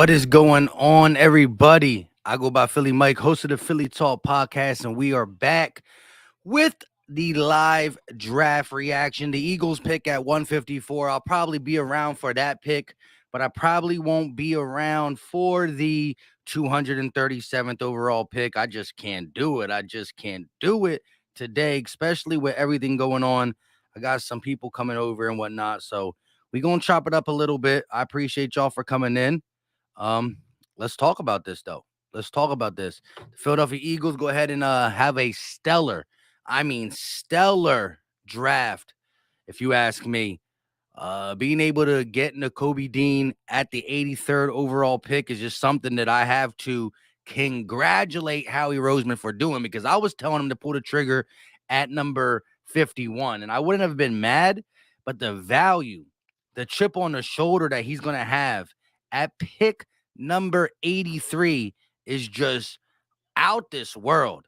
What is going on, everybody? I go by Philly Mike, host of the Philly Talk podcast, and we are back with the live draft reaction. The Eagles pick at 154. I'll probably be around for that pick, but I probably won't be around for the 237th overall pick. I just can't do it. I just can't do it today, especially with everything going on. I got some people coming over and whatnot, so we're going to chop it up a little bit. I appreciate y'all for coming in. Um, let's talk about this though. Let's talk about this. The Philadelphia Eagles go ahead and have a stellar draft, if you ask me. Being able to get Nakobe Dean at the 83rd overall pick is just something that I have to congratulate Howie Roseman for doing, because I was telling him to pull the trigger at number 51, and I wouldn't have been mad, but the value, the chip on the shoulder that he's going to have at pick number 83 is just out this world.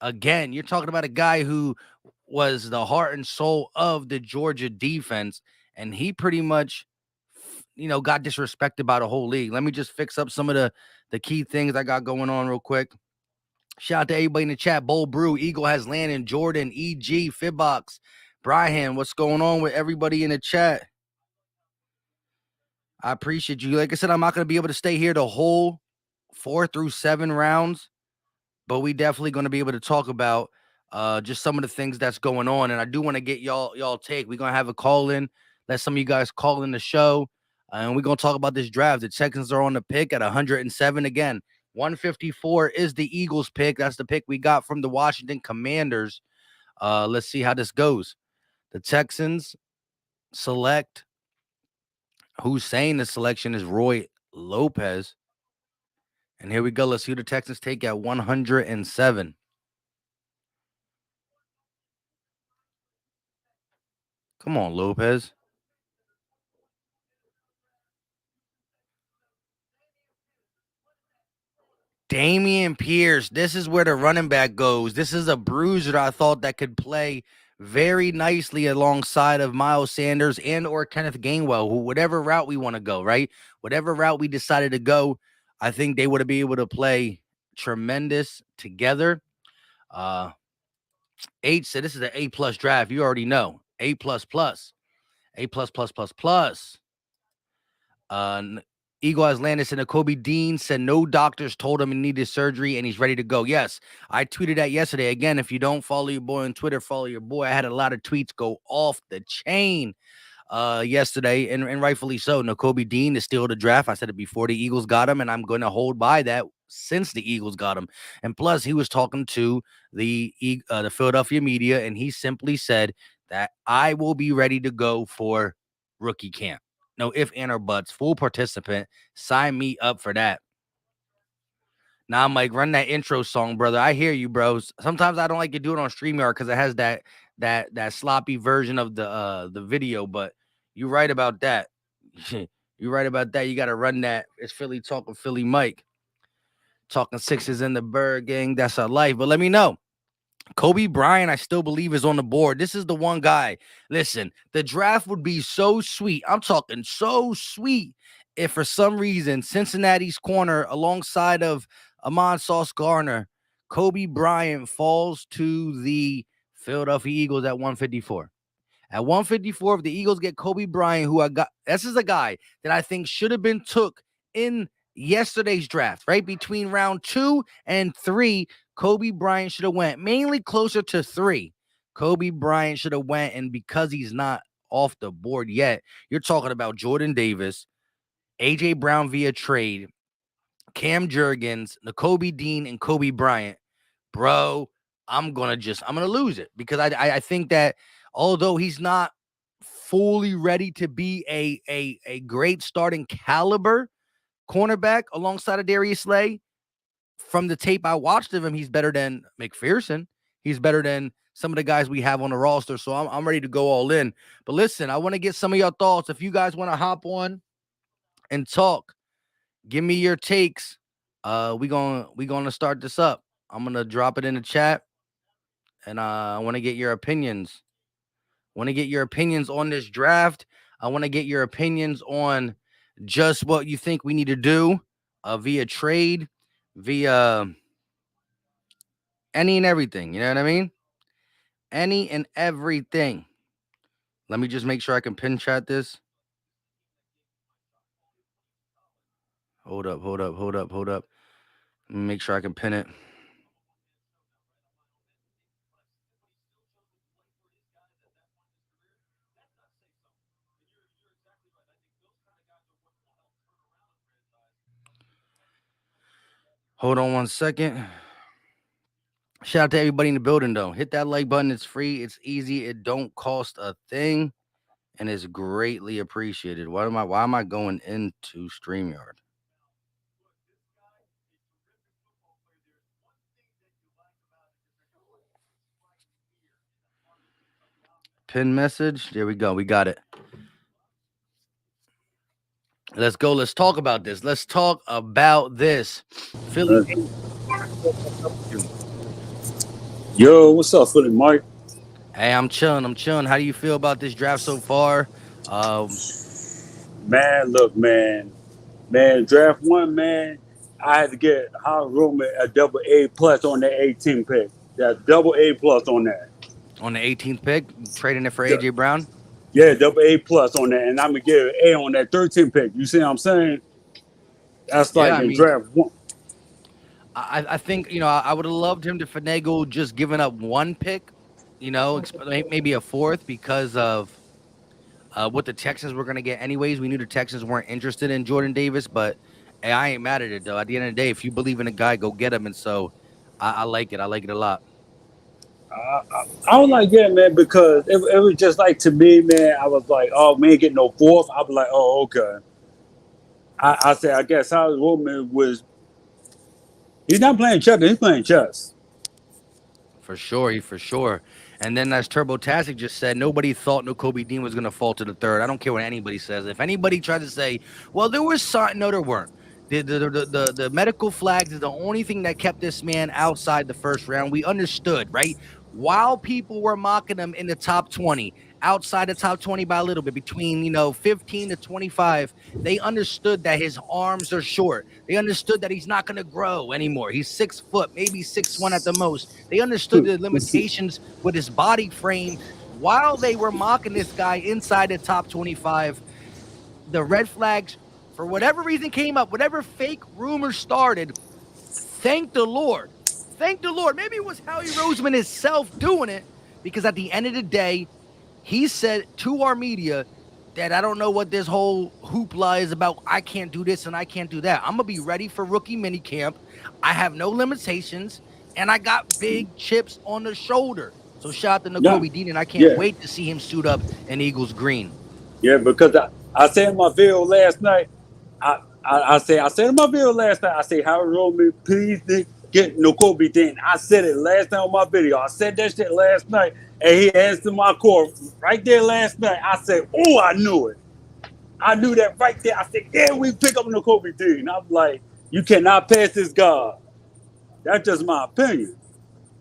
Again, you're talking about a guy who was the heart and soul of the Georgia defense, and he pretty much, got disrespected by the whole league. Let me just fix up some of the key things I got going on real quick. Shout out to everybody in the chat. Bowl Brew, Eagle has Landon, Jordan, EG, Fibbox, Brian. What's going on with everybody in the chat? I appreciate you. Like I said, I'm not going to be able to stay here the whole 4 through 7 rounds, but we definitely going to be able to talk about just some of the things that's going on. And I do want to get y'all take. We're going to have a call in. Let some of you guys call in the show. And we're going to talk about this draft. The Texans are on the pick at 107 again. 154 is the Eagles pick. That's the pick we got from the Washington Commanders. Let's see how this goes. The Texans select, who's saying the selection is Roy Lopez. And here we go. Let's see who the Texans take at 107. Come on, Lopez. Damian Pierce. This is where the running back goes. This is a bruiser I thought that could play very nicely alongside of Miles Sanders and or Kenneth Gainwell, whatever route we want to go, right? Whatever route we decided to go, I think they would be able to play tremendous together. H said this is an A+ draft. You already know. A++. A++++. Eagle has Landis and Nakobe Dean said no doctors told him he needed surgery and he's ready to go. Yes, I tweeted that yesterday. Again, if you don't follow your boy on Twitter, follow your boy. I had a lot of tweets go off the chain yesterday, and rightfully so. Nakobe Dean is still the draft. I said it before the Eagles got him, and I'm going to hold by that since the Eagles got him. And plus, he was talking to the Philadelphia media, and he simply said that I will be ready to go for rookie camp. No if, and, or buts. Full participant. Sign me up for that. Now I'm like, run that intro song, brother. I hear you, bros. Sometimes I don't like to do it on StreamYard because it has that sloppy version of the video, but you're right about that. You're right about that. You got to run that. It's Philly talking Philly Mike. Talking Sixers in the Bird gang. That's our life. But let me know. Kobe Bryant, I still believe, is on the board. This is the one guy. Listen, the draft would be so sweet. I'm talking so sweet if for some reason Cincinnati's corner alongside of Amon Sauce Garner, Kobe Bryant falls to the Philadelphia Eagles at 154. At 154, if the Eagles get Kobe Bryant, who I got, this is a guy that I think should have been took in yesterday's draft, right? Between round 2 and 3, Kobe Bryant should have went mainly closer to 3. Kobe Bryant should have went, and because he's not off the board yet, you're talking about Jordan Davis, A.J. Brown via trade, Cam Jurgens, Nakobe Dean, and Kobe Bryant. Bro, I'm gonna lose it, because I think that although he's not fully ready to be a great starting caliber cornerback alongside of Darius Slay, from the tape I watched of him, he's better than McPherson. He's better than some of the guys we have on the roster. So I'm ready to go all in. But listen, I want to get some of your thoughts. If you guys want to hop on and talk, give me your takes. We gonna start this up. I'm gonna drop it in the chat, and I want to get your opinions. Want to get your opinions on this draft. I want to get your opinions on just what you think we need to do via trade, via any and everything. You know what I mean? Any and everything. Let me just make sure I can pin chat this. Hold up, hold up, hold up, hold up. Let me make sure I can pin it. Hold on one second. Shout out to everybody in the building though. Hit that like button. It's free. It's easy. It don't cost a thing, and it's greatly appreciated. Why am I going into StreamYard? Pin message. There we go. We got it. Let's go. Let's talk about this. Let's talk about this. Philly. Uh, Yo, what's up, Philly Mike? Hey, I'm chilling. I'm chilling. How do you feel about this draft so far? Um, Man, look, man, draft one, man. I had to get Howard Roman a double A plus on that 18 pick. That double A plus on that. on the 18th pick, trading it for Du- AJ Brown. Yeah, double A plus on that, and I'm gonna get an A on that 13 pick. You see what I'm saying? That's Yeah, like I in mean, draft one. I think I would have loved him to finagle just giving up one pick, maybe a fourth because of what the Texans were going to get anyways. We knew the Texans weren't interested in Jordan Davis, but hey, I ain't mad at it though. At the end of the day, if you believe in a guy, go get him. And so I like it. I like it a lot. I was like, yeah, man, because it was just like to me, man. I was like, oh, man, get no fourth. I was like, oh, okay. I said, I guess Howard Roman was. He's not playing checkers. He's playing chess. For sure. And then as Turbo Tastic just said, nobody thought Nakobe Dean was going to fall to the third. I don't care what anybody says. If anybody tries to say, well, there was sign, no, there weren't. The medical flags is the only thing that kept this man outside the first round. We understood, right? While people were mocking him in the top 20, outside the top 20 by a little bit, between 15 to 25, they understood that his arms are short. They understood that he's not going to grow anymore. He's 6 foot, maybe 6'1" at the most. They understood the limitations with his body frame while they were mocking this guy inside the top 25. The red flags, for whatever reason, came up, whatever fake rumor started. Thank the Lord. Thank the Lord. Maybe it was Howie Roseman himself doing it because at the end of the day, he said to our media that I don't know what this whole hoopla is about. I can't do this and I can't do that. I'm going to be ready for rookie minicamp. I have no limitations and I got big chips on the shoulder. So shout out to Yeah, Nakobe Dean, and I can't yeah, wait to see him suit up in Eagles green. yeah. Because I said in my video last night, I said in my video last night, I say Howard Roman, please get Nakobe Dean. I said it last night on my video. I said that shit last night, and he answered my call right there last night. I said, oh, I knew it. I knew that right there. I said, yeah, we pick up Nakobe Dean. I'm like, you cannot pass this guy. That's just my opinion.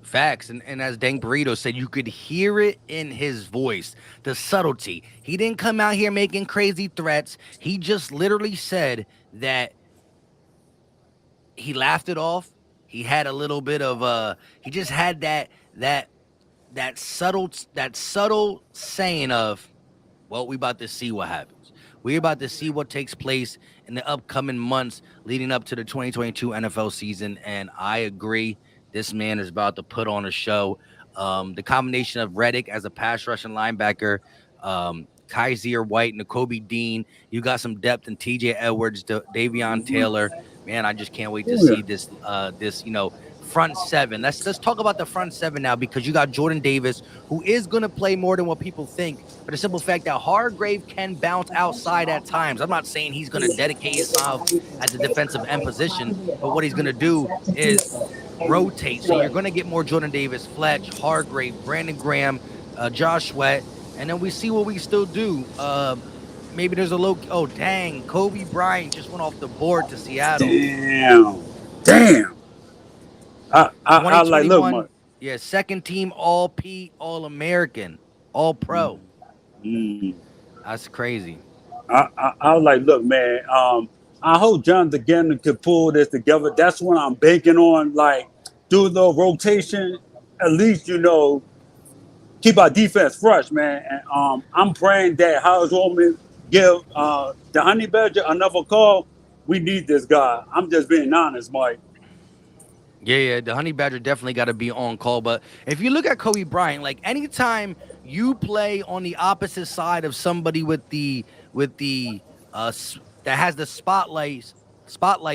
Facts. And as Dank Burrito said, you could hear it in his voice, the subtlety. He didn't come out here making crazy threats. He just literally said that he laughed it off. He had a little bit of he just had that subtle saying of, well, we about to see what happens. We're about to see what takes place in the upcoming months leading up to the 2022 NFL season. And I agree. This man is about to put on a show. The combination of Reddick as a pass rushing linebacker, Kaiser White, Nakobe Dean. You got some depth in TJ Edwards, Davion Taylor. Man, I just can't wait to Oh, yeah. see this front seven. Let's talk about the front seven now because you got Jordan Davis, who is going to play more than what people think, for the simple fact that Hargrave can bounce outside at times. I'm not saying he's going to dedicate himself at the defensive end position, but what he's going to do is rotate. So you're going to get more Jordan Davis, Fletch, Hargrave, Brandon Graham, Josh Sweat, and then we see what we still do. Maybe there's a low. Oh, dang. Kobe Bryant just went off the board to Seattle. Damn. Damn. I like, look, 2021. Mike. Yeah, second team All P, All American, All Pro. Mm. That's crazy. I was like, look, man. I hope John again could pull this together. That's what I'm banking on. Like, do the rotation, at least keep our defense fresh, man. And I'm praying that Howard Roman give the Honey Badger another call. We need this guy. I'm just being honest, Mike. Yeah, the Honey Badger definitely got to be on call. But if you look at Kobe Bryant, like anytime you play on the opposite side of somebody with the that has the spotlight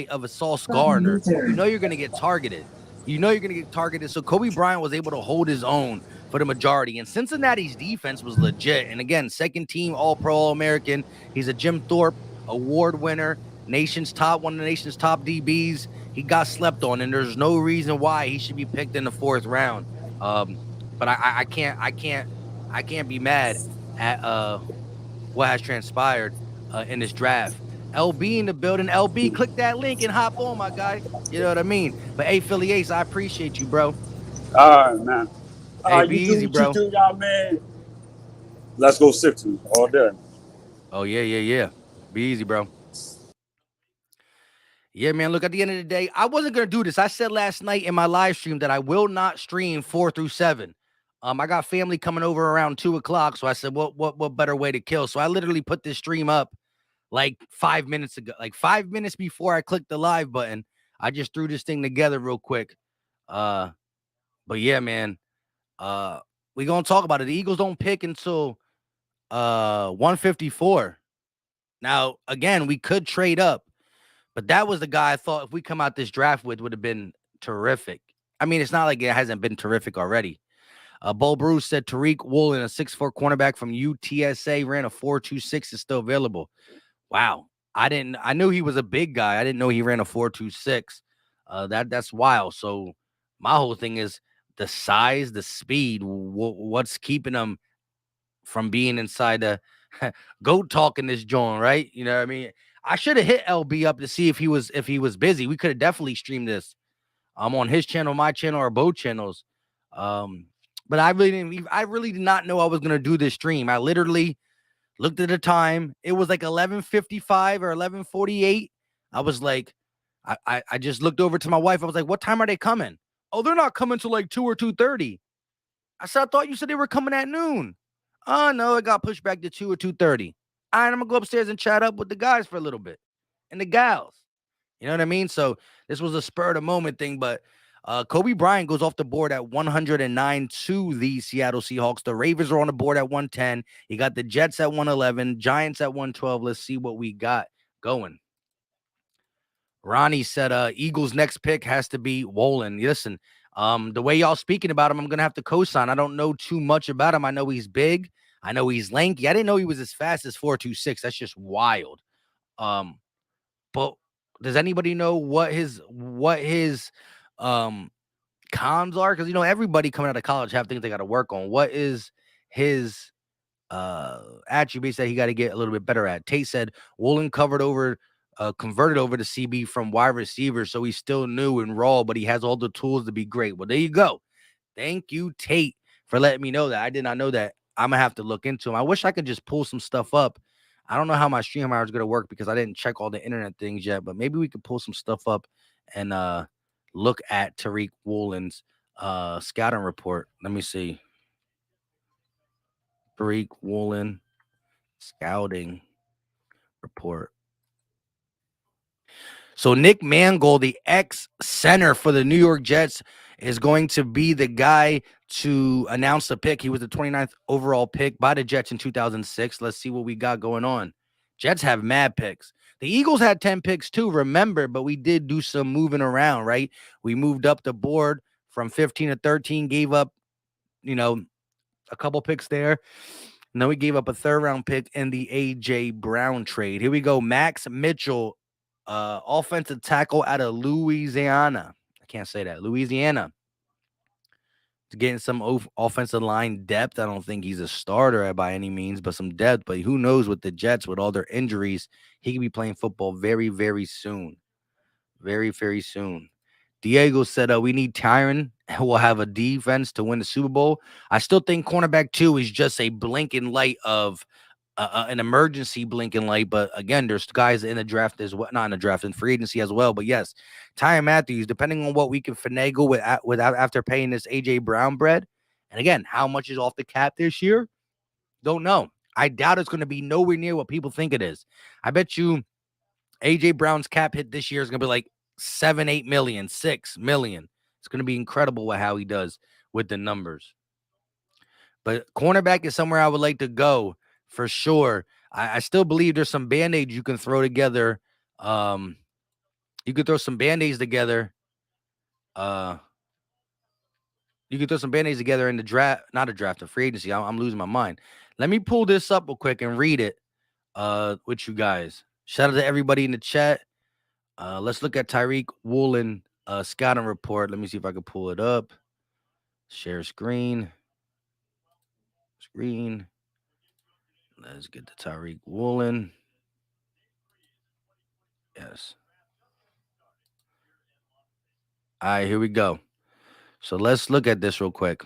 of a Sauce Gardner, you know you're gonna get targeted. You know you're gonna get targeted. So Kobe Bryant was able to hold his own for the majority. And Cincinnati's defense was legit. And again, second team All Pro All American. He's a Jim Thorpe award winner, one of the nation's top DBs. He got slept on, and there's no reason why he should be picked in the fourth round. But I can't be mad at what has transpired in this draft. LB in the building. LB, click that link and hop on, my guy. You know what I mean? But hey, Philly Ace, I appreciate you, bro. All right, man. Hey, be You do easy, what you bro. do, y'all, man. Let's go Sixers all day. Oh yeah. Be easy, bro. Yeah, man. Look, at the end of the day, I wasn't gonna do this. I said last night in my live stream that I will not stream 4 through 7. I got family coming over around 2 o'clock, so I said, what better way to kill? So I literally put this stream up like 5 minutes ago, like 5 minutes before I clicked the live button. I just threw this thing together real quick. Uh, but yeah, man. Uh, we gonna talk about it. The Eagles don't pick until 154. Now, again, we could trade up. But that was the guy I thought if we come out this draft with would have been terrific. I mean, it's not like it hasn't been terrific already. Bo Bruce said Tariq Woolen, a 6'4" cornerback from UTSA, ran a 4.26, is still available. Wow. I knew he was a big guy. I didn't know he ran a 4.26. That's wild. So my whole thing is the size, the speed, what's keeping him from being inside the goat talking this joint, right? You know what I mean? I should have hit LB up to see if he was busy. We could have definitely streamed this. On his channel, my channel, or both channels. Um, but I really did not know I was gonna do this stream. I literally looked at the time. It was like 11:55 or 11:48. I was like, I just looked over to my wife. I was like, what time are they coming? Oh, they're not coming till like 2 or 2:30. I said, I thought you said they were coming at noon. Oh no, it got pushed back to 2 or 2:30. All right, I'm gonna go upstairs and chat up with the guys for a little bit and the gals. You know what I mean? So this was a spur of the moment thing, but Kobe Bryant goes off the board at 109 to the Seattle Seahawks. The Ravens are on the board at 110. You got the Jets at 111, Giants at 112. Let's see what we got going. Ronnie said Eagles next pick has to be Wolin. Listen, the way y'all speaking about him, I'm gonna have to co-sign. I don't know too much about him. I know he's big. I know he's lanky. I didn't know he was as fast as 4.26. That's just wild. Um, but does anybody know what his um cons are? Because everybody coming out of college have things they got to work on. What is his attributes that he got to get a little bit better at? Tate said Woolen converted over to CB from wide receiver, so he's still new and raw, but he has all the tools to be great. Well, there you go. Thank you, Tate, for letting me know that. I did not know that. I'm gonna have to look into him. I wish I could just pull some stuff up. I don't know how my stream hour is gonna work because I didn't check all the internet things yet, but maybe we could pull some stuff up and look at Tariq Woolen's scouting report. Let me see. Tariq Woolen scouting report. So Nick Mangold, the ex center for the New York Jets, is going to be the guy to announce the pick. He was the 29th overall pick by the Jets in 2006. Let's see what we got going on. Jets have mad picks. The Eagles had 10 picks too, remember, but we did do some moving around, right? We moved up the board from 15 to 13, gave up, a couple picks there. And then we gave up a third-round pick in the A.J. Brown trade. Here we go. Max Mitchell, offensive tackle out of Louisiana. I can't say that. Louisiana. He's getting some offensive line depth. I don't think he's a starter by any means, but some depth. But who knows with the Jets, with all their injuries, he could be playing football very, very soon. Very, very soon. Diego said, we need Tyron. We'll have a defense to win the Super Bowl. I still think cornerback 2 is just a blinking light of an emergency blinking light. But again, there's guys in the draft as well, not in the draft, in free agency as well. But yes, Tyrann Matthews, depending on what we can finagle without after paying this AJ Brown bread, and again, how much is off the cap this year? Don't know. I doubt it's going to be nowhere near what people think it is. I bet you AJ Brown's cap hit this year is going to be like 7, 8 million, 6 million. It's going to be incredible with how he does with the numbers. But cornerback is somewhere I would like to go for sure. I still believe there's some band-aids you can throw together. You could throw some band-aids together. You could throw some band-aids together in the draft, not a draft, a free agency. I'm losing my mind. Let me pull this up real quick and read it with you guys. Shout out to everybody in the chat. Let's look at Tariq Woolen scouting report. Let me see if I can pull it up. Share screen. Let's get to Tariq Woolen. Yes. All right, here we go. So let's look at this real quick.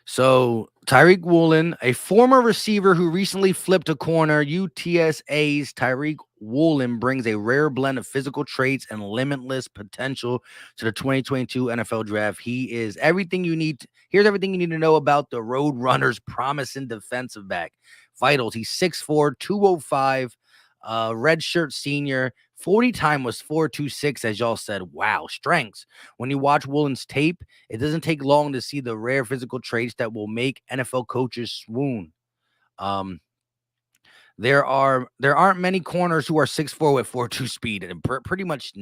So Tariq Woolen, a former receiver who recently flipped a corner, UTSA's Tariq Woolen brings a rare blend of physical traits and limitless potential to the 2022 NFL Draft. He is everything you need. Here's everything you need to know about the Road Runners' promising defensive back. Vitals, he's 6'4", 205, redshirt senior. 40 time was 4.26, as y'all said. Wow, strengths. When you watch Woolen's tape, it doesn't take long to see the rare physical traits that will make NFL coaches swoon. There aren't many corners who are 6'4" with 4.2 speed, and pretty much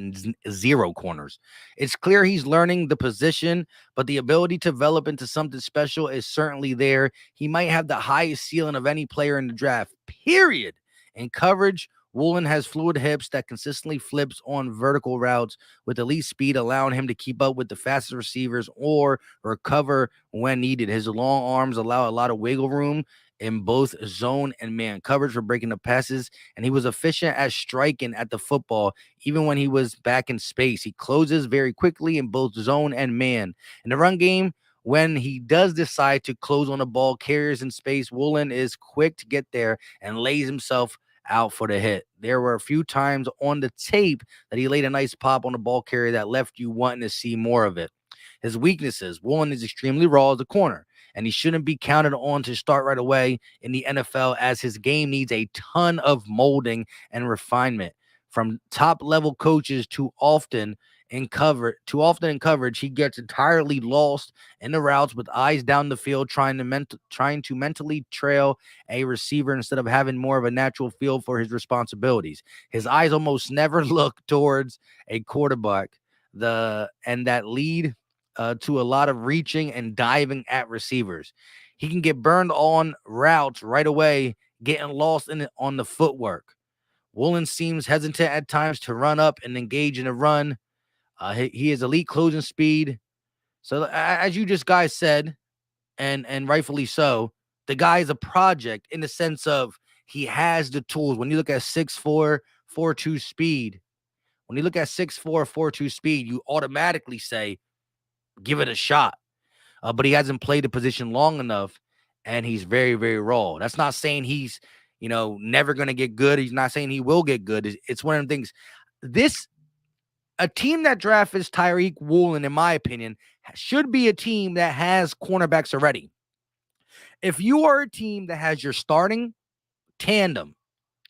zero corners. It's clear he's learning the position, but the ability to develop into something special is certainly there. He might have the highest ceiling of any player in the draft, period. In coverage, Woolen has fluid hips that consistently flips on vertical routes with elite speed, allowing him to keep up with the fastest receivers or recover when needed. His long arms allow a lot of wiggle room in both zone and man coverage for breaking up passes, and he was efficient at striking at the football, even when he was back in space. He closes very quickly in both zone and man. In the run game, when he does decide to close on the ball carriers in space, Woolen is quick to get there and lays himself out for the hit. There were a few times on the tape that he laid a nice pop on the ball carrier that left you wanting to see more of it. His weaknesses: Woolen is extremely raw as a corner, and he shouldn't be counted on to start right away in the NFL, as his game needs a ton of molding and refinement from top level coaches. Too often in coverage, he gets entirely lost in the routes with eyes down the field, trying to mentally trail a receiver instead of having more of a natural feel for his responsibilities. His eyes almost never look towards a quarterback, that lead to a lot of reaching and diving at receivers. He can get burned on routes right away, getting lost on the footwork. Woolen seems hesitant at times to run up and engage in a run. He has elite closing speed. So as you just guys said, and rightfully so, the guy is a project in the sense of he has the tools. When you look at 6'4", 4.2 speed, you automatically say, give it a shot. But he hasn't played the position long enough, and he's very, very raw. That's not saying he's, never going to get good. He's not saying he will get good. It's one of the things. A team that drafts Tariq Woolen, in my opinion, should be a team that has cornerbacks already. If you are a team that has your starting tandem,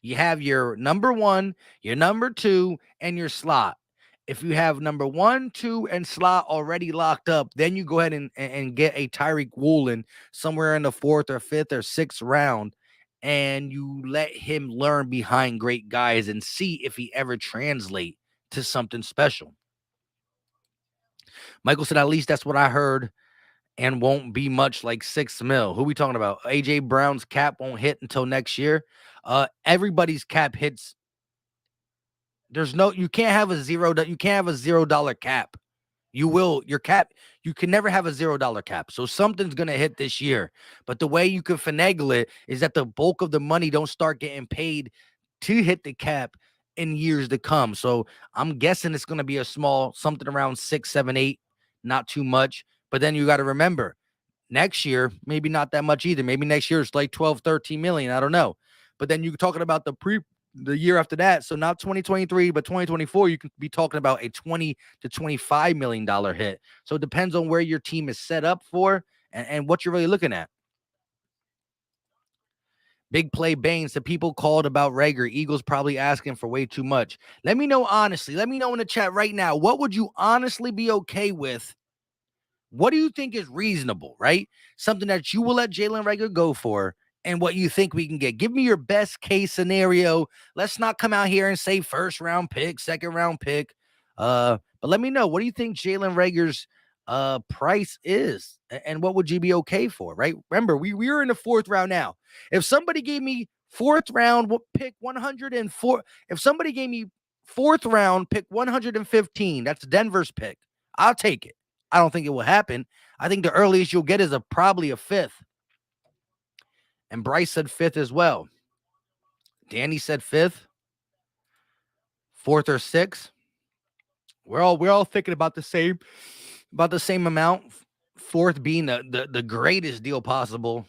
you have your number one, your number two, and your slot. If you have number 1, 2, and slot already locked up, then you go ahead and get a Tariq Woolen somewhere in the 4th or 5th or 6th round, and you let him learn behind great guys and see if he ever translate to something special. Michael said, at least that's what I heard, and won't be much like 6 mil. Who we talking about? AJ Brown's cap won't hit until next year. Everybody's cap hits. You can't have a $0 cap. Your cap, you can never have a $0 cap. So something's going to hit this year. But the way you can finagle it is that the bulk of the money don't start getting paid to hit the cap in years to come. So I'm guessing it's going to be a small, something around 6, 7, 8, not too much. But then you got to remember, Next year, maybe not that much either. Maybe next year it's like 12, 13 million. I don't know. But then you're talking about the year after that. So not 2023, but 2024, you could be talking about a 20 to $25 million hit. So it depends on where your team is set up for and what you're really looking at. Big play Baines. The people called about Reger. Eagles probably asking for way too much. Let me know honestly. Let me know in the chat right now. What would you honestly be okay with? What do you think is reasonable, right? Something that you will let Jalen Reger go for and what you think we can get. Give me your best case scenario. Let's not come out here and say first round pick, second round pick. But let me know, what do you think Jalen Reger's price is and what would you be okay for, right? Remember, we are in the fourth round now. If somebody gave me fourth round pick 104, if somebody gave me fourth round pick 115, that's Denver's pick, I'll take it. I don't think it will happen. I think the earliest you'll get is probably a fifth. And Bryce said fifth as well. Danny said fifth, fourth or sixth. We're all thinking about the same amount. Fourth being the greatest deal possible.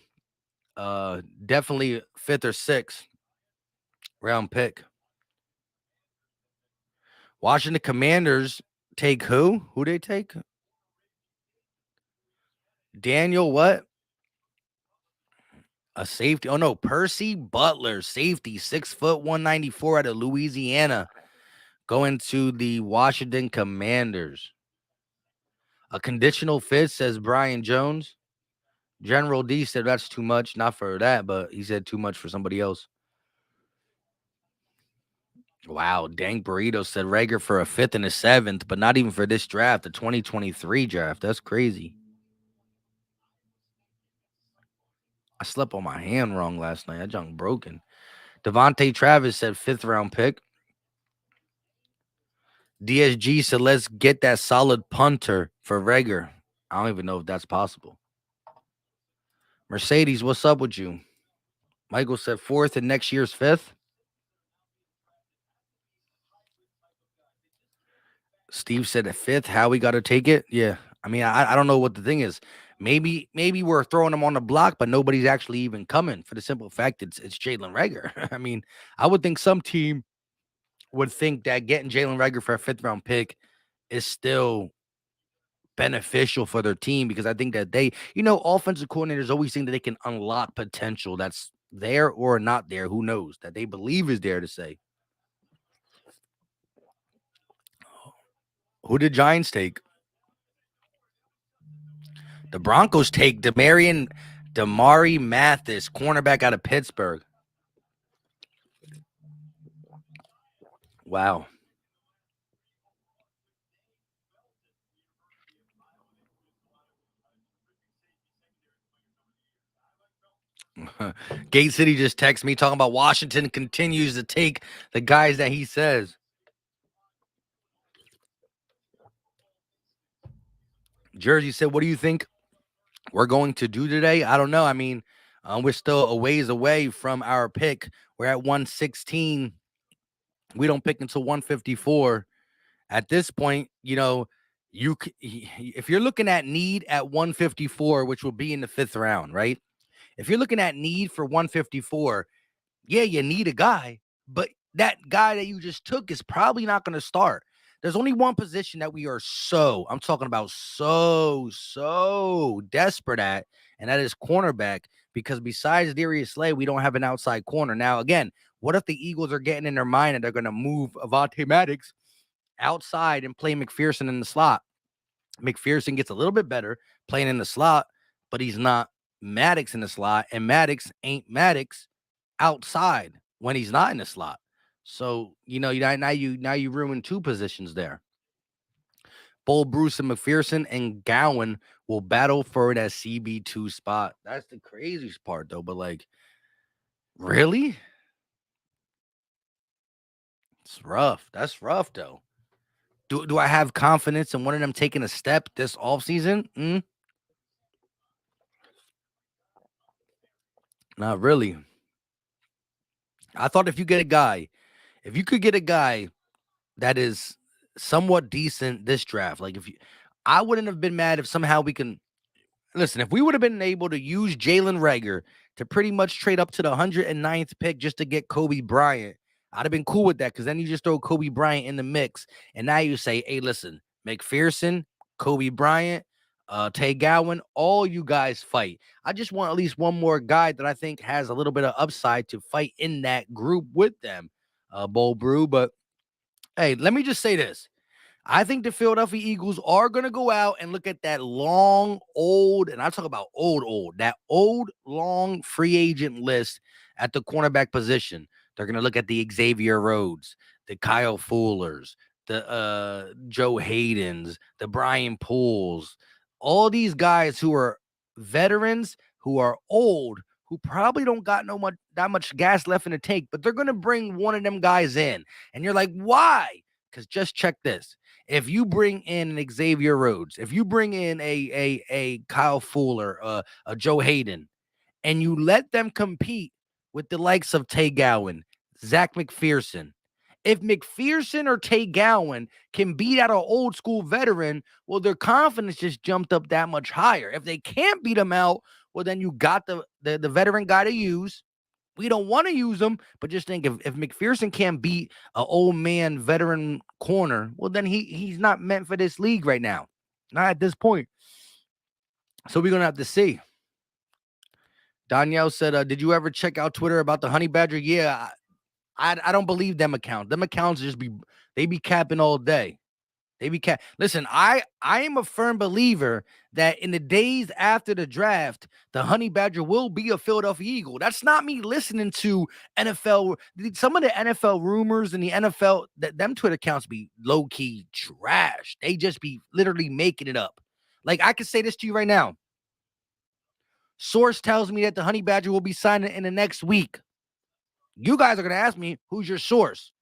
Definitely fifth or sixth round pick. Washington Commanders take who? Who they take? Daniel what? A safety. Oh no, Percy Butler, safety, 6', 194 out of Louisiana, going to the Washington Commanders. A conditional fifth, says Brian Jones. General D said that's too much. Not for that, but he said too much for somebody else. Wow, Dank Burrito said Reger for a fifth and a seventh, but not even for this draft, the 2023 draft. That's crazy. I slept on my hand wrong last night. That junk broken. Devontae Travis said fifth round pick. DSG said, let's get that solid punter for Reger. I don't even know if that's possible. Mercedes, what's up with you? Michael said fourth and next year's fifth. Steve said a fifth. How we got to take it? Yeah. I mean, I don't know what the thing is. Maybe we're throwing them on the block, but nobody's actually even coming for the simple fact it's Jalen Reger. I mean, I would think some team would think that getting Jalen Reger for a fifth round pick is still beneficial for their team, because I think that they, offensive coordinators always think that they can unlock potential that's there or not there. Who knows? That they believe is there to say. Who did Giants take? The Broncos take Damari Mathis, cornerback out of Pittsburgh. Wow. Gate City just texted me talking about Washington continues to take the guys that he says. Jersey said, what do you think we're going to do today? I don't know. I mean, we're still a ways away from our pick. We're at 116. We don't pick until 154. At this point, if you're looking at need at 154, which will be in the fifth round, right? If you're looking at need for 154, yeah, you need a guy, but that guy that you just took is probably not going to start. There's only one position that we are I'm talking about so desperate at, and that is cornerback, because besides Darius Slay, we don't have an outside corner. Now, again, what if the Eagles are getting in their mind and they're going to move Avonte Maddox outside and play McPherson in the slot? McPherson gets a little bit better playing in the slot, but he's not Maddox in the slot, and Maddox ain't Maddox outside when he's not in the slot. So, now you ruin two positions there. Bull, Bruce, and McPherson and Gowan will battle for that CB2 spot. That's the craziest part, though. But, really? It's rough. That's rough, though. Do I have confidence in one of them taking a step this offseason? Not really. I thought if you could get a guy that is somewhat decent this draft, I wouldn't have been mad if somehow we can Listen, if we would have been able to use Jalen Reger to pretty much trade up to the 109th pick just to get Kobe Bryant, I'd have been cool with that because then you just throw Kobe Bryant in the mix. And now you say, hey, listen, McPherson, Kobe Bryant, Tay Gowan, all you guys fight. I just want at least one more guy that I think has a little bit of upside to fight in that group with them, Bull Brew. But hey, let me just say this. I think the Philadelphia Eagles are going to go out and look at that long, old, and I talk about old, that old, long free agent list at the cornerback position. They're going to look at the Xavier Rhodes, the Kyle Fullers, the Joe Haydens, the Brian Pools, all these guys who are veterans, who are old, who probably don't got that much gas left in the tank, but they're going to bring one of them guys in. And you're like, why? Because just check this. If you bring in an Xavier Rhodes, if you bring in a Kyle Fuller, a Joe Hayden, and you let them compete with the likes of Tay Gowan, Zach McPherson, if McPherson or Tay Gowan can beat out an old school veteran, well, their confidence just jumped up that much higher. If they can't beat them out, well, then you got the veteran guy to use. We don't want to use them, but just think if McPherson can't beat an old man veteran corner, well, then he's not meant for this league right now. Not at this point. So we're going to have to see. Danielle said, did you ever check out Twitter about the Honey Badger? Yeah, I don't believe them accounts. Them accounts they be capping all day. Listen, I am a firm believer that in the days after the draft, the Honey Badger will be a Philadelphia Eagle. That's not me listening to NFL. Some of the NFL rumors and the NFL, them Twitter accounts be low-key trash. They just be literally making it up. Like, I can say this to you right now. Source tells me that the Honey Badger will be signing in the next week. You guys are going to ask me, who's your source?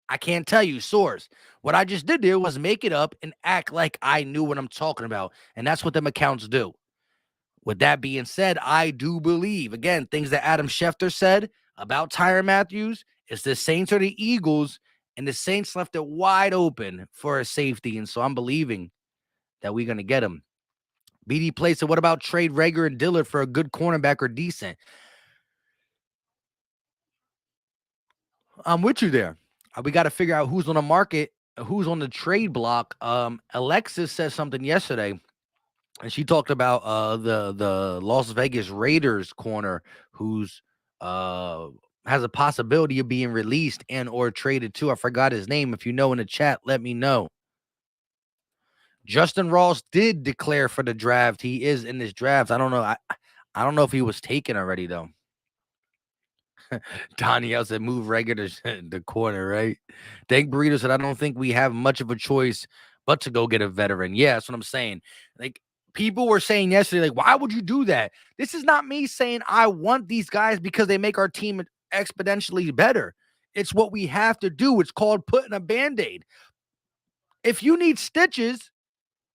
I can't tell you source. What I just did there was make it up and act like I knew what I'm talking about. And that's what them accounts do. With that being said, I do believe, again, things that Adam Schefter said about Tyrann Mathieu, it's the Saints or the Eagles, and the Saints left it wide open for a safety. And so I'm believing that we're going to get him. BD Play said, what about trade Reger and Dillard for a good cornerback or decent? I'm with you there. We got to figure out who's on the market, who's on the trade block. Alexis said something yesterday, and she talked about the Las Vegas Raiders corner who's has a possibility of being released and or traded too. I forgot his name. If you know in the chat, let me know. Justin Ross did declare for the draft. He is in this draft. I don't know. I don't know if he was taken already though. Danielle said, move Reger to the corner, right? Dank Burrito said, I don't think we have much of a choice but to go get a veteran. Yeah, that's what I'm saying. Like, people were saying yesterday, like, why would you do that? This is not me saying I want these guys because they make our team exponentially better. It's what we have to do. It's called putting a Band-Aid. If you need stitches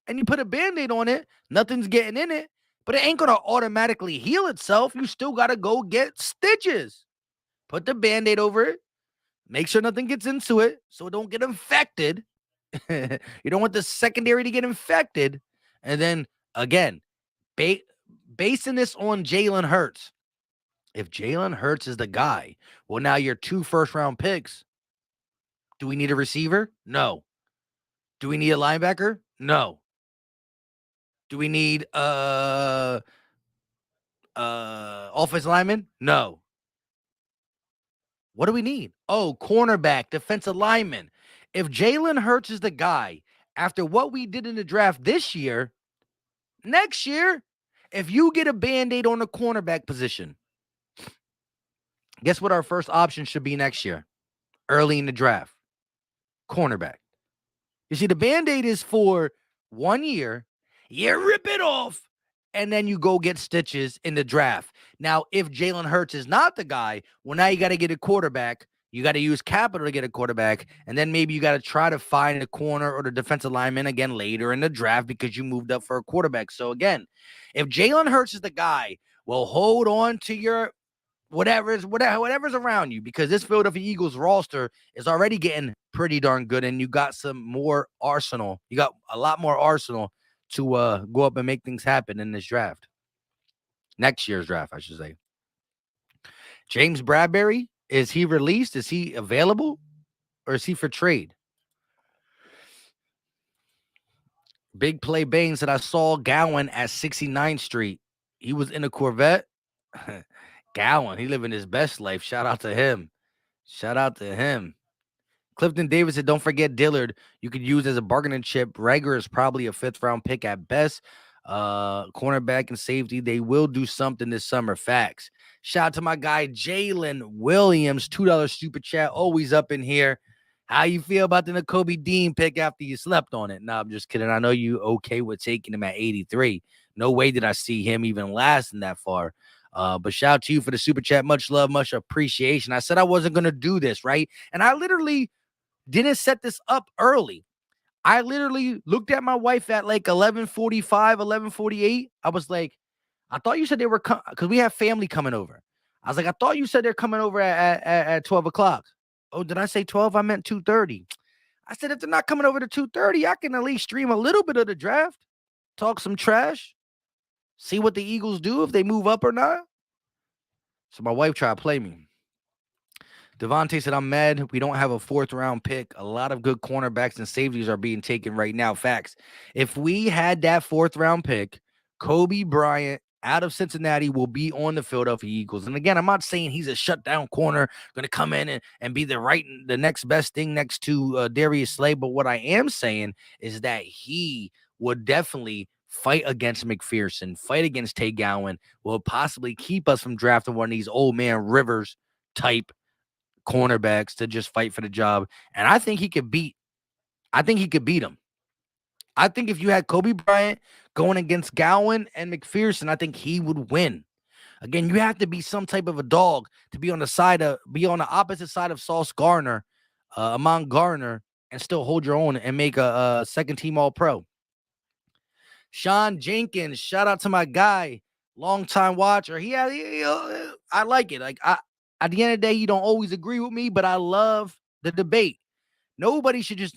and you put a Band-Aid on it, nothing's getting in it, but it ain't going to automatically heal itself. You still got to go get stitches. Put the Band-Aid over it. Make sure nothing gets into it so it don't get infected. You don't want the secondary to get infected. And then, again, basing this on Jalen Hurts. If Jalen Hurts is the guy, well, now you're 2 first-round picks. Do we need a receiver? No. Do we need a linebacker? No. Do we need offensive lineman? No. What do we need? Oh, cornerback, defensive lineman. If Jalen Hurts is the guy, after what we did in the draft this year, next year, if you get a Band-Aid on the cornerback position, guess what our first option should be next year? Early in the draft. Cornerback. You see, the Band-Aid is for 1 year. You rip it off, and then you go get stitches in the draft. Now, if Jalen Hurts is not the guy, well, now you got to get a quarterback. You got to use capital to get a quarterback, and then maybe you got to try to find a corner or the defensive lineman again later in the draft because you moved up for a quarterback. So, again, if Jalen Hurts is the guy, well, hold on to your whatever's around you because this Philadelphia Eagles roster is already getting pretty darn good, and you got some more arsenal. You got a lot more arsenal to go up and make things happen in this draft. Next year's draft, I should say. James Bradbury, is he released? Is he available? Or is he for trade? Big Play Bane said, I saw Gowan at 69th Street. He was in a Corvette. Gowan, he living his best life. Shout out to him. Shout out to him. Clifton Davis said, don't forget Dillard. You could use as a bargaining chip. Reger is probably a 5th-round pick at best. Cornerback and safety, they will do something this summer. Facts. Shout out to my guy, Jalen Williams. $2 super chat. Always up in here. How you feel about the Nakobe Dean pick after you slept on it? No, I'm just kidding. I know you okay with taking him at 83. No way did I see him even lasting that far. But shout out to you for the super chat. Much love, much appreciation. I said I wasn't going to do this, right? And I literally didn't set this up early. I literally looked at my wife at like 11:45, 11:48. I was like, I thought you said they were because we have family coming over. I was like, I thought you said they're coming over at 12 o'clock. Oh, did I say 12? I meant 2:30. I said, if they're not coming over to 2:30, I can at least stream a little bit of the draft, talk some trash, see what the Eagles do, if they move up or not. So my wife tried to play me. Devontae said, I'm mad we don't have a 4th-round pick. A lot of good cornerbacks and safeties are being taken right now. Facts. If we had that 4th-round pick, Kobe Bryant out of Cincinnati will be on the Philadelphia Eagles. And again, I'm not saying he's a shutdown corner, going to come in and be the next best thing next to Darius Slay. But what I am saying is that he would definitely fight against McPherson, fight against Tay Gowan, will possibly keep us from drafting one of these old man Rivers type cornerbacks to just fight for the job. And I think he could beat him. I think if you had Kobe Bryant going against Gowan and McPherson, I think he would win. Again, you have to be some type of a dog to be on the opposite side of Sauce Gardner, Amon Gardner, and still hold your own and make a second-team All-Pro. Sean Jenkins, shout out to my guy, long-time watcher. I like it. At the end of the day, you don't always agree with me, but I love the debate. Nobody should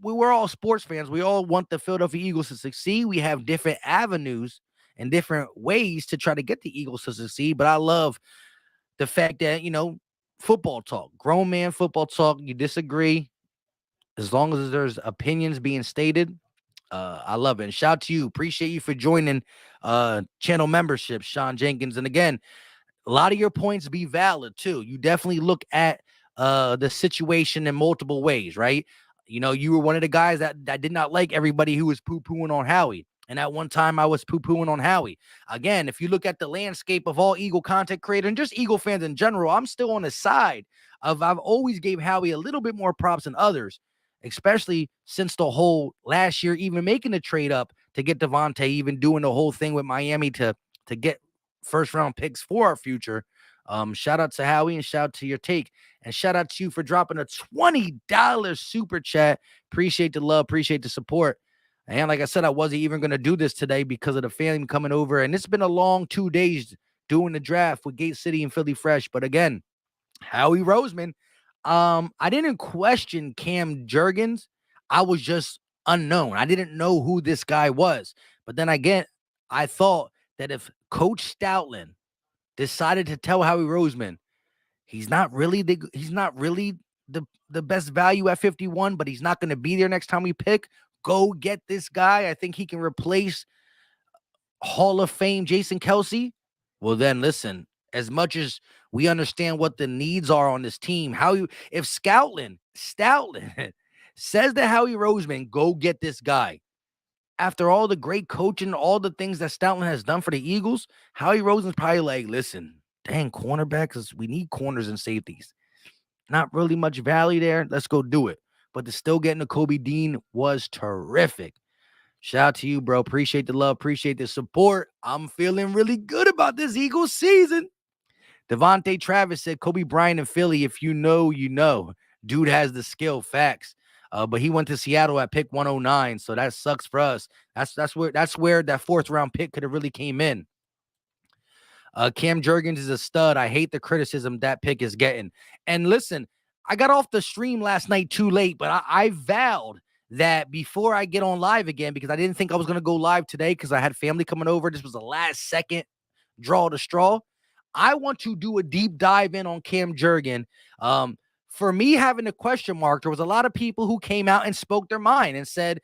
we're all sports fans. We all want the Philadelphia Eagles to succeed. We have different avenues and different ways to try to get the Eagles to succeed. But I love the fact that, football talk, grown man football talk, you disagree. As long as there's opinions being stated, I love it. And shout out to you. Appreciate you for joining channel membership, Sean Jenkins. And again, a lot of your points be valid too. You definitely look at the situation in multiple ways, right? You were one of the guys that did not like everybody who was poo-pooing on Howie. And at one time I was poo-pooing on Howie. Again, if you look at the landscape of all Eagle content creators and just Eagle fans in general, I'm still on the side of I've always gave Howie a little bit more props than others, especially since the whole last year, even making the trade up to get Devontae, even doing the whole thing with Miami to get 1st-round picks for our future. Shout out to Howie and shout out to your take. And shout out to you for dropping a $20 super chat. Appreciate the love. Appreciate the support. And like I said, I wasn't even going to do this today because of the family coming over. And it's been a long 2 days doing the draft with Gate City and Philly Fresh. But again, Howie Roseman, I didn't question Cam Jurgens. I was just unknown. I didn't know who this guy was. But then again, I thought that if Coach Stoutland decided to tell Howie Roseman he's not really the best value at 51, but he's not going to be there next time we pick, go get this guy. I think he can replace Hall of Fame Jason Kelsey. Well, then listen, as much as we understand what the needs are on this team, if Stoutland says to Howie Roseman, go get this guy, after all the great coaching, all the things that Stoutland has done for the Eagles, Howie Roseman's probably like, listen, dang, cornerbacks, we need corners and safeties. Not really much value there. Let's go do it. But to still get Nakobe Dean was terrific. Shout out to you, bro. Appreciate the love. Appreciate the support. I'm feeling really good about this Eagles season. Devontae Travis said, Kobe Bryant in Philly, if you know, you know. Dude has the skill. Facts. But he went to Seattle at pick 109, so that sucks for us. That's where that 4th-round pick could have really came in. Cam Jurgens is a stud. I hate the criticism that pick is getting. And listen, I got off the stream last night too late, but I vowed that before I get on live again, because I didn't think I was going to go live today because I had family coming over. This was the last second draw to straw. I want to do a deep dive in on Cam Jurgens. For me having a question mark, there was a lot of people who came out and spoke their mind and said,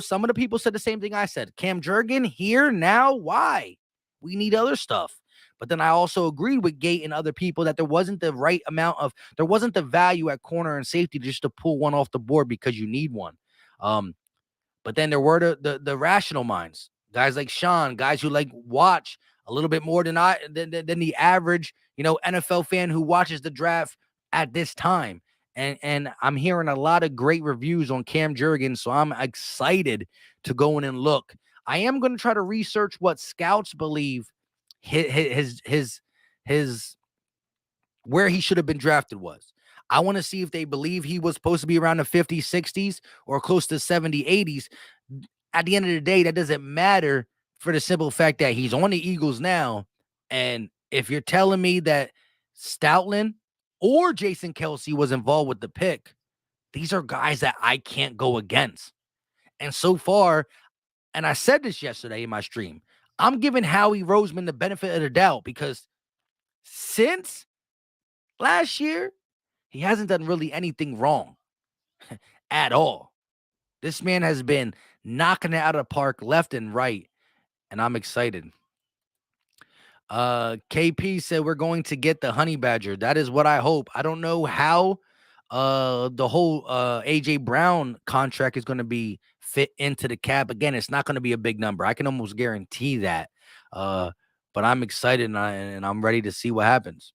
some of the people said the same thing I said. Cam Jurgens here now? Why? We need other stuff. But then I also agreed with Gate and other people that there wasn't the value at corner and safety just to pull one off the board because you need one. But then there were the rational minds, guys like Sean, guys who watch a little bit more than the average, NFL fan who watches the draft at this time. And I'm hearing a lot of great reviews on Cam Jurgens, so I'm excited to go in and look. I am going to try to research what scouts believe his where he should have been drafted was. I want to see if they believe he was supposed to be around the 50s, 60s, or close to 70s, 80s. At the end of the day, that doesn't matter for the simple fact that he's on the Eagles now. And if you're telling me that Stoutland or Jason Kelce was involved with the pick, these are guys that I can't go against. And so far, and I said this yesterday in my stream, I'm giving Howie Roseman the benefit of the doubt because since last year, he hasn't done really anything wrong at all. This man has been knocking it out of the park left and right, and I'm excited. KP said we're going to get the honey badger. That is what I hope. I don't know how the whole AJ Brown contract is going to be fit into the cap. Again, it's not going to be a big number. I can almost guarantee that. But I'm excited and I'm ready to see what happens.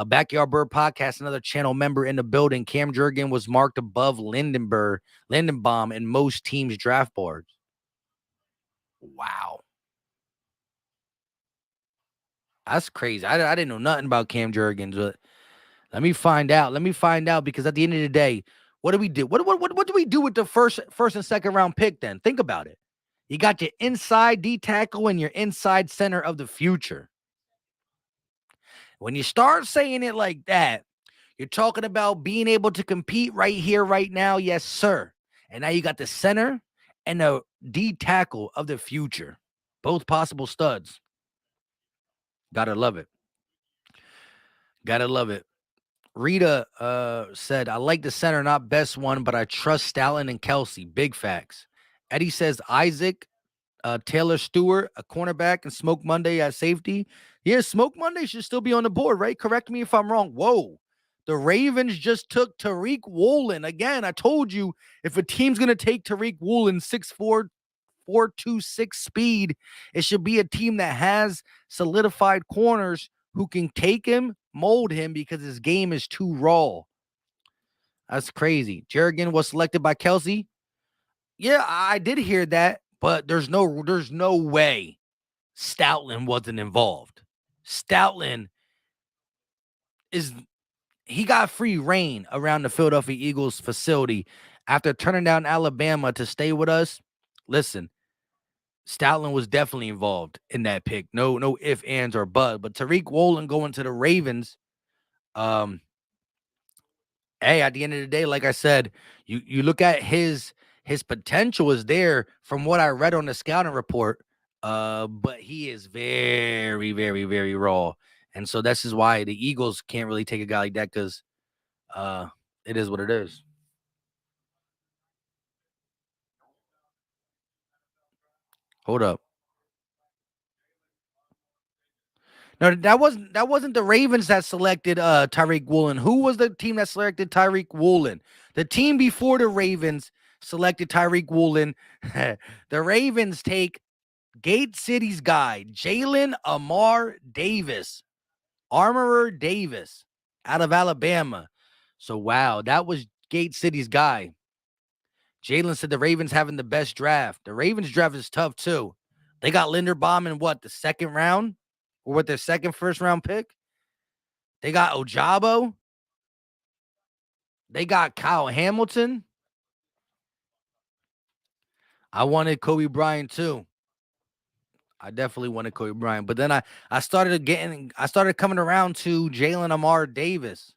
Backyard Bird Podcast, another channel member in the building. Cam Jurgens was marked above Lindenbaum in most teams' draft boards. Wow. That's crazy. I didn't know nothing about Cam Jurgens, but let me find out. Because at the end of the day, what do we do? What do we do with the first and second round pick then? Think about it. You got your inside D tackle and your inside center of the future. When you start saying it like that, you're talking about being able to compete right here, right now. Yes, sir. And now you got the center and the D tackle of the future. Both possible studs. Gotta love it. Rita said, I like the center, not best one, but I trust Stoutland and Kelce. Big facts. Eddie says Isaac, Taylor Stewart, a cornerback, and Smoke Monday at safety. Yeah, Smoke Monday should still be on the board, right? Correct me if I'm wrong. Whoa. The Ravens just took Tariq Woolen. Again, I told you, if a team's going to take Tariq Woolen 6'4", 4.26 speed, it should be a team that has solidified corners who can take him, mold him, because his game is too raw. That's crazy. Jurgens was selected by Kelce. Yeah, I did hear that, but there's no way Stoutland wasn't involved. Stoutland he got free reign around the Philadelphia Eagles facility after turning down Alabama to stay with us. Listen, Stoutland was definitely involved in that pick. No ifs, ands, or buts. But Tariq Woolen going to the Ravens, hey, at the end of the day, like I said, you look at his potential is there from what I read on the scouting report. But he is very, very, very raw. And so this is why the Eagles can't really take a guy like that because it is what it is. Hold up. No, that wasn't the Ravens that selected Tariq Woolen. Who was the team that selected Tariq Woolen? The team before the Ravens selected Tariq Woolen. The Ravens take Gate City's guy, Jalen Armorer Davis, out of Alabama. So, wow, that was Gate City's guy. Jalen said the Ravens having the best draft. The Ravens draft is tough, too. They got Linderbaum in the second round? Or with their second first-round pick? They got Ojabo. They got Kyle Hamilton. I wanted Kobe Bryant, too. I definitely wanted Kobe Bryant. But then I started coming around to Jalen Amar Davis.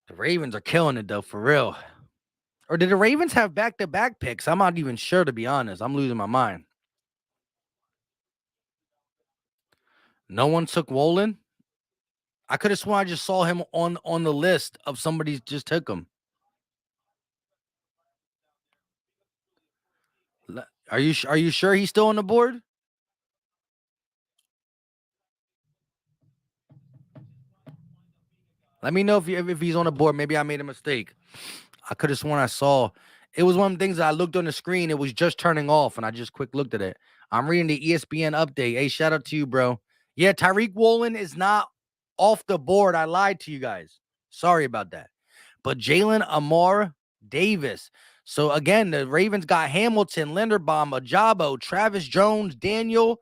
The Ravens are killing it, though, for real. Or did the Ravens have back-to-back picks? I'm not even sure, to be honest. I'm losing my mind. No one took Woolen? I could have sworn I just saw him on the list of somebody just took him. Are you sure he's still on the board? Let me know if he's on the board. Maybe I made a mistake. I could have sworn I saw. It was one of the things that I looked on the screen. It was just turning off, and I just quick looked at it. I'm reading the ESPN update. Hey, shout out to you, bro. Yeah, Tyreek Woolen is not off the board. I lied to you guys. Sorry about that. But Jalen Amar Davis. So again, the Ravens got Hamilton, Linderbaum, Ajabo, Travis Jones, Daniel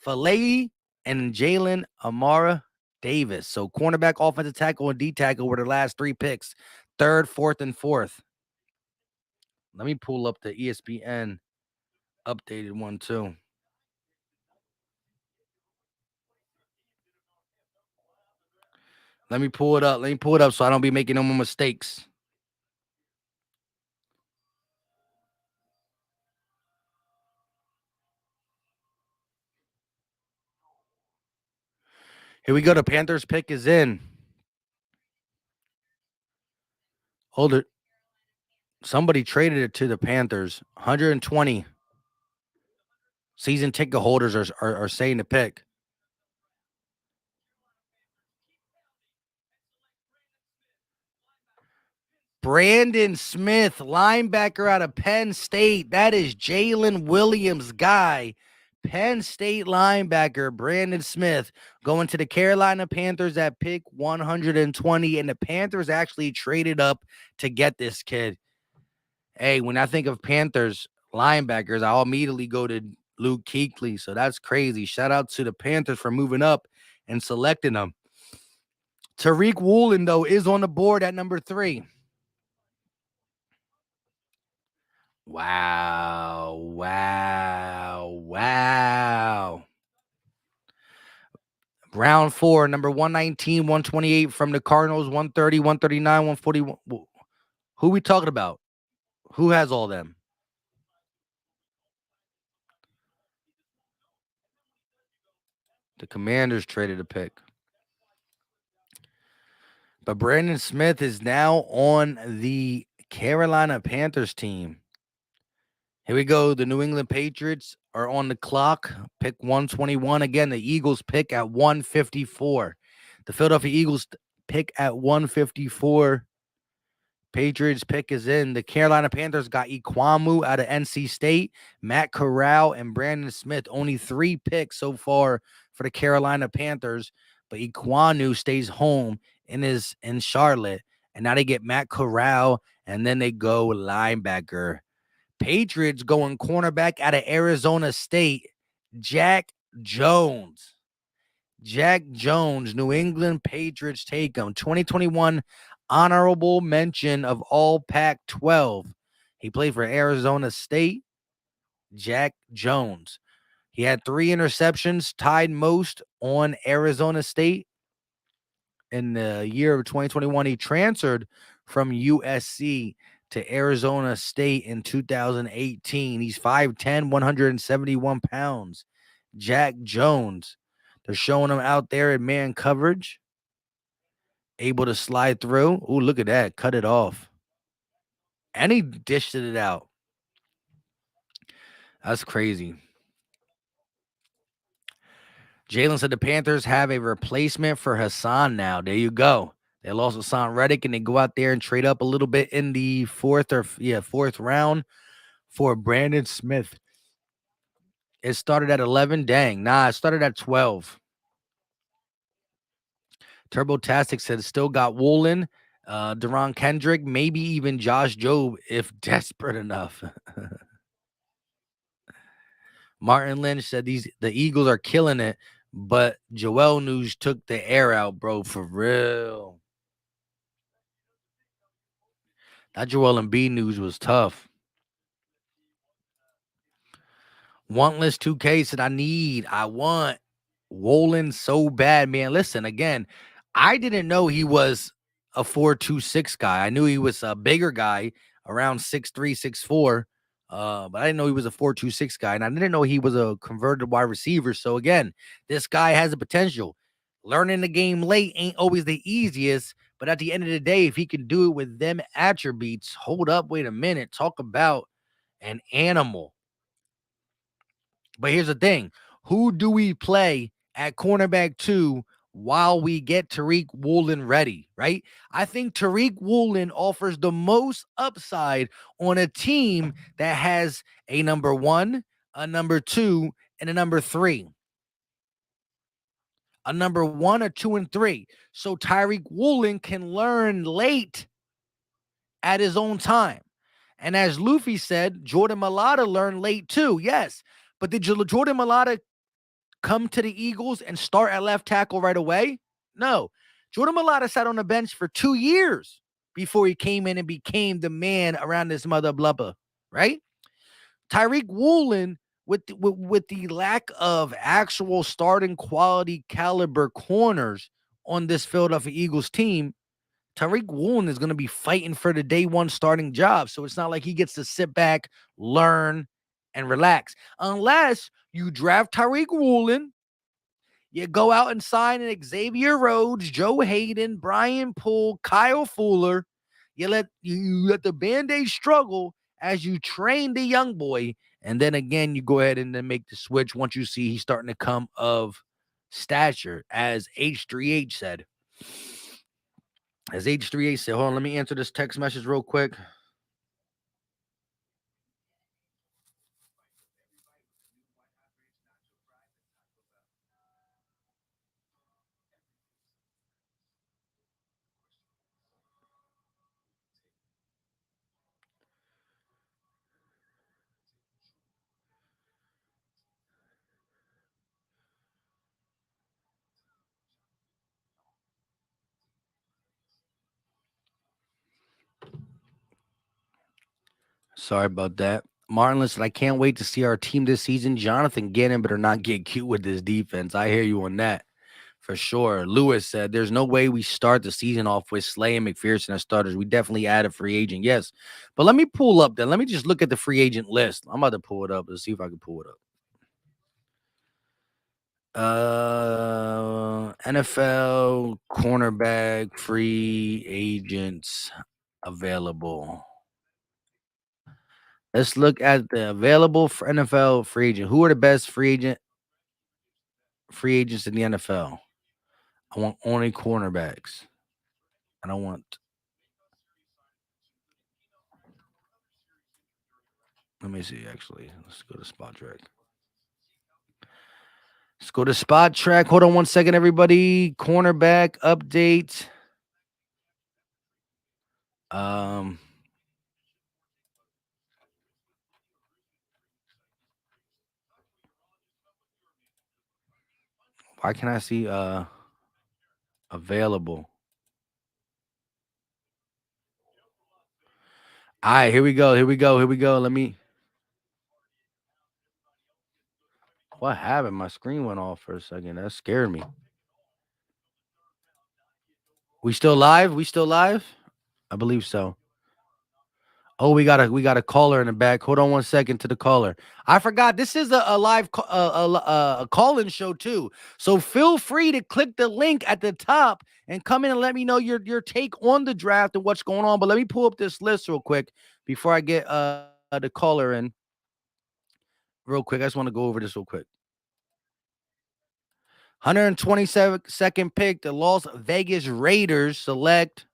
Falei, and Jalen Amara Davis. So cornerback, offensive tackle, and D tackle were the last three picks. Third, fourth, and fourth. Let me pull up the ESPN updated one too. Let me pull it up. Let me pull it up so I don't be making no more mistakes. Here we go. The Panthers pick is in. Hold it. Somebody traded it to the Panthers. 120 season ticket holders are saying to pick. Brandon Smith, linebacker out of Penn State. That is Jalen Williams' guy. Penn State linebacker Brandon Smith going to the Carolina Panthers at pick 120. And the Panthers actually traded up to get this kid. Hey, when I think of Panthers linebackers, I'll immediately go to Luke Kuechly. So that's crazy. Shout out to the Panthers for moving up and selecting them. Tariq Woolen, though, is on the board at number 3. Wow. Round 4, number 119, 128 from the Cardinals, 130, 139, 141. Who we talking about? Who has all them? The Commanders traded a pick. But Brandon Smith is now on the Carolina Panthers team. Here we go. The New England Patriots are on the clock. Pick 121. Again, the Eagles pick at 154. The Philadelphia Eagles pick at 154. Patriots pick is in. The Carolina Panthers got Ikwamu out of NC State, Matt Corral, and Brandon Smith. Only 3 picks so far for the Carolina Panthers, but Ikwamu stays home in Charlotte. And now they get Matt Corral, and then they go linebacker. Patriots going cornerback out of Arizona State, Jack Jones. Jack Jones, New England Patriots take him. 2021 honorable mention of all Pac-12. He played for Arizona State. Jack Jones. He had 3 interceptions, tied most on Arizona State. In the year of 2021, he transferred from USC to Arizona State in 2018. He's 5'10", 171 pounds. Jack Jones. They're showing him out there in man coverage. Able to slide through. Oh, look at that. Cut it off. And he dished it out. That's crazy. Jalen said the Panthers have a replacement for Hassan now. There you go. They lost Hassan Reddick, and they go out there and trade up a little bit in the fourth round for Brandon Smith. It started at 11. Dang. Nah, it started at 12. TurboTastic said still got Woolen, Deron Kendrick, maybe even Josh Jobe if desperate enough. Martin Lynch said the Eagles are killing it, but Joel News took the air out, bro, for real. That Joel Embiid news was tough. Wantless 2K said, I want Woolen so bad, man. Listen, again, I didn't know he was a 4.26 guy. I knew he was a bigger guy. around 6'3", 6'4". But I didn't know he was a 4.26 guy, and I didn't know he was a converted wide receiver. So again, this guy has the potential. Learning the game late ain't always the easiest, but at the end of the day, if he can do it with them attributes, hold up, wait a minute, talk about an animal. But here's the thing. Who do we play at cornerback 2 while we get Tariq Woolen ready, right? I think Tariq Woolen offers the most upside on a team that has a number 1, a number 2, and a number 3. A number 1, a 2, and 3. So Tariq Woolen can learn late at his own time. And as Luffy said, Jordan Mailata learned late too. Yes. But did Jordan Mailata come to the Eagles and start at left tackle right away? No. Jordan Mailata sat on the bench for 2 years before he came in and became the man around this mother blubber, right? Tariq Woolen, with the lack of actual starting quality caliber corners on this Philadelphia Eagles team, Tariq Woolen is going to be fighting for the day one starting job. So it's not like he gets to sit back, learn, and relax. Unless you draft Tariq Woolen, you go out and sign an Xavier Rhodes, Joe Hayden, Brian Poole, Kyle Fuller. You let the Band-Aid struggle as you train the young boy. And then again, you go ahead and then make the switch once you see he's starting to come of stature, as H3H said. As H3H said, hold on, let me answer this text message real quick. Sorry about that. Martin, listen, I can't wait to see our team this season. Jonathan Gannon better not get cute with this defense. I hear you on that for sure. Lewis said, there's no way we start the season off with Slay and McPherson as starters. We definitely add a free agent. Yes. But let me pull up then. Let me just look at the free agent list. I'm about to pull it up. Let's see if I can pull it up. NFL cornerback free agents available. Let's look at the available for NFL free agent. Who are the best free agents in the NFL? I want only cornerbacks. I don't want. Let me see. Actually, let's go to Spot Track. Let's go to Spot Track. Hold on one second, everybody. Cornerback update. Why can't I see available? All right, here we go. Let me. What happened? My screen went off for a second. That scared me. We still live? I believe so. Oh, we got a caller in the back. Hold on one second to the caller. I forgot this is a live a call-in show too. So feel free to click the link at the top and come in and let me know your take on the draft and what's going on. But let me pull up this list real quick before I get the caller in. Real quick, I just want to go over this real quick. 122nd pick, the Las Vegas Raiders select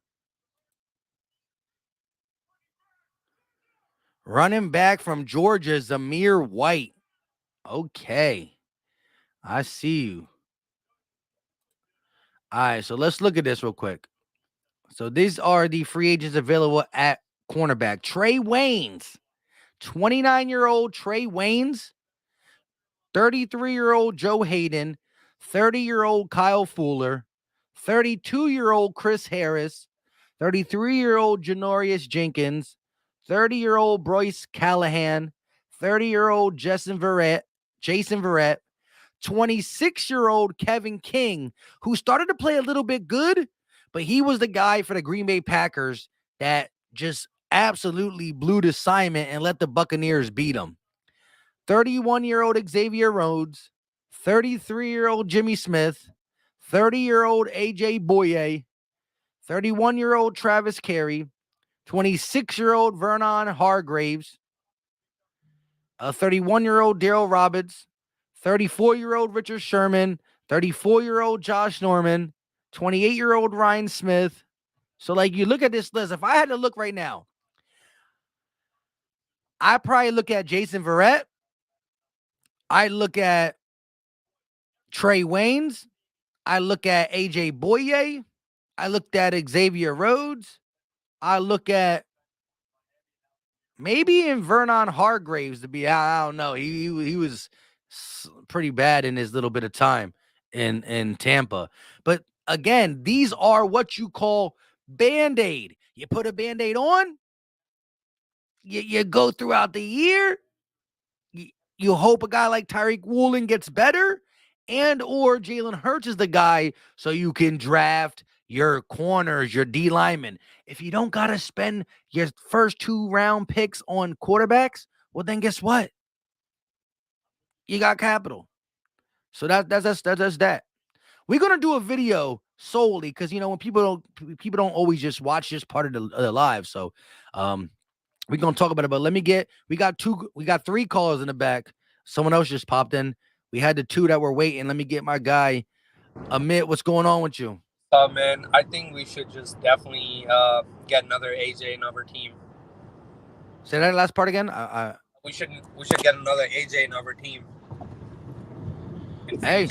running back from Georgia, Zamir White. Okay. I see you. All right, so let's look at this real quick. So these are the free agents available at cornerback. Trey Waynes, 29-year-old Trey Waynes, 33-year-old Joe Hayden, 30-year-old Kyle Fuller, 32-year-old Chris Harris, 33-year-old Janorius Jenkins, 30-year-old Bryce Callahan, 30-year-old Jason Verrett, 26-year-old Kevin King, who started to play a little bit good, but he was the guy for the Green Bay Packers that just absolutely blew the assignment and let the Buccaneers beat them. 31-year-old Xavier Rhodes, 33-year-old Jimmy Smith, 30-year-old AJ Boye, 31-year-old Travis Carey, 26-year-old Vernon Hargraves, a 31-year-old Daryl Roberts, 34-year-old Richard Sherman, 34-year-old Josh Norman, 28-year-old Ryan Smith. So, like, you look at this list. If I had to look right now, I probably look at Jason Verrett. I look at Trey Waynes. I look at AJ Boye. I looked at Xavier Rhodes. I look at maybe in Vernon Hargraves to be. I don't know. He was pretty bad in his little bit of time in Tampa. But again, these are what you call Band-Aid. You put a Band-Aid on, you go throughout the year, you hope a guy like Tyreek Woolen gets better, and or Jalen Hurts is the guy so you can draft your corners, your D linemen. If you don't got to spend your first 2-round picks on quarterbacks, well, then guess what? You got capital. So that's that. We're gonna do a video solely because when people don't always just watch this part of the live. So we're gonna talk about it. But we got 3 callers in the back. Someone else just popped in. We had the 2 that were waiting. Let me get my guy Amit. What's going on with you? Man, I think we should just definitely get another AJ in our team. Say that last part again. We should get another AJ in our team. Hey,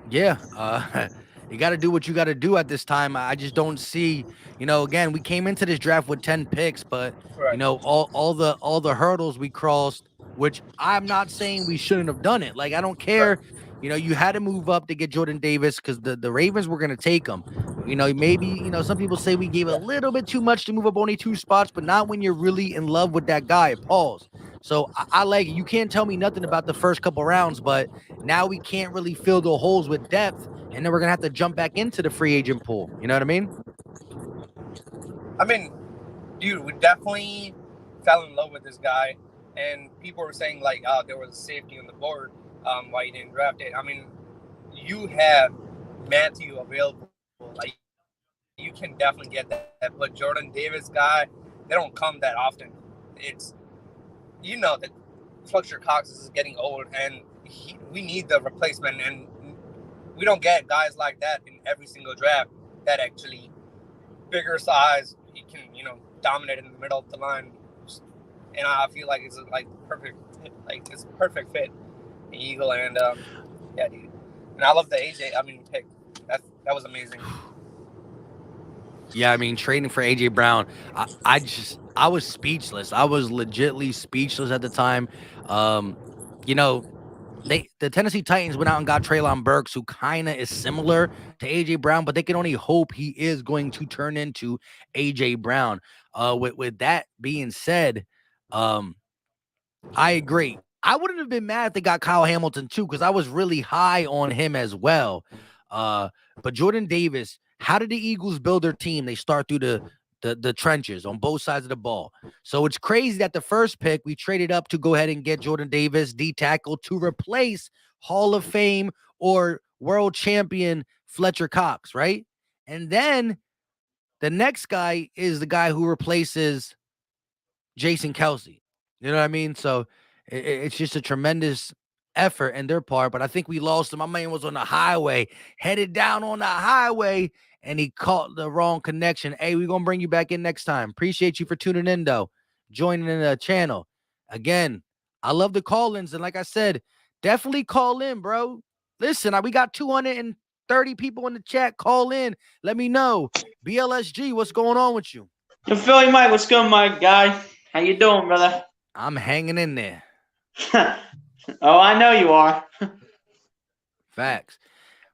yeah, you got to do what you got to do at this time. I just don't see, again, we came into this draft with 10 picks, but Right. all the hurdles we crossed, which I'm not saying we shouldn't have done it. Like, I don't care. Right. You had to move up to get Jordan Davis because the Ravens were going to take him. Maybe, some people say we gave a little bit too much to move up only 2 spots, but not when you're really in love with that guy. Pause. So I like it. You can't tell me nothing about the first couple rounds, but now we can't really fill the holes with depth, and then we're going to have to jump back into the free agent pool. You know what I mean? I mean, dude, we definitely fell in love with this guy, and people were saying, like, there was a safety on the board why you didn't draft it. I mean, you have Matthew available. Like, you can definitely get that. But Jordan Davis guy, they don't come that often. It's, that Fletcher Cox is getting old, and we need the replacement, and we don't get guys like that in every single draft that actually bigger size, he can, dominate in the middle of the line. And I feel like it's like perfect, it's a perfect fit, Eagle, and yeah, dude. And I love the AJ. Pick. That was amazing. Yeah, trading for AJ Brown, I was speechless. I was legitly speechless at the time. The Tennessee Titans went out and got Treylon Burks, who kind of is similar to AJ Brown, but they can only hope he is going to turn into AJ Brown. With that being said, I agree. I wouldn't have been mad if they got Kyle Hamilton too, because I was really high on him as well. But Jordan Davis, how did the Eagles build their team? They start through the trenches on both sides of the ball. So it's crazy that the first pick, we traded up to go ahead and get Jordan Davis, D tackle, to replace Hall of Fame or world champion Fletcher Cox, right? And then the next guy is the guy who replaces Jason Kelsey. You know what I mean? So it's just a tremendous effort in their part, but I think we lost him. My man was on the highway, headed down on the highway, and he caught the wrong connection. Hey, we're going to bring you back in next time. Appreciate you for tuning in, though, joining in the channel. Again, I love the call-ins, and like I said, definitely call in, bro. Listen, we got 230 people in the chat. Call in. Let me know. BLSG, what's going on with you? Yo, Philly Mike, what's good, my guy? How you doing, brother? I'm hanging in there. Oh, I know you are. Facts.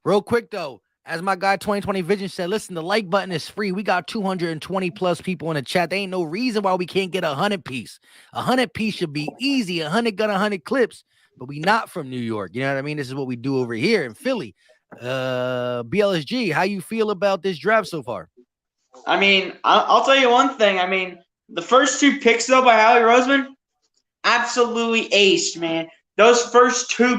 Real quick, though, as my guy 2020 Vision said, listen, the like button is free. We got 220 plus people in the chat. There ain't no reason why we can't get 100 piece. 100 piece should be easy. 100 gun, 100 clips, but we not from New York. You know what I mean? This is what we do over here in Philly. BLSG, how you feel about this draft so far? I'll tell you one thing. The first two picks, though, by Howie Roseman, absolutely aced, man. Those first two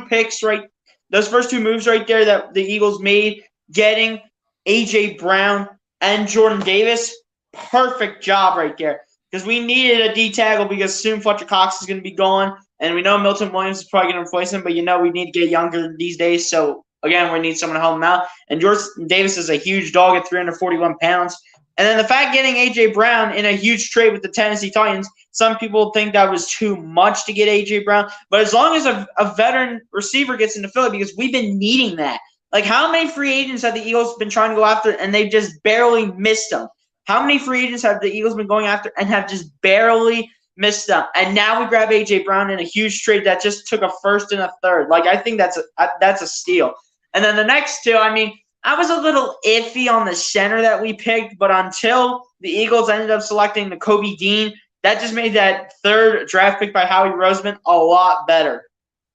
moves right there that the Eagles made, getting A.J. Brown and Jordan Davis, perfect job right there. Because we needed a D tackle because soon Fletcher Cox is going to be gone, and we know Milton Williams is probably going to replace him, but we need to get younger these days. So, again, we need someone to help him out. And Jordan Davis is a huge dog at 341 pounds. And then the fact getting A.J. Brown in a huge trade with the Tennessee Titans, some people think that was too much to get A.J. Brown. But as long as a veteran receiver gets into Philly, because we've been needing that. Like, how many free agents have the Eagles been trying to go after, and they've just barely missed them? How many free agents have the Eagles been going after and have just barely missed them? And now we grab A.J. Brown in a huge trade that just took a first and a third. Like, I think that's a steal. And then the next two, I was a little iffy on the center that we picked, but until the Eagles ended up selecting Nakobe Dean, that just made that third draft pick by Howie Roseman a lot better.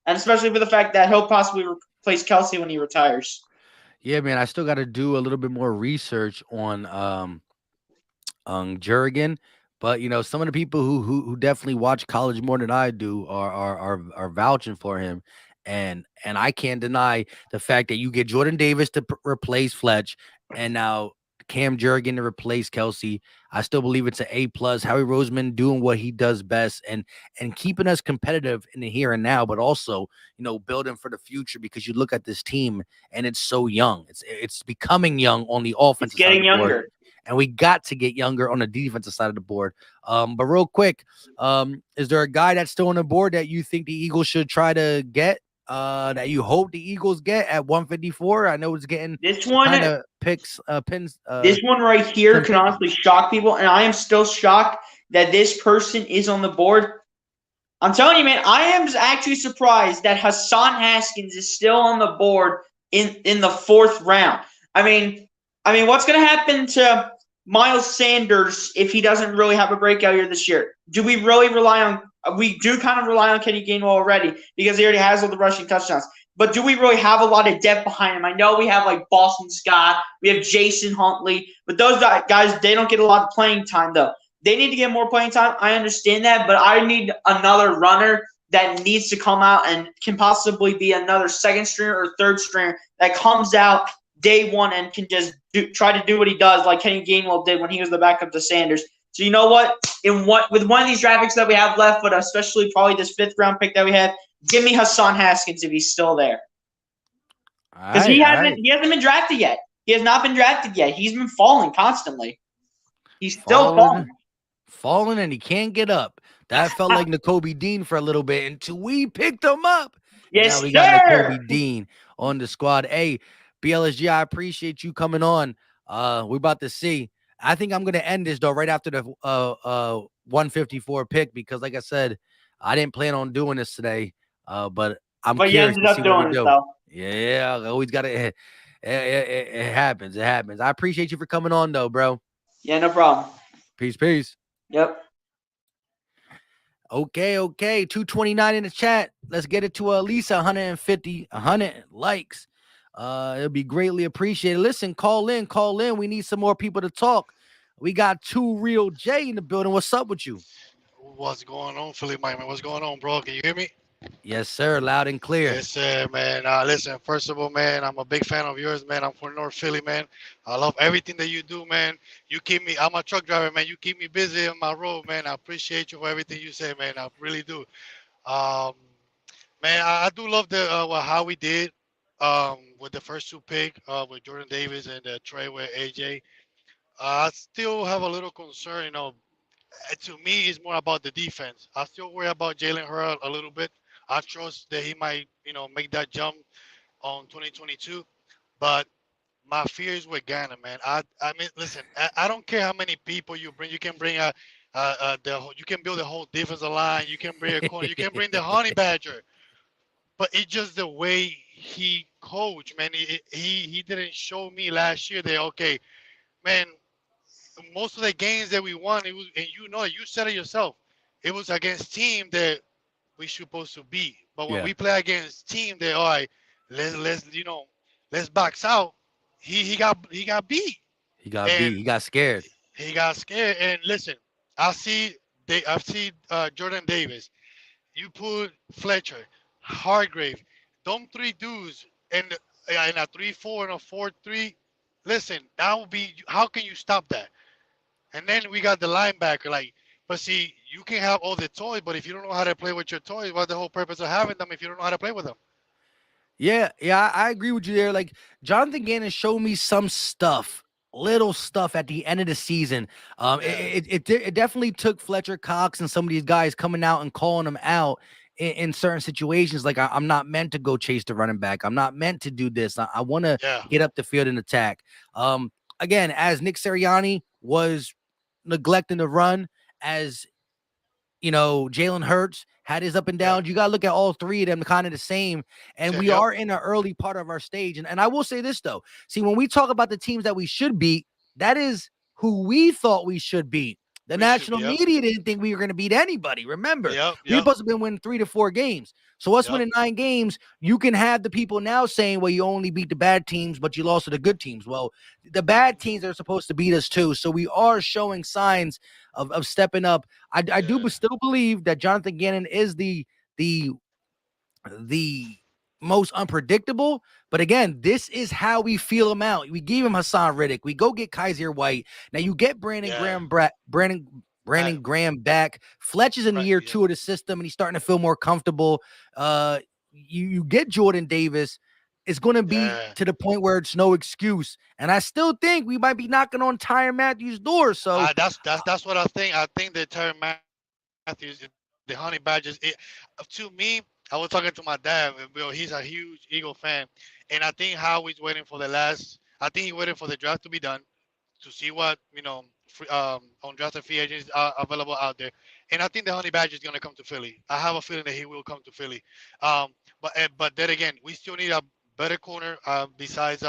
And especially for the fact that he'll possibly replace Kelsey when he retires. Yeah, man, I still got to do a little bit more research on Jurgen, but some of the people who definitely watch college more than I do are vouching for him. And I can't deny the fact that you get Jordan Davis to replace Fletch, and now Cam Jurgen to replace Kelsey. I still believe it's an A+. Howie Roseman doing what he does best and keeping us competitive in the here and now, but also building for the future, because you look at this team and it's so young. It's becoming young on the offensive side of the board. Younger. And we got to get younger on the defensive side of the board. But real quick, is there a guy that's still on the board that you think the Eagles should try to get? That you hope the Eagles get at 154? I know it's getting this one kind of pins. This one right here can honestly shock people, and I am still shocked that this person is on the board. I'm telling you, man, I am actually surprised that Hassan Haskins is still on the board in the fourth round. I mean, what's going to happen to Miles Sanders if he doesn't really have a breakout year this year? Do we really rely on? We do kind of rely on Kenny Gainwell already because he already has all the rushing touchdowns. But do we really have a lot of depth behind him? I know we have like Boston Scott, we have Jason Huntley, but those guys, they don't get a lot of playing time though. They need to get more playing time. I understand that, but I need another runner that needs to come out and can possibly be another second stringer or third stringer that comes out day one and can just try to do what he does like Kenny Gainwell did when he was the backup to Sanders. So you know what? With one of these draft picks that we have left, but especially probably this fifth round pick that we have, give me Hassan Haskins if he's still there. Because he hasn't been drafted yet. He has not been drafted yet. He's been falling constantly. He's still falling, and he can't get up. That felt like Nakobe Dean for a little bit until we picked him up. Yes, now we got Nakobe Dean on the squad. Hey, BLSG, I appreciate you coming on. We're about to see. I think I'm going to end this, though, right after the 154 pick, because, like I said, I didn't plan on doing this today, but I'm curious to see what we do. Yeah, always got to – it happens. It happens. I appreciate you for coming on, though, bro. Yeah, no problem. Peace. Yep. Okay. 229 in the chat. Let's get it to at least 100 likes. It'll be greatly appreciated. Listen, call in. We need some more people to talk. We got Two Real J in the building. What's up with you? What's going on, Philly Mike, man? What's going on, bro? Can you hear me? Yes, sir. Loud and clear. Yes, sir, man. Listen, first of all, man, I'm a big fan of yours, man. I'm from North Philly, man. I love everything that you do, man. I'm a truck driver, man. You keep me busy on my road, man. I appreciate you for everything you say, man. I really do. Man, I do love how we did with the first two pick with Jordan Davis and the trade with AJ. I still have a little concern, to me, it's more about the defense. I still worry about Jalen Hurts a little bit. I trust that he might, make that jump on 2022. But my fear is with Ghana, man. I mean, listen, I don't care how many people you bring. You can bring you can build a whole defensive line. You can bring a corner. You can bring the Honey Badger. But it's just the way he coached, man. He didn't show me last year that, okay, man, most of the games that we won, it was, and you said it yourself, it was against team that we supposed to beat. But when we play against team that, all right, let's box out, he got beat. He got beat. He got scared. He got scared. And listen, I've seen Jordan Davis. You put Fletcher, Hargrave, them three dudes in a 3-4 and a 4-3. Listen, that would be. How can you stop that? And then we got the linebacker. Like, but see, you can have all the toys, but if you don't know how to play with your toys, what's the whole purpose of having them if you don't know how to play with them? Yeah, I agree with you there. Like Jonathan Gannon showed me some stuff, little stuff at the end of the season. Yeah, It definitely took Fletcher Cox and some of these guys coming out and calling them out in certain situations. Like I'm not meant to go chase the running back. I'm not meant to do this. I want to yeah, get up the field and attack. Again, as Nick Sirianni was neglecting the run, as Jalen Hurts had his up and yeah, downs. You got to look at all three of them kind of the same. And we yep. are in an early part of our stage. And I will say this, though. See, when we talk about the teams that we should beat, that is who we thought we should beat. The We should be. national Yep, media didn't think we were going to beat anybody. Remember, yep, we were yep, supposed to been winning 3 to 4 games. So us yep. winning 9 games, you can have the people now saying, well, you only beat the bad teams, but you lost to the good teams. Well, the bad teams are supposed to beat us too. So we are showing signs of stepping up. I do Yeah, still believe that Jonathan Gannon is the most unpredictable. But again, this is how we feel him out. We gave him Hassan Riddick. We go get Kaiser White. Now you get yeah. Brandon Graham back. Fletch is in Right, year yeah, 2 of the system, and he's starting to feel more comfortable. You get Jordan Davis. It's going to be yeah. to the point where it's no excuse. And I still think we might be knocking on Tyrann Matthews' door. So That's what I think. I think that Terry Matthews, the Honey Badgers. To me, I was talking to my dad. Bill, he's a huge Eagle fan, and I think Howie's waiting for the last. I think he's waiting for the draft to be done to see what undrafted free agents are available out there. And I think the Honey Badger is going to come to Philly. I have a feeling that he will come to Philly. But then again, we still need a better corner besides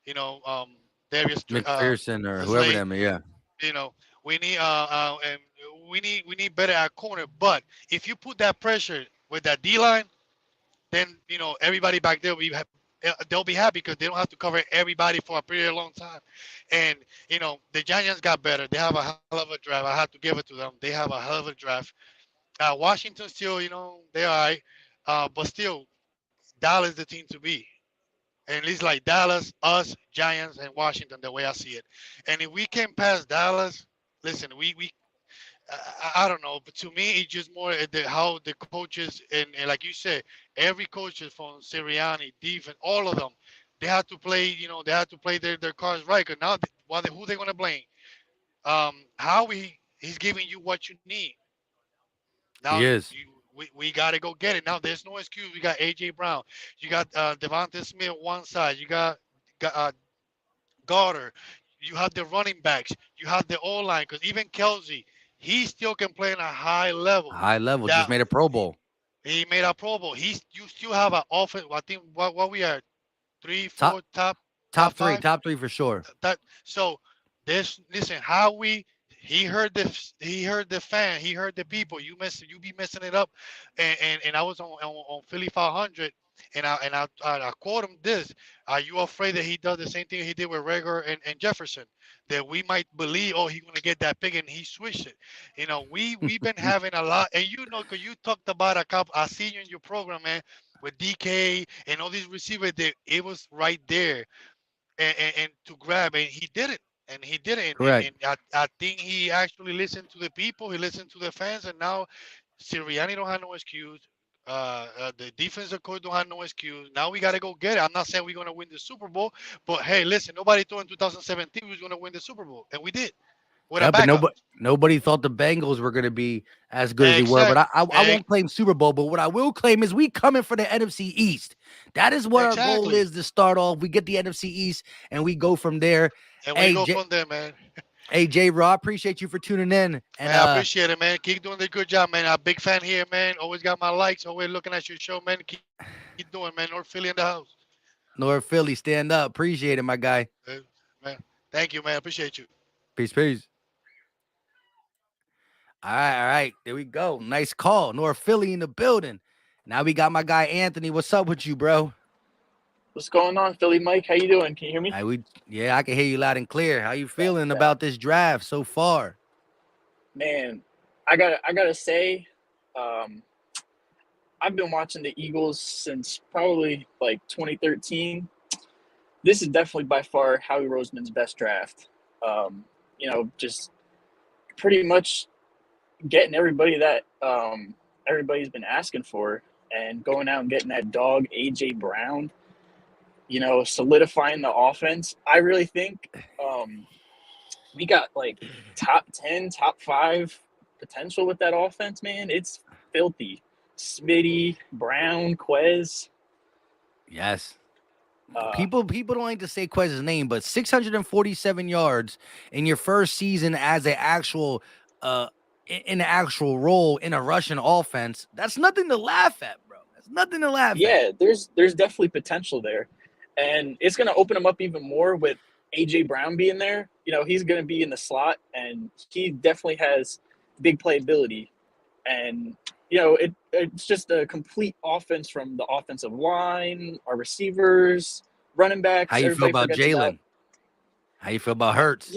you know um, Darius McPherson or whoever Slade. them, yeah. You know, we need and we need better at corner. But if you put that pressure with that D line, then everybody back there they'll be happy because they don't have to cover everybody for a pretty long time. And the Giants got better. They have a hell of a draft. I have to give it to them. They have a hell of a draft. Washington still, they're all right, but still, Dallas is the team to be. And it's like Dallas, us, Giants, and Washington, the way I see it. And if we can pass Dallas, listen, we I don't know, but to me, it's just more how the coaches and like you said, every coach is from Sirianni, defense, all of them, they have to play. They have to play their cards right. Cause now, who they gonna blame? How he's giving you what you need. Now He is. we got to go get it. Now there's no excuse. We got AJ Brown. You got Devontae Smith one side. You got Goddard. You have the running backs. You have the O line. Because even Kelsey, he still can play on a high level. High level, just That made a Pro Bowl. he made a Pro Bowl. You still have an offense. I think what we are, three, Top four, top top three, five. top three for sure. That so this listen how we he heard the fan, he heard the people. You be messing it up, and I was on Philly 500, and I quote him this: are you afraid that he does the same thing he did with Reger and Jefferson, that we might believe, oh, he's gonna get that pick, and he switched it? We've been having a lot, and because you talked about a couple, I see you in your program, man, with DK and all these receivers, that it was right there, and to grab, and he did it. And he did it, and, Correct. and I think he actually listened to the people. He listened to the fans, and now Sirianni don't have no excuse. The defensive coach don't have no excuse. Now we got to go get it. I'm not saying we're gonna win the Super Bowl, but hey, listen, nobody thought in 2017 we was gonna win the Super Bowl, and we did with a Yeah, but backup. nobody thought the Bengals were going to be as good as they were. But Exact, I won't claim Super Bowl. But what I will claim is we coming for the NFC East. That is what our goal exactly, is to start off. We get the NFC East and we go from there. and we Hey, go from there, man. Hey, J. Raw, appreciate you for tuning in. And Man, I appreciate it, man. Keep doing the good job, man. I'm a big fan here, man. Always got my likes. Always looking at your show, man. Keep doing, man. North Philly in the house. North Philly, stand up. Appreciate it, my guy. Uh, Man, thank you, man. Appreciate you. Peace, peace. All right. There we go. Nice call. North Philly in the building. Now we got my guy Anthony. What's up with you, bro? What's going on, Philly Mike? How you doing? Can you hear me? I can hear you loud and clear. How you feeling about this draft so far? Man, I gotta say, um, I've been watching the Eagles since probably like 2013. This is definitely by far Howie Roseman's best draft. Just pretty much getting everybody that everybody's been asking for, and going out and getting that dog AJ Brown. Solidifying the offense. I really think we got like top 10, top 5 potential with that offense, man. It's filthy. Smitty, Brown, Quez. Yes. Uh, People don't like to say Quez's name, but 647 yards in your first season as an actual in an actual role in a Russian offense, that's nothing to laugh at, bro. That's nothing to laugh at. yeah, there's definitely potential there. And it's going to open him up even more with AJ Brown being there. He's going to be in the slot, and he definitely has big playability. And it's just a complete offense from the offensive line, our receivers, running backs. How you feel everybody about forgets Jalen? How you feel about Hurts?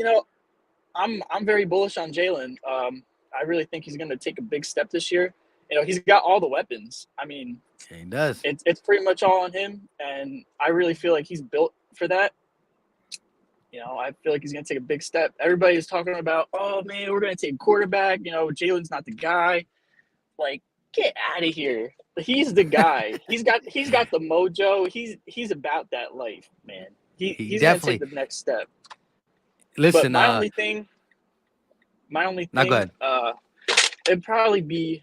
I'm very bullish on Jalen. I really think he's going to take a big step this year. He's got all the weapons. I mean, Yeah, he does. it's pretty much all on him, and I really feel like he's built for that. I feel like he's going to take a big step. Everybody is talking about, oh man, we're going to take quarterback. Jalen's not the guy. Like, get out of here. He's the guy. He's got the mojo. He's about that life, man. He's going to definitely take the next step. Listen. But my only thing. No, go ahead. It'd probably be.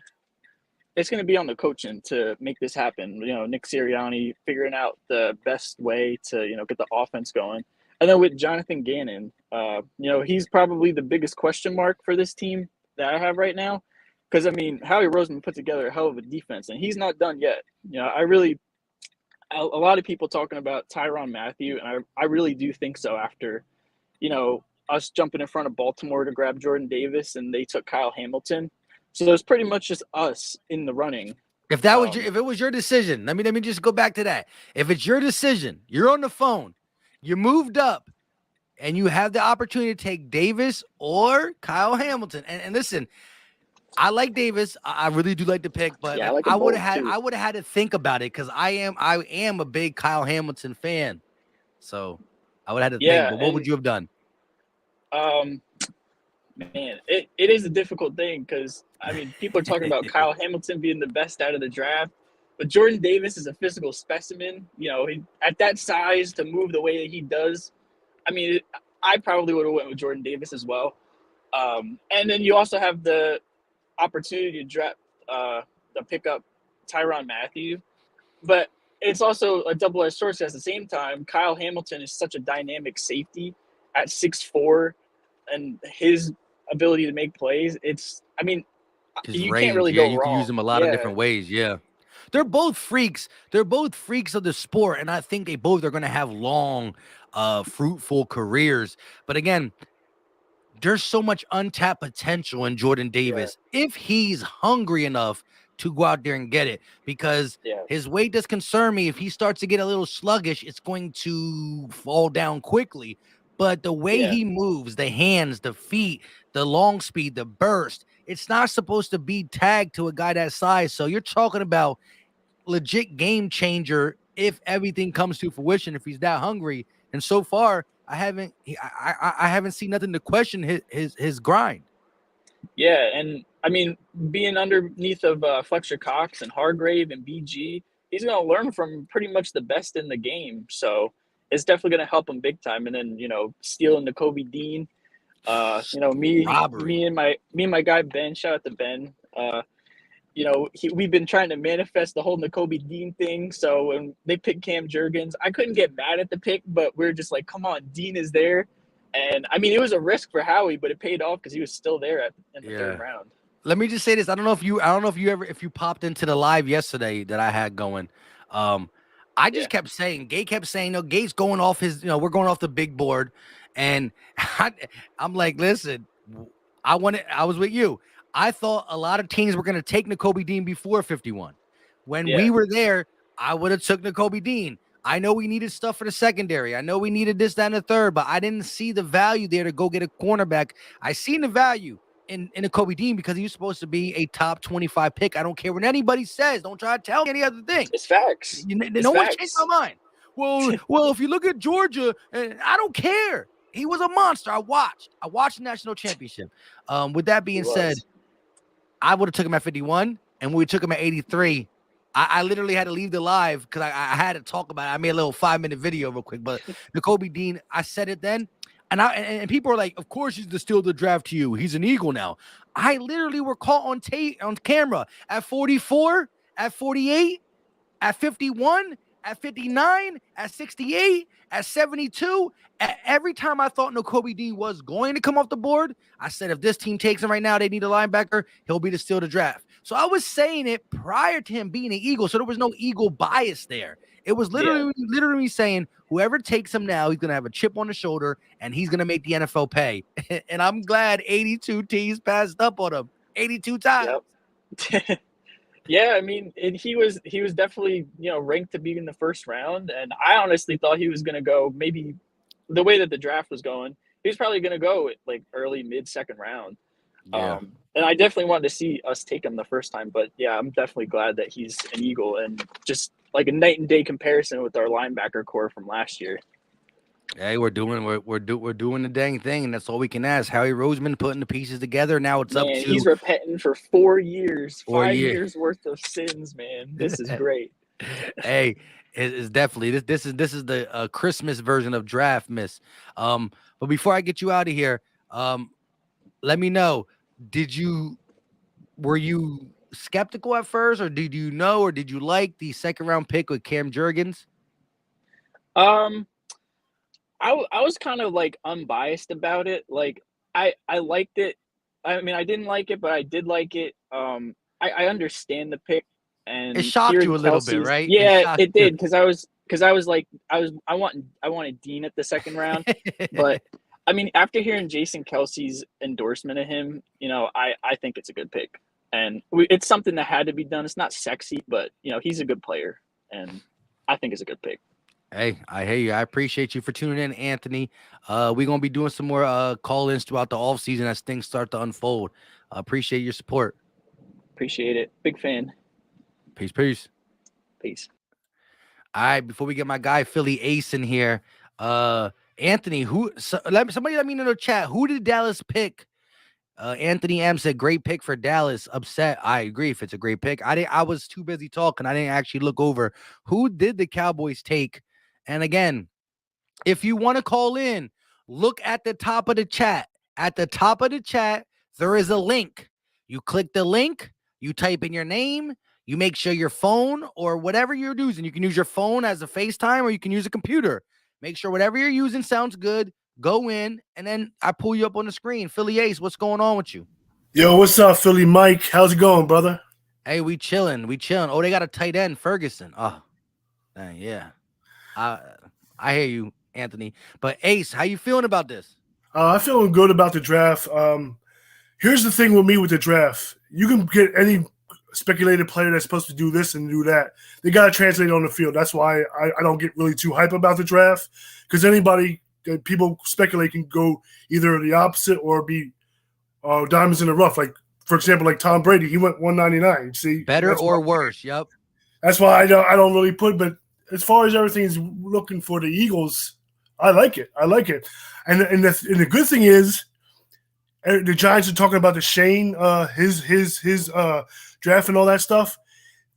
It's going to be on the coaching to make this happen. Nick Sirianni figuring out the best way to get the offense going, and then with Jonathan Gannon, he's probably the biggest question mark for this team that I have right now, because Howie Roseman put together a hell of a defense, and he's not done yet. A lot of people talking about Tyrann Mathieu, and I really do think so. After us jumping in front of Baltimore to grab Jordan Davis, and they took Kyle Hamilton. So it's pretty much just us in the running. If it was your decision, let me just go back to that. If it's your decision, you're on the phone, you moved up, and you have the opportunity to take Davis or Kyle Hamilton. And listen, I like Davis. I really do like the pick, but Yeah, I like I them would both, have too. I would have had to think about it, because I am a big Kyle Hamilton fan. So I would have had to think. But what would you have done? Man, it is a difficult thing, because people are talking about Kyle Hamilton being the best out of the draft, but Jordan Davis is a physical specimen. He, at that size, to move the way that he does, I probably would have went with Jordan Davis as well. And then you also have the opportunity to draft to pick up Tyrann Mathieu, but it's also a double-edged sword. At the same time, Kyle Hamilton is such a dynamic safety at 6'4", and his ability to make plays. His You range, can't really yeah, go you wrong. can use them a lot of different ways. Yeah, they're both freaks. They're both freaks of the sport, and I think they both are going to have long, fruitful careers. But again, there's so much untapped potential in Jordan Davis if he's hungry enough to go out there and get it, because his weight does concern me. If he starts to get a little sluggish, it's going to fall down quickly. But the way he moves, the hands, the feet, the long speed, the burst, it's not supposed to be tagged to a guy that size. So you're talking about legit game changer if everything comes to fruition, if he's that hungry. And so far, I haven't seen nothing to question his grind. Yeah, and being underneath of Fletcher Cox and Hargrave and BG, he's going to learn from pretty much the best in the game. So it's definitely going to help him big time. And then stealing Nakobe Dean, me and my guy Ben. Shout out to Ben. We've been trying to manifest the whole Nakobe Dean thing. So when they picked Cam Jurgens, I couldn't get mad at the pick, but we're just like, come on, Dean is there. And it was a risk for Howie, but it paid off because he was still there in the third round. Let me just say this. I don't know if you popped into the live yesterday that I had going. I just kept saying, Gay kept saying, no, Gay's going off his, we're going off the big board. And I'm like, listen, I was with you. I thought a lot of teams were going to take Nakobe Dean before 51. When we were there, I would have took Nakobe Dean. I know we needed stuff for the secondary. I know we needed this, that, and the third, but I didn't see the value there to go get a cornerback. I seen the value in Nakobe Dean because he was supposed to be a top 25 pick. I don't care what anybody says. Don't try to tell me any other thing. It's facts. No one changed my mind. Well, if you look at Georgia, and I don't care. He was a monster. I watched the national championship. With that being said, I would have took him at 51, and when we took him at 83, I literally had to leave the live because I had to talk about it. I made a little 5-minute video real quick, but Nakobe Dean, I said it then, and people are like, of course he's still the draft to you. He's an Eagle now. I literally were caught on camera at 44, at 48, at 51, at 59, at 68, at 72. Every time I thought Nakobe Dean was going to come off the board, I said, if this team takes him right now, they need a linebacker, he'll be the steal to draft. So I was saying it prior to him being an Eagle, so there was no Eagle bias there. It was literally saying, whoever takes him now, he's going to have a chip on the shoulder, and he's going to make the NFL pay. And I'm glad 82 teams passed up on him 82 times. Yep. Yeah, I mean, he was definitely, ranked to be in the first round, and I honestly thought he was going to go maybe the way that the draft was going. He was probably going to go like early, mid-second round. Yeah. And I definitely wanted to see us take him the first time, but yeah, I'm definitely glad that he's an Eagle and just like a night and day comparison with our linebacker core from last year. Hey, we're doing the dang thing, and that's all we can ask. Howie Roseman putting the pieces together. Now it's up to he's repenting for 4 years, 5 years worth of sins, man. This is great. Hey, it's definitely this is the Christmas version of draft miss. But before I get you out of here, let me know. Were you skeptical at first, or did you know, or did you like the second round pick with Cam Jurgens? I was kind of like unbiased about it. Like I liked it. I mean, I didn't like it, but I did like it. I understand the pick, and it shocked you a little bit, right? Yeah, it did because I wanted Dean at the second round, but I mean, after hearing Jason Kelsey's endorsement of him, I think it's a good pick, and it's something that had to be done. It's not sexy, but he's a good player, and I think it's a good pick. Hey, I hear you. I appreciate you for tuning in, Anthony. We're going to be doing some more call-ins throughout the offseason as things start to unfold. Appreciate your support. Appreciate it. Big fan. Peace, peace. Peace. All right, before we get my guy Philly Ace in here, Anthony, somebody let me know in the chat, who did Dallas pick? Anthony M said, great pick for Dallas. Upset. I agree if it's a great pick. I was too busy talking. I didn't actually look over who did the Cowboys take. And again, if you want to call in, look at the top of the chat. At the top of the chat, there is a link. You click the link, you type in your name, you make sure your phone or whatever you're using, you can use your phone as a FaceTime or you can use a computer. Make sure whatever you're using sounds good. Go in, and then I pull you up on the screen. Philly Ace, what's going on with you? Yo, what's up, Philly Mike? How's it going, brother? Hey, we chilling. Oh, they got a tight end, Ferguson. Oh, dang, yeah. I hear you, Anthony. But Ace, how you feeling about this? I'm feeling good about the draft. Here's the thing with me with the draft. You can get any speculated player that's supposed to do this and do that. They got to translate on the field. That's why I don't get really too hype about the draft, because people speculate can go either the opposite or be diamonds in the rough. Like, for example, like Tom Brady, he went 199. See, better or worse? Yep. That's why I don't really put. But as far as everything's looking for the Eagles, I like it. And the good thing is, the Giants are talking about the Shane, his draft and all that stuff.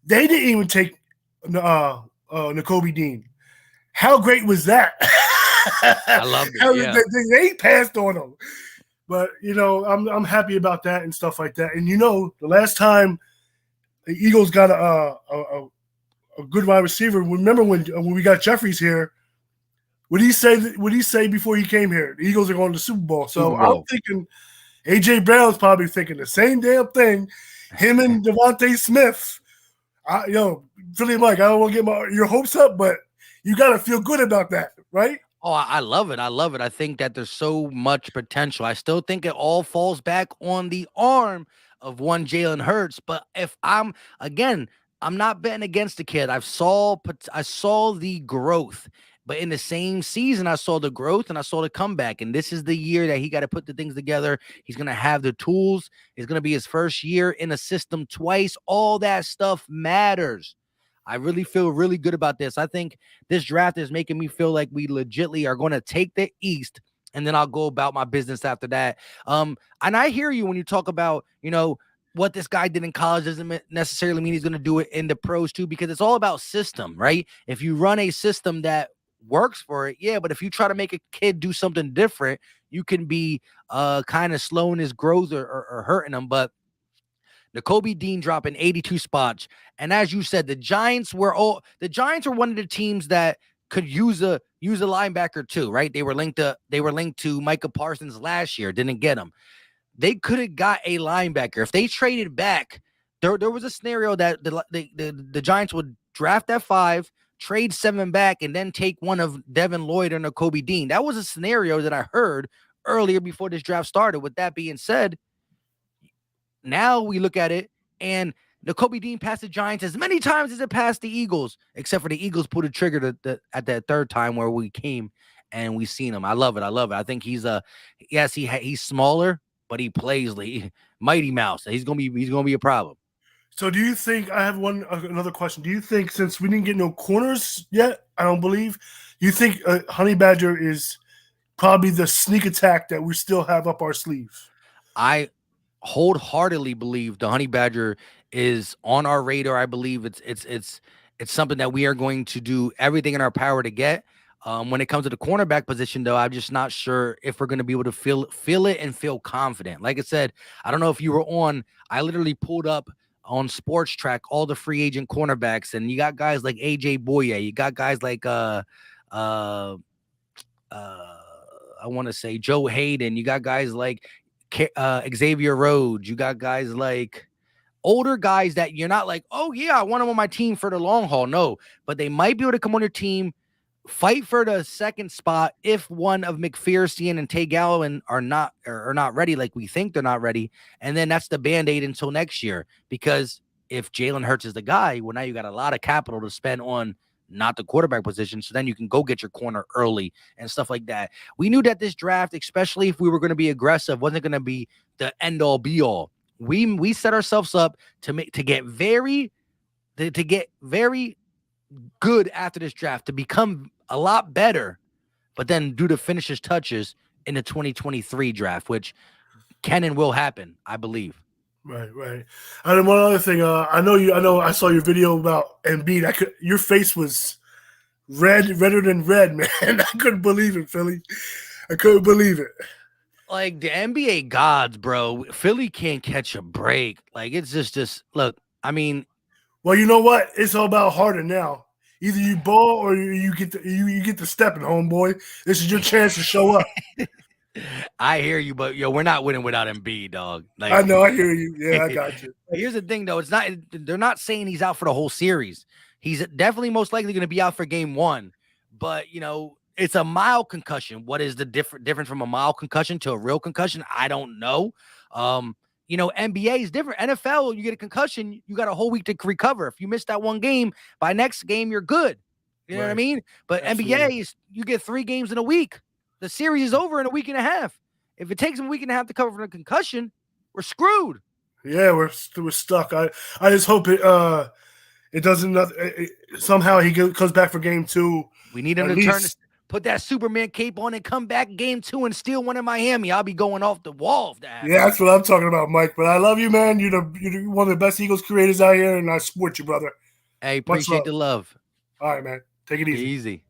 They didn't even take Nakobe Dean. How great was that? I love it. Yeah. They passed on him, but I'm happy about that and stuff like that. And the last time the Eagles got a good wide receiver, remember when we got Jeffries here? What did he say before he came here? The Eagles are going to the Super Bowl. So I'm thinking AJ Brown's probably thinking the same damn thing. Him and Devontae Smith. Philly Mike, I don't want to get your hopes up, but you got to feel good about that, right? Oh, I love it. I think that there's so much potential. I still think it all falls back on the arm of one Jalen Hurts. But if I'm not betting against the kid. I saw the growth. But in the same season, I saw the growth and I saw the comeback. And this is the year that he got to put the things together. He's going to have the tools. It's going to be his first year in a system twice. All that stuff matters. I really feel really good about this. I think this draft is making me feel like we legitly are going to take the East, and then I'll go about my business after that. And I hear you when you talk about, what this guy did in college doesn't necessarily mean he's going to do it in the pros too, because it's all about system, right? If you run a system that works for it, yeah, but if you try to make a kid do something different, you can be kind of slowing his growth or hurting him. But Nakobe Dean dropping 82 spots. And as you said, the Giants were one of the teams that could use a linebacker too, right? They were linked to Micah Parsons last year, didn't get him. They could have got a linebacker. If they traded back, there was a scenario that the Giants would draft at 5, trade 7 back, and then take one of Devin Lloyd or Nakobe Dean. That was a scenario that I heard earlier before this draft started. With that being said, now we look at it, and Nakobe Dean passed the Giants as many times as it passed the Eagles, except for the Eagles pulled a trigger at that third time where we came and we seen him. I love it. I think he's he's smaller, but he plays like Mighty Mouse. He's gonna be a problem. So do you think, I have another question. Do you think, since we didn't get no corners yet, I don't believe, you think Honey Badger is probably the sneak attack that we still have up our sleeves? I wholeheartedly believe the Honey Badger is on our radar. I believe it's something that we are going to do everything in our power to get. When it comes to the cornerback position, though, I'm just not sure if we're going to be able to feel it and feel confident. Like I said, I don't know if you were on. I literally pulled up on Sports Track all the free agent cornerbacks, and you got guys like AJ Boye, you got guys like I want to say Joe Hayden, you got guys like Xavier Rhodes, you got guys like older guys that you're not like, oh yeah, I want them on my team for the long haul. No, but they might be able to come on your team, fight for the second spot if one of McPherson and Tay Gallowan are not ready, like we think they're not ready. And then that's the Band-Aid until next year. Because if Jalen Hurts is the guy, well, now you got a lot of capital to spend on not the quarterback position. So then you can go get your corner early and stuff like that. We knew that this draft, especially if we were going to be aggressive, wasn't going to be the end all be all. We set ourselves up to get very good after this draft, to become a lot better, but then do the finishes touches in the 2023 draft, which can and will happen, I believe. Right. And one other thing, I saw your video about Embiid. Your face was redder than red, man. I couldn't believe it, Philly. I couldn't believe it. Like, the NBA gods, bro. Philly can't catch a break. Like, it's just look, I mean, well, you know what? It's all about Harden now. Either you ball or you get the stepping, homeboy. This is your chance to show up. I hear you, but we're not winning without Embiid, dog. Like, I know, I hear you. Yeah, I got you. Here's the thing, though. They're not saying he's out for the whole series. He's definitely most likely going to be out for game 1. But it's a mild concussion. What is the difference from a mild concussion to a real concussion? I don't know. NBA is different. NFL, you get a concussion, you got a whole week to recover. If you miss that one game, by next game, you're good. You know what I mean? But absolutely. NBA is, you get 3 games in a week. The series is over in a week and a half. If it takes them a week and a half to cover for a concussion, we're screwed. Yeah, we're stuck. I just hope it doesn't. Somehow he comes back for game 2. We need him to put that Superman cape on and come back game 2 and steal one in Miami. I'll be going off the wall. Yeah, that's what I'm talking about, Mike. But I love you, man. You're one of the best Eagles creators out here, and I support you, brother. Hey, appreciate the love. All right, man. Take it easy. Easy.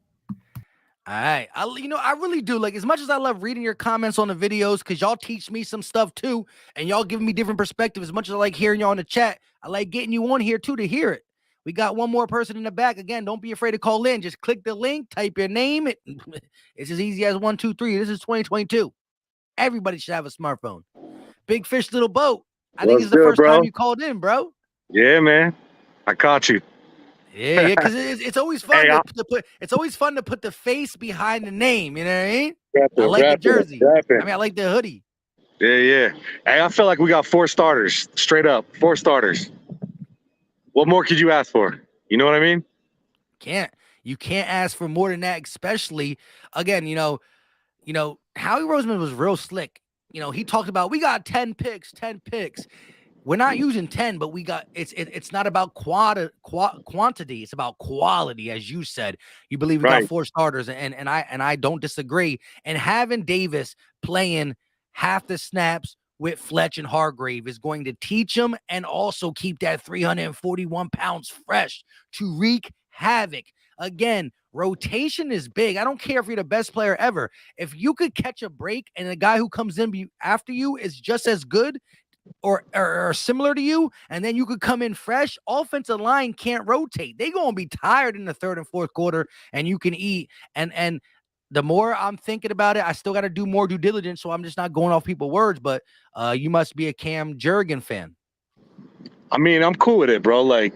All right. I really do. Like, as much as I love reading your comments on the videos, because y'all teach me some stuff too, and y'all give me different perspectives. As much as I like hearing y'all in the chat, I like getting you on here too to hear it. We got one more person in the back. Again, don't be afraid to call in. Just click the link, type your name. It's as easy as 1, 2, 3. This is 2022. Everybody should have a smartphone. Big Fish, Little Boat. I think it's the first time you called in, bro. Yeah, man. I caught you. Yeah, because it's always fun to put the face behind the name. You know what I mean? I like the jersey. I like the hoodie. Yeah. Hey, I feel like we got 4 starters. Straight up, 4 starters. What more could you ask for? You know what I mean? Can't. You can't ask for more than that, especially again, Howie Roseman was real slick. He talked about we got 10 picks, 10 picks. We're not using 10, but we got it's not about quantity, it's about quality, as you said. You believe we got 4 starters, and I don't disagree. And having Davis playing half the snaps with Fletch and Hargrave is going to teach him and also keep that 341 pounds fresh to wreak havoc. Again, rotation is big. I don't care if you're the best player ever. If you could catch a break and the guy who comes in after you is just as good or similar to you, and then you could come in fresh, offensive line can't rotate. They're going to be tired in the third and fourth quarter, and you can eat. And the more I'm thinking about it, I still got to do more due diligence, so I'm just not going off people's words, but you must be a Cam Jurgens fan. I mean, I'm cool with it, bro. Like,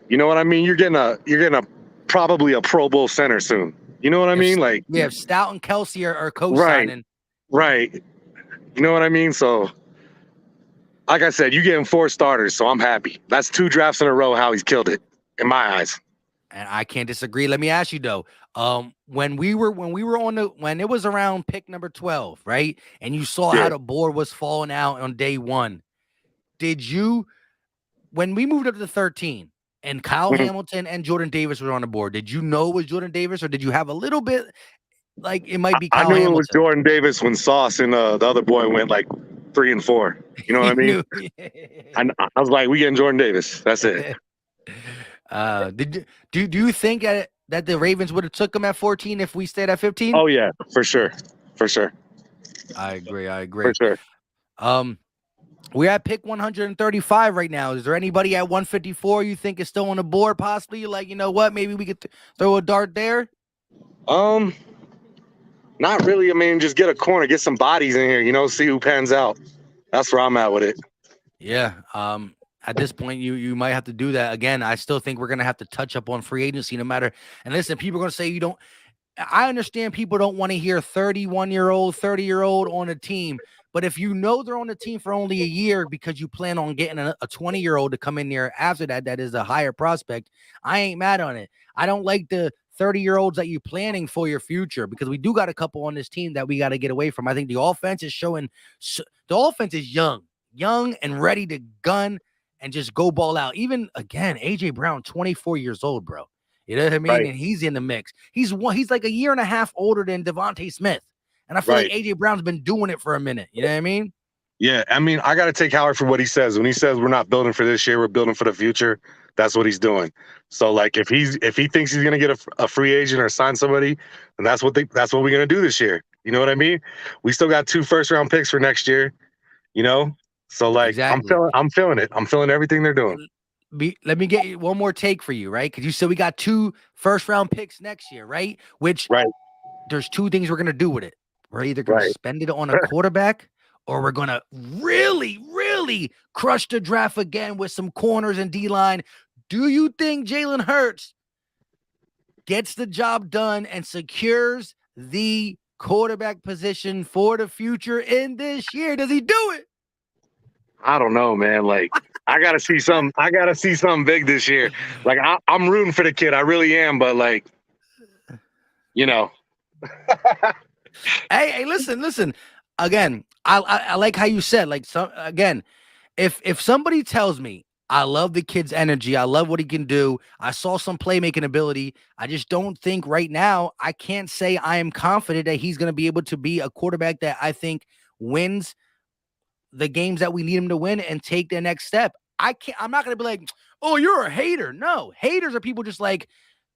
you know what I mean? You're getting a probably a Pro Bowl center soon. You know what I mean? Like, yeah, if Stout and Kelsey are co-signing. Right. You know what I mean? So, like I said, you getting 4 starters, so I'm happy. That's 2 drafts in a row how he's killed it, in my eyes. And I can't disagree. Let me ask you though, when it was around pick number 12, right? And you saw how the board was falling out on day 1. When we moved up to 13 and Kyle Hamilton and Jordan Davis were on the board, did you know it was Jordan Davis, or did you have a little bit like it might be Kyle Hamilton? I knew it was Jordan Davis when Sauce and the other boy went like 3 and 4. You know what I mean? I was like, we getting Jordan Davis. That's it. Do you think that the Ravens would have took him at 14 if we stayed at 15? Oh yeah, for sure. I agree. For sure. We're at pick 135 right now. Is there anybody at 154 you think is still on the board? Possibly, you're like, you know what? Maybe we could throw a dart there. Not really. I mean, just get a corner, get some bodies in here. See who pans out. That's where I'm at with it. Yeah. At this point, you might have to do that again. I still think we're gonna have to touch up on free agency, no matter. And listen, people are gonna say you don't. I understand people don't want to hear 31-year-old, 30-year-old on a team. But if you know they're on the team for only a year because you plan on getting a 20-year-old to come in there after that is a higher prospect, I ain't mad on it. I don't like the 30-year-olds that you're planning for your future, because we do got a couple on this team that we got to get away from. I think the offense is the offense is young and ready to gun and just go ball out. Even, again, A.J. Brown, 24 years old, bro. You know what I mean? Right. And he's in the mix. He's like a year and a half older than Devontae Smith. And I feel like A.J. Brown's been doing it for a minute. You know what I mean? Yeah, I mean, I got to take Howard for what he says. When he says we're not building for this year, we're building for the future, that's what he's doing. So, like, if he thinks he's going to get a free agent or sign somebody, then that's what we're going to do this year. You know what I mean? We still got 2 first-round picks for next year, So, like, exactly. I'm feeling it. I'm feeling everything they're doing. Let me get one more take for you, right? Because you said we got 2 first-round picks next year, right? There's 2 things we're going to do with it. We're either going to spend it on a quarterback, or we're going to really, really crush the draft again with some corners and D-line. Do you think Jalen Hurts gets the job done and secures the quarterback position for the future in this year? Does he do it? I don't know, man. Like, I got to see something big this year. Like, I'm rooting for the kid. I really am. But, like, Hey, listen. Again, I like how you said, like, if somebody tells me I love the kid's energy, I love what he can do, I saw some playmaking ability, I just don't think right now, I can't say I am confident that he's going to be able to be a quarterback that I think wins the games that we need him to win and take the next step. I'm not going to be like, oh, you're a hater. No, haters are people just like,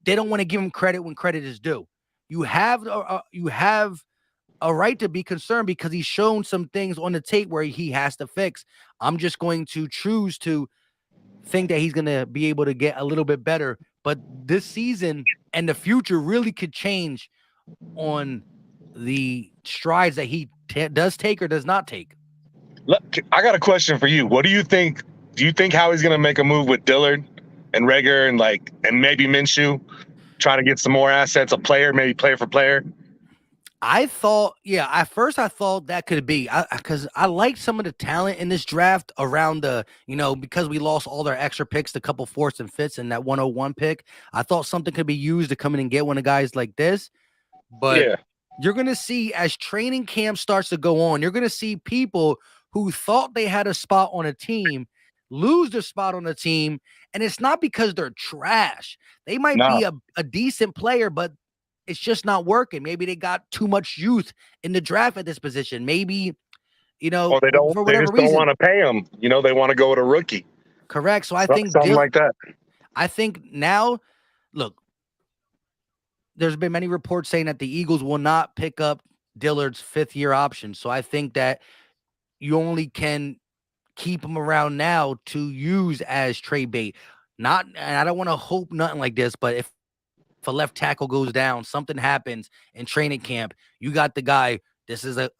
they don't want to give him credit when credit is due. You have a right to be concerned because he's shown some things on the tape where he has to fix. I'm just going to choose to think that he's going to be able to get a little bit better. But this season and the future really could change on the strides that he does take or does not take. Look, I got a question for you. What do you think? Do you think Howie's going to make a move with Dillard and Reger and maybe Minshew, try to get some more assets, maybe player for player? I thought, yeah, at first I thought that could be because I liked some of the talent in this draft around because we lost all their extra picks, the couple fourths and fifths, and that 101 pick. I thought something could be used to come in and get one of guys like this. But Yeah. you're going to see as training camp starts to go on, you're going to see people who thought they had a spot on a team lose their spot on the team. And it's not because they're trash. They might No. be a decent player, but it's just not working. Maybe they got too much youth in the draft at this position. Maybe, Or they don't. for They whatever just don't reason. want to pay him. They want to go with a rookie. Correct. So I think something like that. I think now, look, there's been many reports saying that the Eagles will not pick up Dillard's fifth-year option. So I think that you only can keep him around now to use as trade bait. And I don't want to hope nothing like this, but if a left tackle goes down, something happens in training camp, you got the guy. This is a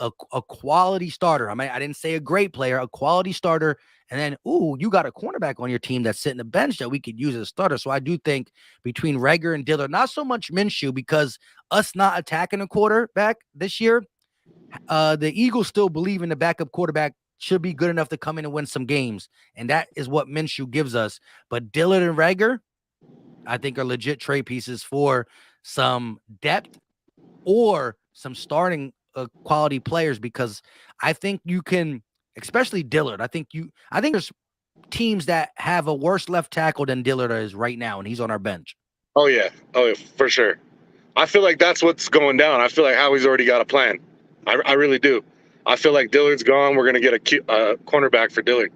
quality starter. I mean, I didn't say a great player, a quality starter. And then, you got a cornerback on your team that's sitting the bench that we could use as a starter. So I do think between Reger and Dillard, not so much Minshew, because us not attacking a quarterback this year, the Eagles still believe in the backup quarterback should be good enough to come in and win some games. And that is what Minshew gives us. But Dillard and Reger, I think, are legit trade pieces for some depth or some starting quality players, because I think you can, especially Dillard. I think there's teams that have a worse left tackle than Dillard is right now, and he's on our bench. Oh yeah, for sure. I feel like that's what's going down. I feel like Howie's already got a plan. I really do. I feel like Dillard's gone. We're gonna get a cornerback for Dillard.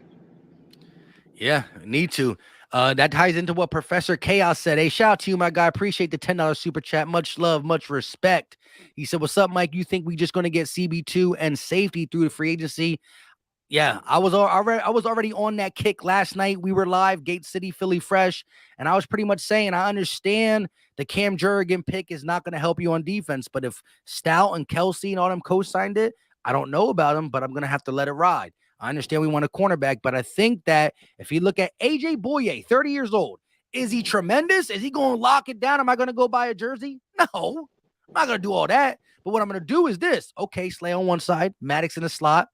Yeah, need to. That ties into what Professor Chaos said. Hey, shout out to you, my guy. Appreciate the $10 super chat. Much love, much respect. He said, what's up, Mike? You think we just going to get CB2 and safety through the free agency? Yeah, I was already on that kick last night. We were live, Gate City, Philly Fresh, and I was pretty much saying I understand the Cam Jurgens pick is not going to help you on defense, but if Stout and Kelsey and all them co-signed it, I don't know about them, but I'm going to have to let it ride. I understand we want a cornerback, but I think that if you look at AJ Boye, 30 years old, is he tremendous? Is he going to lock it down? Am I going to go buy a jersey? No, I'm not going to do all that. But what I'm going to do is this. Okay, Slay on one side, Maddox in the slot.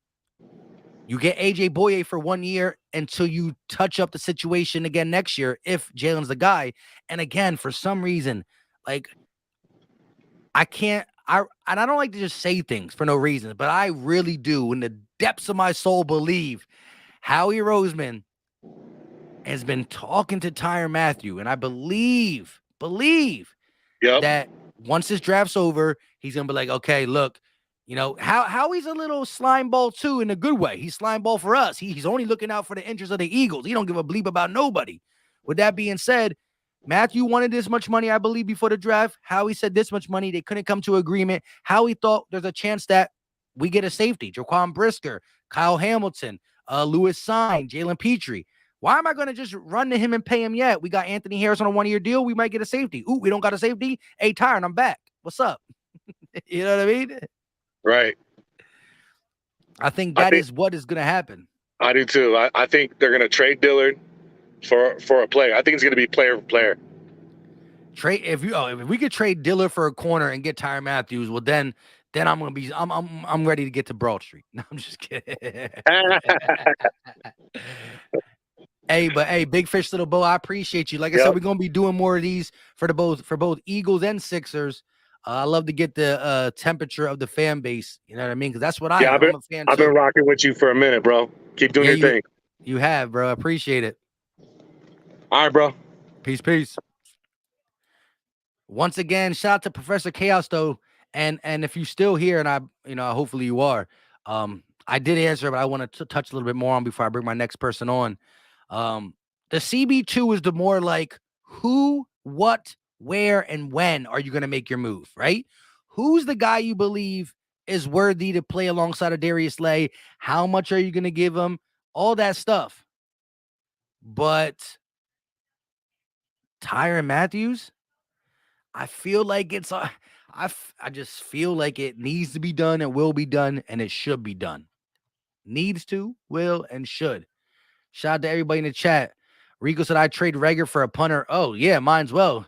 You get AJ Boye for 1 year until you touch up the situation again next year if Jalen's the guy. And again, for some reason, like I don't like to just say things for no reason, but I really do, in the depths of my soul, believe Howie Roseman has been talking to Tyrann Mathieu, and I believe that once this draft's over, he's gonna be like, okay, look. Howie's a little slime ball too, in a good way. He's slime ball for us. He's only looking out for the interests of the Eagles. He don't give a bleep about nobody. With that being said, Mathieu wanted this much money, I believe, before the draft. Howie said this much money. They couldn't come to agreement. Howie thought there's a chance that we get a safety. Jaquan Brisker, Kyle Hamilton, Lewis Sine, Jalen Petrie. Why am I going to just run to him and pay him yet? We got Anthony Harris on a 1-year deal. We might get a safety. Ooh, we don't got a safety? Hey, Tyrann, I'm back. What's up? You know what I mean? Right. I think that is what is going to happen. I do too. I think they're going to trade Dillard for a player. I think it's going to be player for player. If we could trade Dillard for a corner and get Tyrann Mathieu, well then I'm going to be I'm ready to get to Broad Street. No, I'm just kidding. Hey, big fish, little bow. I appreciate you. Like I said, we're going to be doing more of these for both Eagles and Sixers. I love to get the temperature of the fan base. You know what I mean? Because that's what I'm a fan. I've been rocking with you for a minute, bro. Keep doing your thing. You have, bro. I appreciate it. All right, bro. Peace. Once again, shout out to Professor Chaos, though. And if you're still here, and hopefully you are, I did answer, but I want to touch a little bit more on before I bring my next person on. The CB2 is the more like who, what, where, and when are you going to make your move, right? Who's the guy you believe is worthy to play alongside of Darius Slay? How much are you going to give him? All that stuff. But Tyrann Mathieu, I feel like I just feel like it needs to be done and will be done, and it should be done. Needs to, will, and should. Shout out to everybody in the chat. Rico said, I trade Reger for a punter. Oh, yeah, mine's well.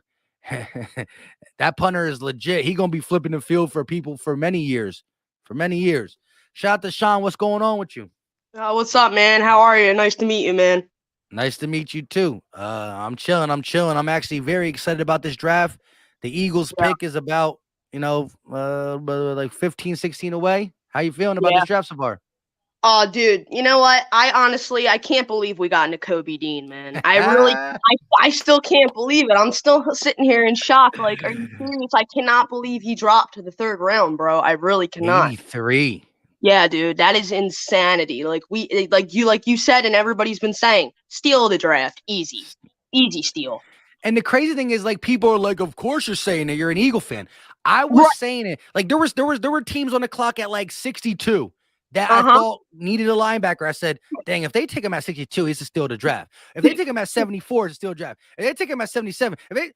That punter is legit. He gonna be flipping the field for people for many years. For many years. Shout out to Sean. What's going on with you? What's up, man? How are you? Nice to meet you, man. Nice to meet you too. I'm chilling. I'm actually very excited about this draft. The Eagles pick is about, like 15, 16 away. How you feeling about this draft so far? Oh, dude, you know what? I can't believe we got Nakobe Dean, man. I still can't believe it. I'm still sitting here in shock. Like, are you serious? I cannot believe he dropped to the 3rd round, bro. I really cannot. 83. Yeah, dude, that is insanity. Like you said, and everybody's been saying, steal the draft, easy steal. And the crazy thing is, like, people are like, of course you're saying it. You're an Eagle fan. I was saying it. Like, there were teams on the clock at like 62 that I thought needed a linebacker. I said, dang, if they take him at 62, it's still the draft. If they take him at 74, it's still draft. If they take him at 77, the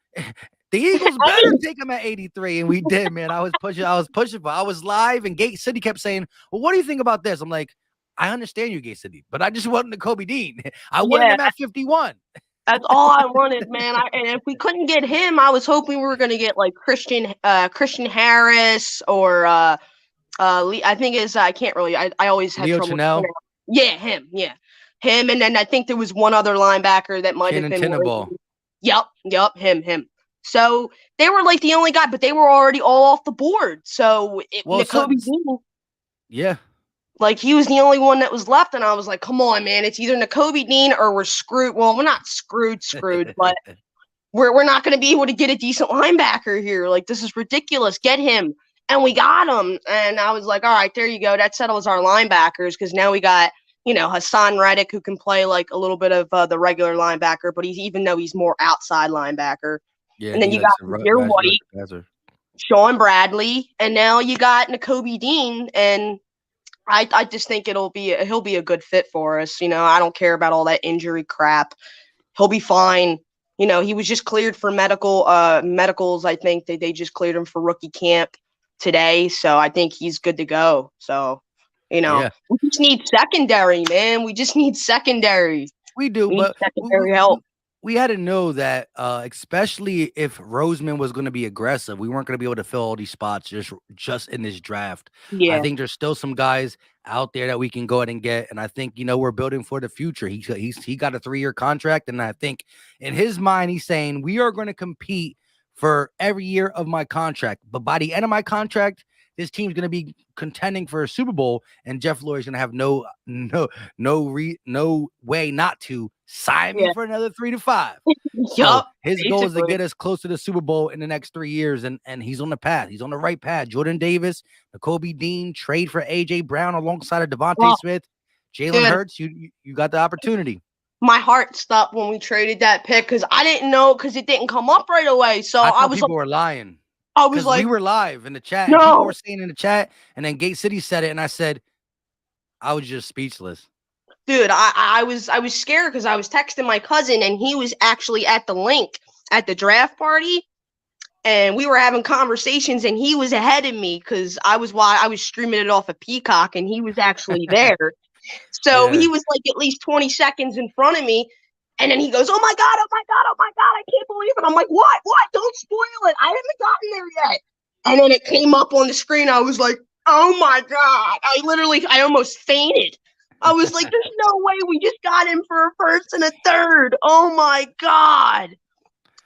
Eagles better take him at 83, and we did, man. I was pushing. I was live, and Gate City kept saying, well, what do you think about this? I'm like, I understand you, Gate City, but I just wanted Nakobe Dean. I wanted him at 51. That's all I wanted, man. And if we couldn't get him, I was hoping we were going to get like Christian Harris or I think is I can't really. I always had trouble. Chanel. Yeah, him. Yeah, him. And then I think there was one other linebacker that might have been. Yep, him. So they were like the only guy, but they were already all off the board. So Nakobe Dean. Yeah. Like, he was the only one that was left, and I was like, come on, man. It's either Nakobe Dean or we're screwed. Well, we're not screwed, but we're not going to be able to get a decent linebacker here. Like, this is ridiculous. Get him. And we got him. And I was like, all right, there you go. That settles our linebackers because now we got, Hassan Reddick, who can play, like, a little bit of the regular linebacker, but even though he's more outside linebacker. Yeah, and then you got your White, Sean Bradley, and now you got Nakobe Dean, and I just think he'll be a good fit for us. I don't care about all that injury crap. He'll be fine. He was just cleared for medicals. I think they just cleared him for rookie camp today. So I think he's good to go. So, we just need secondary, man. We just need secondary. We do, but secondary help. We had to know that, especially if Roseman was going to be aggressive, we weren't going to be able to fill all these spots just in this draft. Yeah. I think there's still some guys out there that we can go ahead and get, and I think we're building for the future. He got a 3-year contract, and I think in his mind he's saying we are going to compete for every year of my contract, but by the end of my contract, this team's going to be contending for a Super Bowl, and Jeff Lurie's going to have no way not to sign me for another 3 to 5. So his goal is to get us close to the Super Bowl in the next 3 years, and he's on the path. He's on the right path. Jordan Davis, Nakobe Dean, trade for A.J. Brown alongside of Devontae Smith, Jalen Hurts. You got the opportunity. My heart stopped when we traded that pick because I didn't know because it didn't come up right away. So I was people were lying. I was like, we were live in the chat. No. And people were saying in the chat, and then Gate City said it, and I said, I was just speechless. Dude, I was scared because I was texting my cousin, and he was actually at the link at the draft party, and we were having conversations, and he was ahead of me because I was streaming it off of Peacock, and he was actually there. So he was like at least 20 seconds in front of me. And then he goes, oh my God, I can't believe it. I'm like, what? Don't spoil it. I haven't gotten there yet. And then it came up on the screen. I was like, oh my God. I almost fainted. I was like, there's no way we just got him for a first and a third. Oh my God.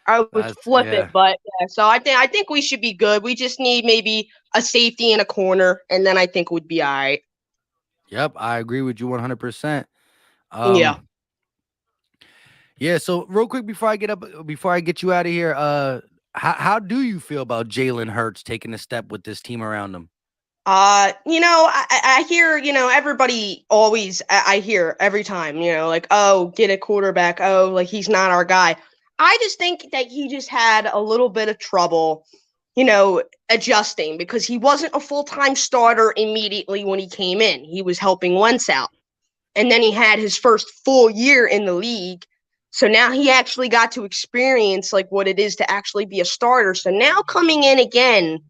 I was flipping, but so I think we should be good. We just need maybe a safety and a corner, and then I think we'd be all right. Yep, I agree with you 100%. Yeah, so real quick before I get you out of here, how do you feel about Jalen Hurts taking a step with this team around him? I hear, everybody always, I hear every time, like, oh, get a quarterback. Oh, like he's not our guy. I just think that he just had a little bit of trouble, adjusting because he wasn't a full-time starter immediately when he came in. He was helping Wentz out. And then he had his first full year in the league. So now he actually got to experience like what it is to actually be a starter. So now coming in again,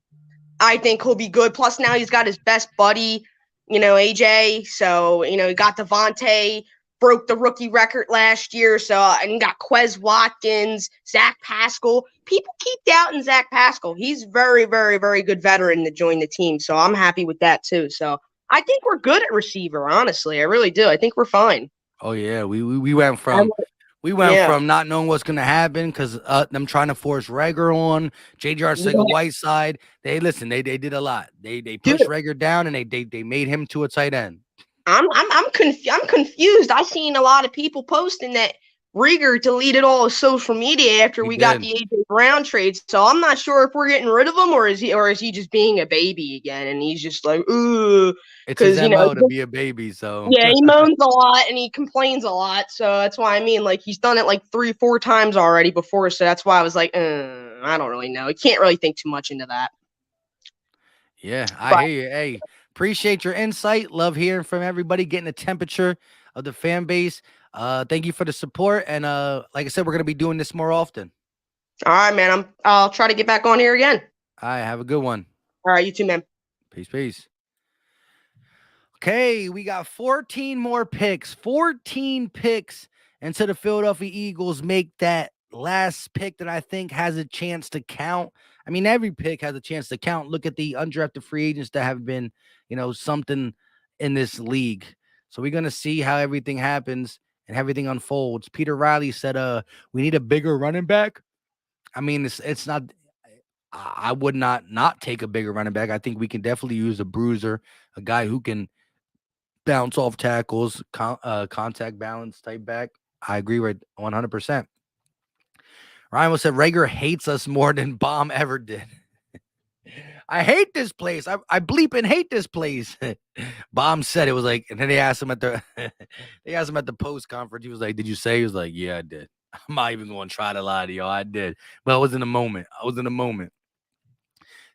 I think he'll be good. Plus now he's got his best buddy, AJ. So, he got Devontae broke the rookie record last year. So, and you got Quez Watkins, Zach Pascal. People keep doubting Zach Pascal. He's very, very, very good veteran to join the team. So I'm happy with that too. So I think we're good at receiver, honestly. I really do. I think we're fine. Oh yeah, we went from from not knowing what's gonna happen because them trying to force Reger on J.J. Whiteside. They did a lot. They pushed Reger down and they made him to a tight end. I'm confused. I seen a lot of people posting that Reger deleted all his social media after we got the AJ Brown trade. So I'm not sure if we're getting rid of him or is he just being a baby again and he's just like, ooh, it's his MO to be a baby. So yeah, he moans a lot and he complains a lot. So that's why I mean, like he's done it like 3-4 times already before. So that's why I was like, I don't really know. I can't really think too much into that. Yeah, I hear you. Hey, appreciate your insight. Love hearing from everybody, getting the temperature of the fan base. Thank you for the support. And like I said, we're gonna be doing this more often. All right, man. I'll try to get back on here again. All right, have a good one. All right, you too, man. Peace. Okay, we got 14 more picks. 14 picks until the Philadelphia Eagles make that last pick that I think has a chance to count. I mean, every pick has a chance to count. Look at the undrafted free agents that have been, something in this league. So we're going to see how everything happens and everything unfolds. Peter Riley said, we need a bigger running back. I mean, it's not, I would not take a bigger running back. I think we can definitely use a bruiser, a guy who can bounce off tackles, contact balance type back. I agree with 100%. Ryan will said Reger hates us more than Baum ever did. I hate this place. I bleeping hate this place. Baum said it was like, and then they asked him at the post conference. He was like, "Did you say?" He was like, "Yeah, I did." I'm not even going to try to lie to y'all. I did, but I was in a moment.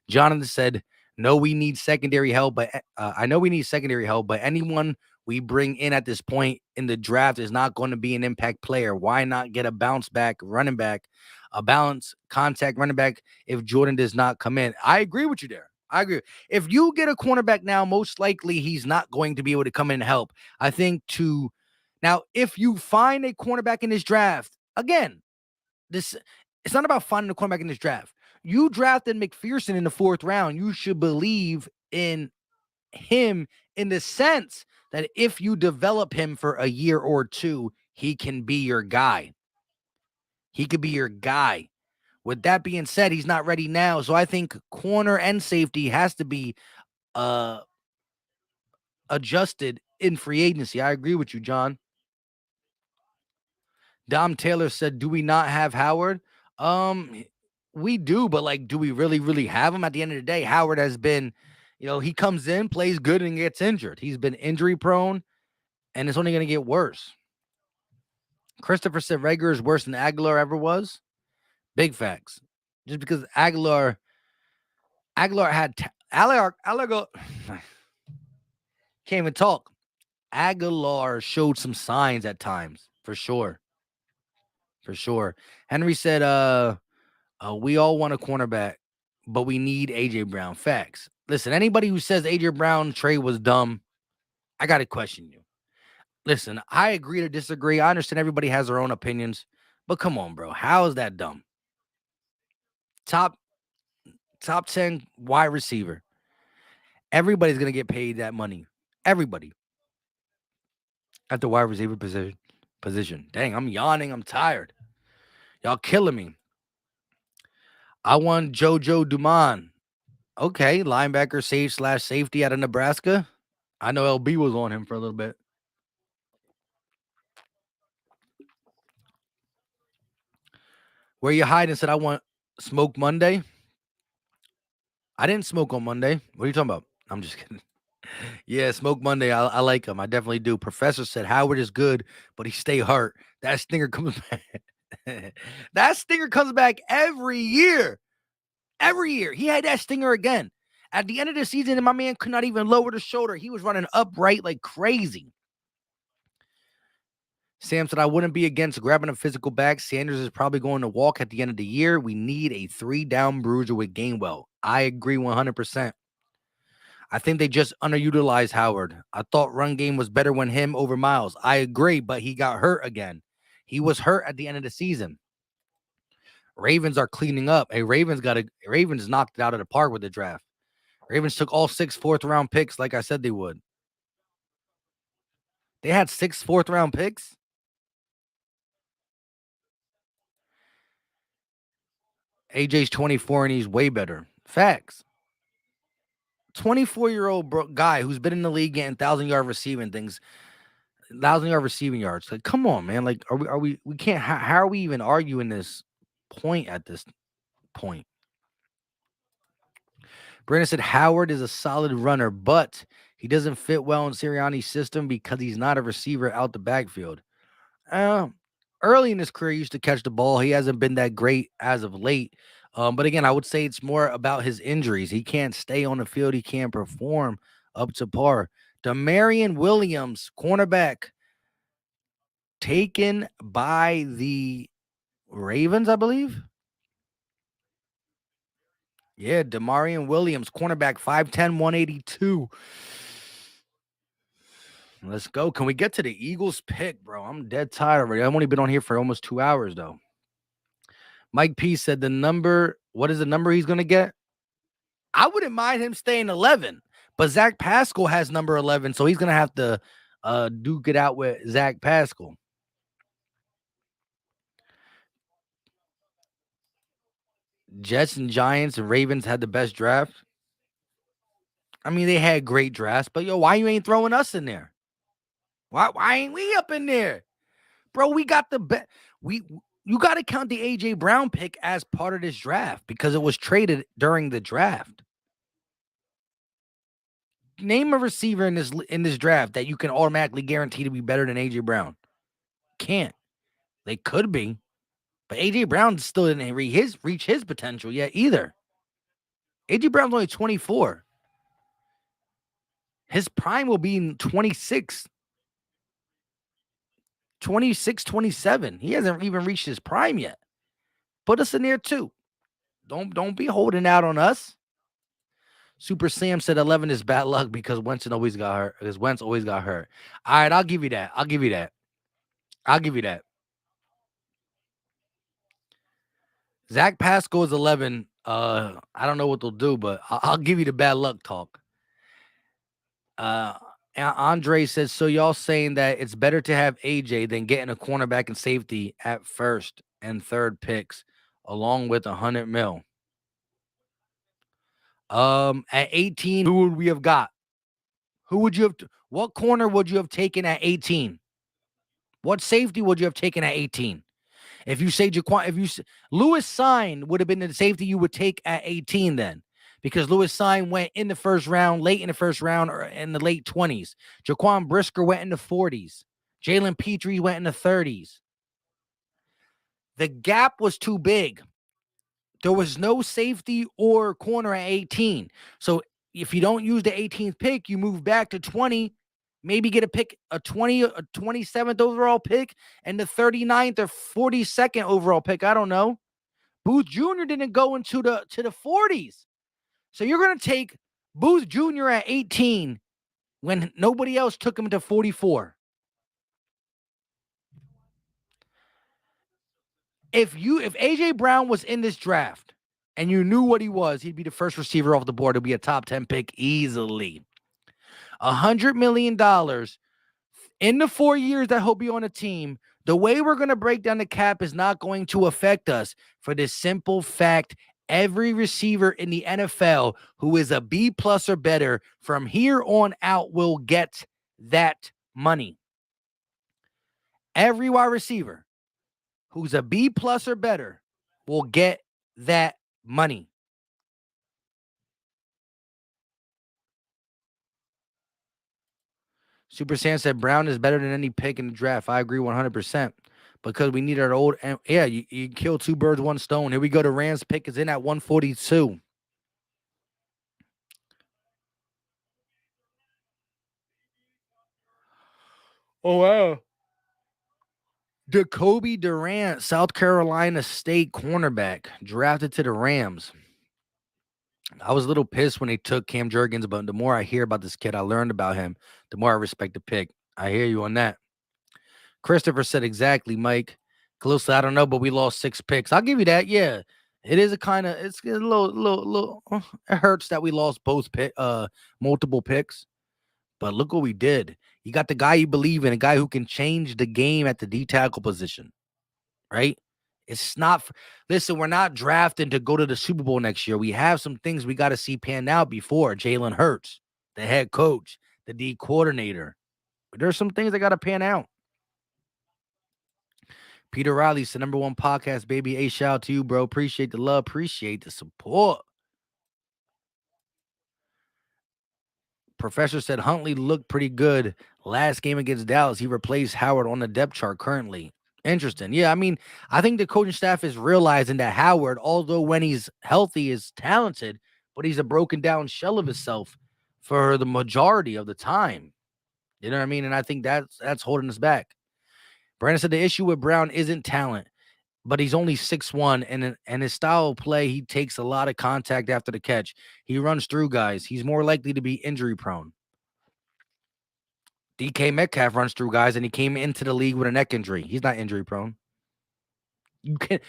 Jonathan said, "No, we need secondary help, but I know we need secondary help, but anyone we bring in at this point in the draft is not going to be an impact player. Why not get a bounce back running back, a balance contact running back if Jordan does not come in?" I agree with you there. I agree. If you get a cornerback now, most likely he's not going to be able to come in and help. I think now, if you find a cornerback in this draft, again, it's not about finding a cornerback in this draft. You drafted McPherson in the 4th round. You should believe in him in the sense that if you develop him for a year or two, he can be your guy. He could be your guy. With that being said, he's not ready now. So I think corner and safety has to be adjusted in free agency. I agree with you, John. Dom Taylor said, "Do we not have Howard?" We do, but do we really, really have him? At the end of the day, Howard has been, he comes in, plays good, and gets injured. He's been injury prone, and it's only going to get worse. Christopher said Reger is worse than Aguilar ever was. Big facts. Just because Aguilar had Aguilar can't even talk. Aguilar showed some signs at times, for sure. Henry said, we all want a cornerback, but we need AJ Brown. Facts. Listen, anybody who says AJ Brown trade was dumb, I got to question you. Listen, I agree to disagree. I understand everybody has their own opinions, but come on, bro. How is that dumb? Top 10 wide receiver. Everybody's going to get paid that money. Everybody. At the wide receiver position. Dang, I'm yawning. I'm tired. Y'all killing me. I want JoJo Duman. Okay, linebacker, safety out of Nebraska. I know LB was on him for a little bit. Where you hiding? Said I want Smoke Monday. I didn't smoke on Monday. What are you talking about? I'm just kidding. Yeah, Smoke Monday. I like him. I definitely do. Professor said Howard is good, but he stay hurt. That stinger comes back. That stinger comes back every year. Every year. He had that stinger again. At the end of the season, my man could not even lower the shoulder. He was running upright like crazy. Sam said, I wouldn't be against grabbing a physical back. Sanders is probably going to walk at the end of the year. We need a 3-down bruiser with Gainwell. I agree 100%. I think they just underutilized Howard. I thought run game was better when him over Miles. I agree, but he got hurt again. He was hurt at the end of the season. Ravens are cleaning up. Hey, Ravens knocked it out of the park with the draft. Ravens took all 6 fourth-round picks like I said they would. They had 6 fourth-round picks? AJ's 24 and he's way better. Facts. 24-year-old guy who's been in the league getting 1,000-yard receiving things, 1,000-yard receiving yards. Like, come on, man. Like, we can't. How are we even arguing this point at this point? Brandon said Howard is a solid runner, but he doesn't fit well in Sirianni's system because he's not a receiver out the backfield. Early in his career, he used to catch the ball. He hasn't been that great as of late. But again, I would say it's more about his injuries. He can't stay on the field. He can't perform up to par. Demarion Williams, cornerback, taken by the Ravens, I believe. Yeah, Demarion Williams, cornerback, 5'10", 182. Let's go. Can we get to the Eagles pick, bro? I'm dead tired already. I've only been on here for almost 2 hours, though. Mike P said what is the number he's going to get? I wouldn't mind him staying 11, but Zach Pascal has number 11, so he's going to have to duke it out with Zach Pascal. Jets and Giants and Ravens had the best draft. I mean, they had great drafts, but why you ain't throwing us in there? Why ain't we up in there? Bro, we got the best. You got to count the A.J. Brown pick as part of this draft because it was traded during the draft. Name a receiver in this draft that you can automatically guarantee to be better than A.J. Brown. Can't. They could be, but A.J. Brown still didn't reach his potential yet either. A.J. Brown's only 24. His prime will be in 26, 27. He hasn't even reached his prime yet. Put us in there too. Don't be holding out on us. Super Sam said 11 is bad luck because Wentz always got hurt. All right, I'll give you that. Zach Pascal is 11. I don't know what they'll do, but I'll give you the bad luck talk. Andre says, so y'all saying that it's better to have AJ than getting a cornerback and safety at first and third picks along with $100 million. At 18, who would we have got? What corner would you have taken at 18? What safety would you have taken at 18? If you say Lewis Sign would have been the safety you would take at 18 then, because Lewis Sign went in the first round, late in the first round, or in the late 20s. Jaquan Brisker went in the 40s. Jalen Petrie went in the 30s. The gap was too big. There was no safety or corner at 18. So if you don't use the 18th pick, you move back to 20, maybe get a 27th overall pick, and the 39th or 42nd overall pick. I don't know. Booth Jr. didn't go into the 40s. So you're going to take Booth Jr. at 18 when nobody else took him to 44. If AJ Brown was in this draft and you knew what he was, he'd be the first receiver off the board. It'd be a top 10 pick easily. $100 million in the 4 years that he'll be on a team. The way we're going to break down the cap is not going to affect us for this simple fact. Every receiver in the NFL who is a B+ or better from here on out will get that money. Every wide receiver who's a B+ or better will get that money. Super Sam said Brown is better than any pick in the draft. I agree 100%. Because we need our old, yeah, you kill two birds, one stone. Here we go. The Rams pick is in at 142. Oh, wow. Nakobe Dean, South Carolina State cornerback, drafted to the Rams. I was a little pissed when they took Cam Jurgens, but the more I hear about this kid, I learned about him, the more I respect the pick. I hear you on that. Christopher said exactly, Mike. Closely, I don't know, but we lost 6 picks. I'll give you that. Yeah. It is it's a little, it hurts that we lost multiple picks. But look what we did. You got the guy you believe in, a guy who can change the game at the D tackle position, right? It's not, listen, we're not drafting to go to the Super Bowl next year. We have some things we got to see pan out before. Jalen Hurts, the head coach, the D coordinator. There's some things that got to pan out. Peter Riley's the #1 podcast, baby. A shout out to you, bro. Appreciate the love. Appreciate the support. Professor said Huntley looked pretty good last game against Dallas. He replaced Howard on the depth chart currently. Interesting. Yeah, I mean, I think the coaching staff is realizing that Howard, although when he's healthy, is talented, but he's a broken down shell of himself for the majority of the time. You know what I mean? And I think that's holding us back. Brandon said the issue with Brown isn't talent, but he's only 6'1", and his style of play, he takes a lot of contact after the catch. He runs through guys. He's more likely to be injury prone. DK Metcalf runs through guys, and he came into the league with a neck injury. He's not injury prone. You can't.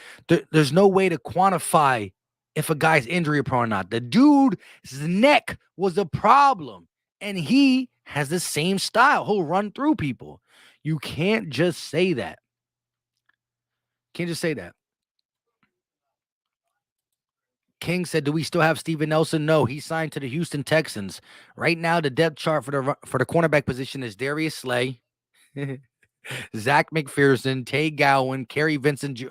There's no way to quantify if a guy's injury prone or not. The dude's neck was a problem, and he has the same style. He'll run through people. You can't just say that. Can't just say that. King said, do we still have Steven Nelson? No, he signed to the Houston Texans. Right now, the depth chart for the cornerback position is Darius Slay, Zach McPherson, Tay Gowan, Kerry Vincent,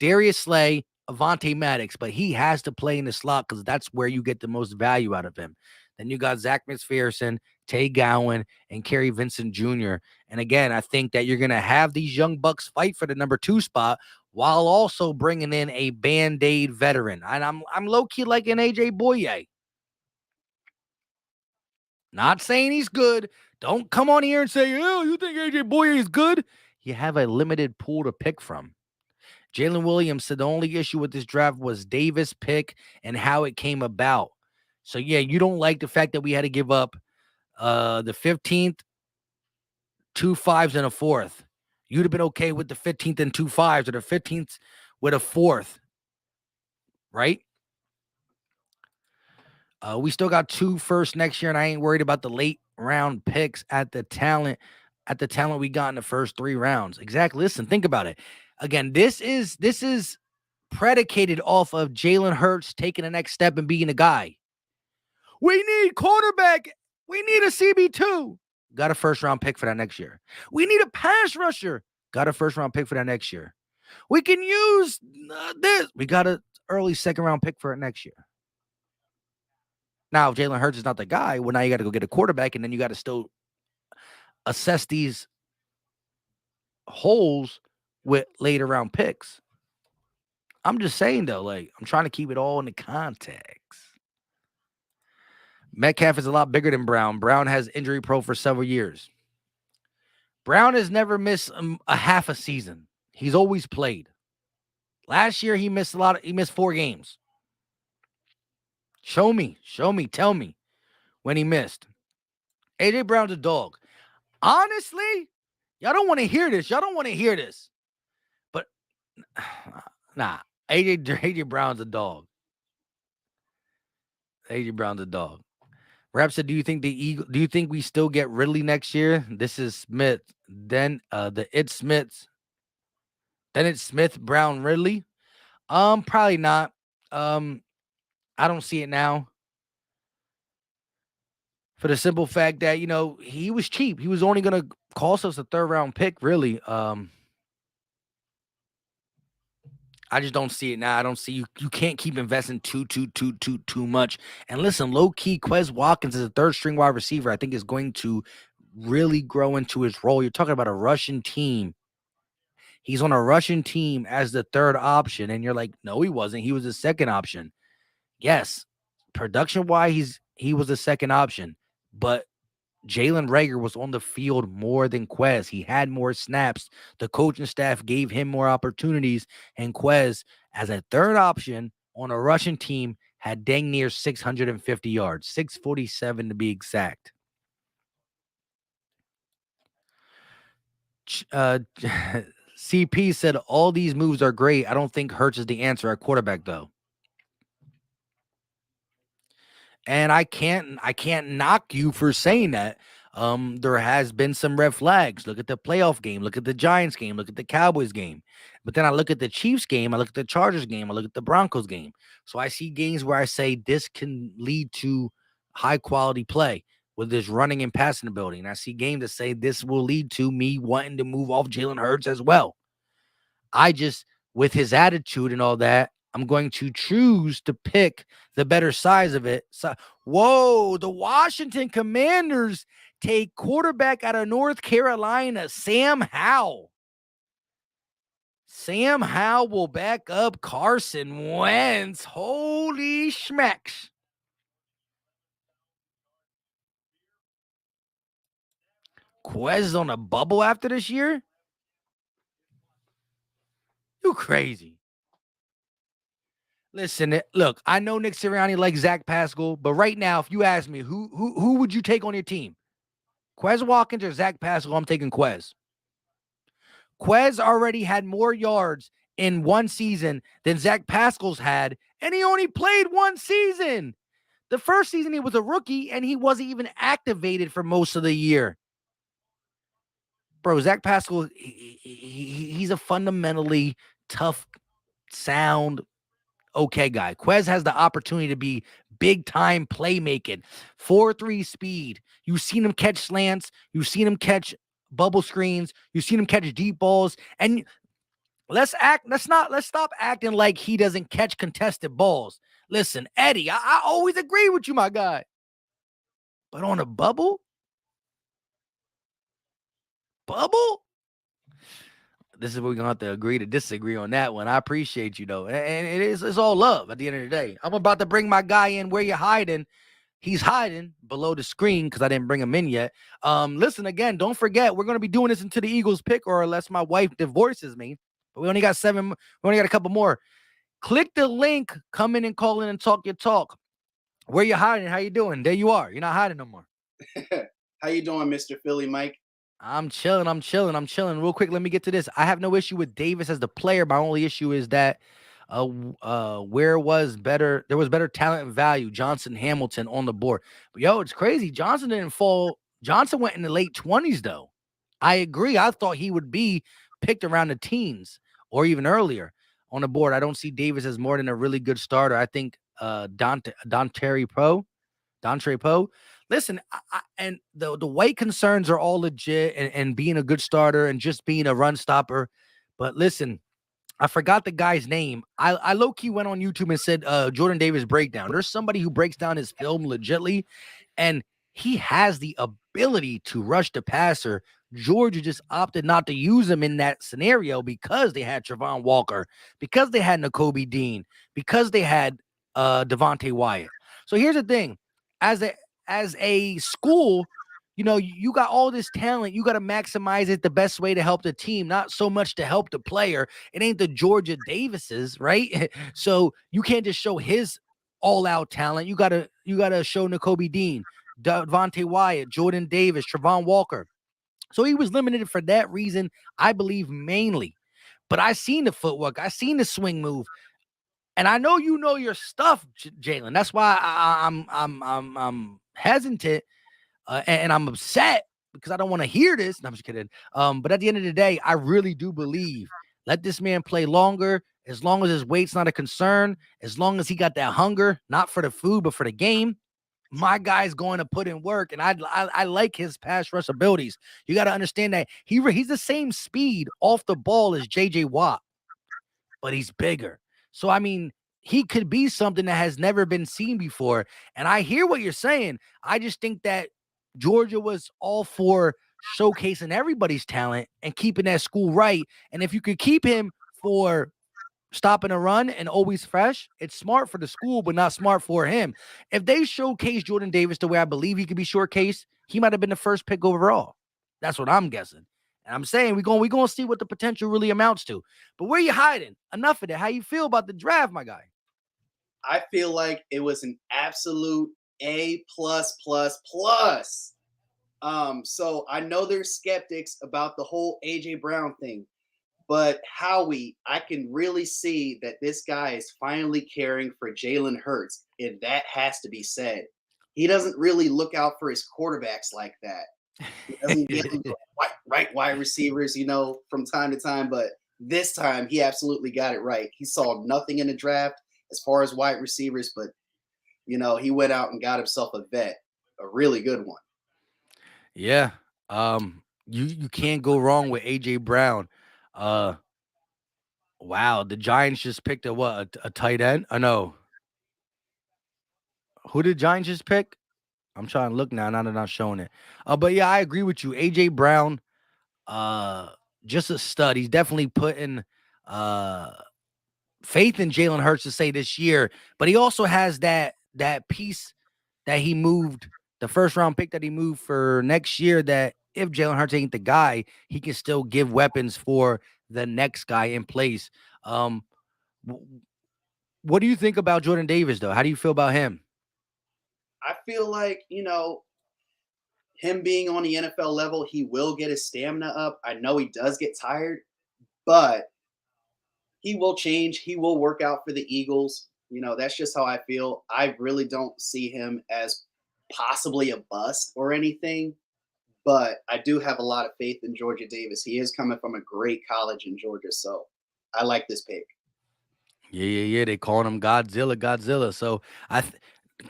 Darius Slay, Avonte Maddox, but he has to play in the slot because that's where you get the most value out of him. Then you got Zach McPherson, Tay Gowan, and Kerry Vincent Jr. And again, I think that you're going to have these young bucks fight for the number 2 spot while also bringing in a Band-Aid veteran. And I'm low-key like an AJ Boye. Not saying he's good. Don't come on here and say, oh, you think AJ Boye is good? You have a limited pool to pick from. Jalen Williams said the only issue with this draft was Davis' pick and how it came about. So, yeah, you don't like the fact that we had to give up the 15th, 2 5s, and a 4th. You'd have been okay with the 15th and 2 5s or the 15th with a 4th, right? We still got 2 firsts next year, and I ain't worried about the late round picks at the talent we got in the first 3 rounds. Exactly. Listen, think about it. Again, this is predicated off of Jalen Hurts taking the next step and being a guy. We need cornerback. We need a CB2. Got a first-round pick for that next year. We need a pass rusher. Got a first-round pick for that next year. We can use this. We got an early second-round pick for it next year. Now, if Jalen Hurts is not the guy, well, now you got to go get a quarterback, and then you got to still assess these holes with later-round picks. I'm just saying, though, like, I'm trying to keep it all in the context. Metcalf is a lot bigger than Brown. Brown has injury pro for several years. Brown has never missed a half a season. He's always played. Last year, he missed 4 games. Show me, tell me when he missed. AJ Brown's a dog. Honestly, y'all don't want to hear this. But, nah, AJ Brown's a dog. AJ Brown's a dog. Rap said, do you think we still get Ridley next year? This is Smith. Then it's Smith, Brown, Ridley. Probably not. I don't see it now. For the simple fact that, he was cheap. He was only gonna cost us a 3rd-round pick, really. I just don't see it now. I don't see you can't keep investing too much. And listen, low-key, Quez Watkins is a 3rd-string wide receiver. I think is going to really grow into his role. You're talking about a Russian team. He's on a Russian team as the 3rd option. And you're like, no, he wasn't. He was the 2nd option. Yes, production-wise, he was the 2nd option. But Jalen Reger was on the field more than Quez. He had more snaps. The coaching staff gave him more opportunities. And Quez, as a 3rd option on a Russian team, had dang near 650 yards, 647 to be exact. CP said all these moves are great. I don't think Hurts is the answer at quarterback though. And I can't knock you for saying that. There has been some red flags. Look at the playoff game, look at the Giants game, look at the Cowboys game. But then I look at the Chiefs game, I look at the Chargers game, I look at the Broncos game. So I see games where I say this can lead to high quality play with this running and passing ability. And I see games that say this will lead to me wanting to move off Jalen Hurts as well. I just, with his attitude and all that, I'm going to choose to pick the better size of it. So, whoa, the Washington Commanders take quarterback out of North Carolina, Sam Howell. Sam Howell will back up Carson Wentz. Holy schmecks. Quez is on a bubble after this year? You crazy. Listen, look, I know Nick Sirianni likes Zach Pascal, but right now, if you ask me, who would you take on your team? Quez Watkins or Zach Pascal? I'm taking Quez. Quez already had more yards in one season than Zach Pascal's had, and he only played one season. The first season, he was a rookie, and he wasn't even activated for most of the year. Bro, Zach Pascal, he's a fundamentally tough, sound, okay guy. Quez has the opportunity to be big-time playmaking, 4.3 speed. You've seen him catch slants. You've seen him catch bubble screens. You've seen him catch deep balls. And let's stop acting like he doesn't catch contested balls. Listen, Eddie, I always agree with you, my guy. But on a bubble? This is where we're gonna have to agree to disagree on that one. I appreciate you though. And it's all love at the end of the day. I'm about to bring my guy in. Where you hiding? He's hiding below the screen because I didn't bring him in yet. Listen, again, don't forget, we're gonna be doing this until the Eagles pick, or unless my wife divorces me. But we only got a couple more. Click the link, come in and call in and talk your talk. Where you hiding? How you doing? There you are. You're not hiding no more. How you doing, Mr. Philly Mike? I'm chilling. Real quick, let me get to this. I have no issue with Davis as the player. My only issue is that there was better talent and value. Johnson, Hamilton on the board. But it's crazy. Johnson didn't fall. Johnson went in the late 20s, though. I agree. I thought he would be picked around the teens or even earlier on the board. I don't see Davis as more than a really good starter. I think Dontre Poe. Listen, and the weight concerns are all legit and being a good starter and just being a run stopper. But listen, I forgot the guy's name. I low-key went on YouTube and said Jordan Davis breakdown. There's somebody who breaks down his film legitly, and he has the ability to rush the passer. Georgia just opted not to use him in that scenario because they had Trevon Walker, because they had Nakobe Dean, because they had Devontae Wyatt. So here's the thing. As a school, you got all this talent. You got to maximize it the best way to help the team, not so much to help the player. It ain't the Georgia Davises, right? So you can't just show his all-out talent. You gotta show Nakobe Dean, Devontae Wyatt, Jordan Davis, Trevon Walker. So he was limited for that reason, I believe, mainly. But I seen the footwork. I seen the swing move. And I know you know your stuff, Jalen. That's why I'm hesitant and I'm upset because I don't want to hear this. No, I'm just kidding. But at the end of the day, I really do believe let this man play longer. As long as his weight's not a concern, as long as he got that hunger, not for the food, but for the game, my guy's going to put in work. And I like his pass rush abilities. You got to understand that he's the same speed off the ball as J.J. Watt, but he's bigger. So, I mean, he could be something that has never been seen before. And I hear what you're saying. I just think that Georgia was all for showcasing everybody's talent and keeping that school right. And if you could keep him for stopping a run and always fresh, it's smart for the school, but not smart for him. If they showcase Jordan Davis the way I believe he could be showcased, he might have been the first pick overall. That's what I'm guessing. And I'm saying we're going to see what the potential really amounts to. But where you hiding? Enough of that. How you feel about the draft, my guy? I feel like it was an absolute A plus plus plus. So I know there's skeptics about the whole AJ Brown thing, but Howie, I can really see that this guy is finally caring for Jalen Hurts, and that has to be said. He doesn't really look out for his quarterbacks like that. He doesn't get them right wide receivers, from time to time, but this time he absolutely got it right. He saw nothing in the draft as far as wide receivers, but he went out and got himself a vet, a really good one. Yeah. You can't go wrong with AJ Brown. Wow, the Giants just picked a tight end? I know. Who did Giants just pick? I'm trying to look now they're not showing it. But yeah, I agree with you. AJ Brown, uh, just a stud. He's definitely putting faith in Jalen Hurts to say this year, but he also has that piece that he moved, the first round pick that he moved for next year, that if Jalen Hurts ain't the guy, he can still give weapons for the next guy in place. What do you think about Jordan Davis, though? How do you feel about him? I feel like, him being on the NFL level, he will get his stamina up. I know he does get tired, but he will change. He will work out for the Eagles. That's just how I feel. I really don't see him as possibly a bust or anything, but I do have a lot of faith in Georgia Davis. He is coming from a great college in Georgia, so I like this pick. Yeah. They calling him Godzilla. So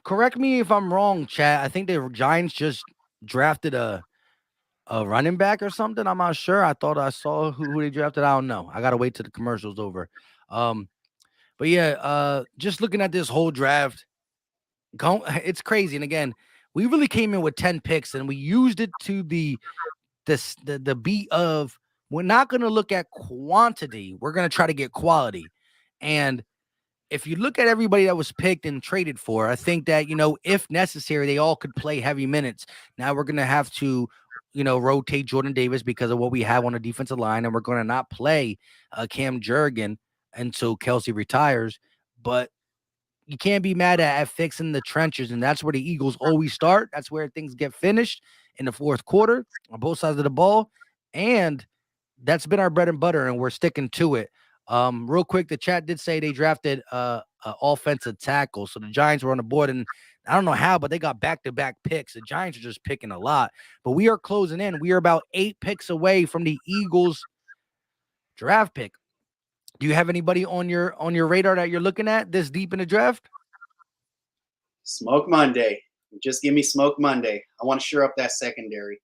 correct me if I'm wrong, Chad. I think the Giants just drafted a running back or something. I'm not sure. I thought I saw who they drafted. I don't know. I gotta wait till the commercial's over. But yeah, just looking at this whole draft, it's crazy. And again, we really came in with 10 picks and we used it to the beat of, we're not gonna look at quantity, we're gonna try to get quality. And if you look at everybody that was picked and traded for, I think that, if necessary, they all could play heavy minutes. Now we're going to have to, rotate Jordan Davis because of what we have on the defensive line. And we're going to not play Cam Jurgen until Kelsey retires. But you can't be mad at fixing the trenches. And that's where the Eagles always start. That's where things get finished in the fourth quarter on both sides of the ball. And that's been our bread and butter, and we're sticking to it. Real quick, the chat did say they drafted an offensive tackle. So the Giants were on the board, and I don't know how, but they got back-to-back picks. The Giants are just picking a lot. But we are closing in. We are about 8 picks away from the Eagles draft pick. Do you have anybody on your radar that you're looking at this deep in the draft? Smoke Monday. Just give me Smoke Monday. I want to shore up that secondary.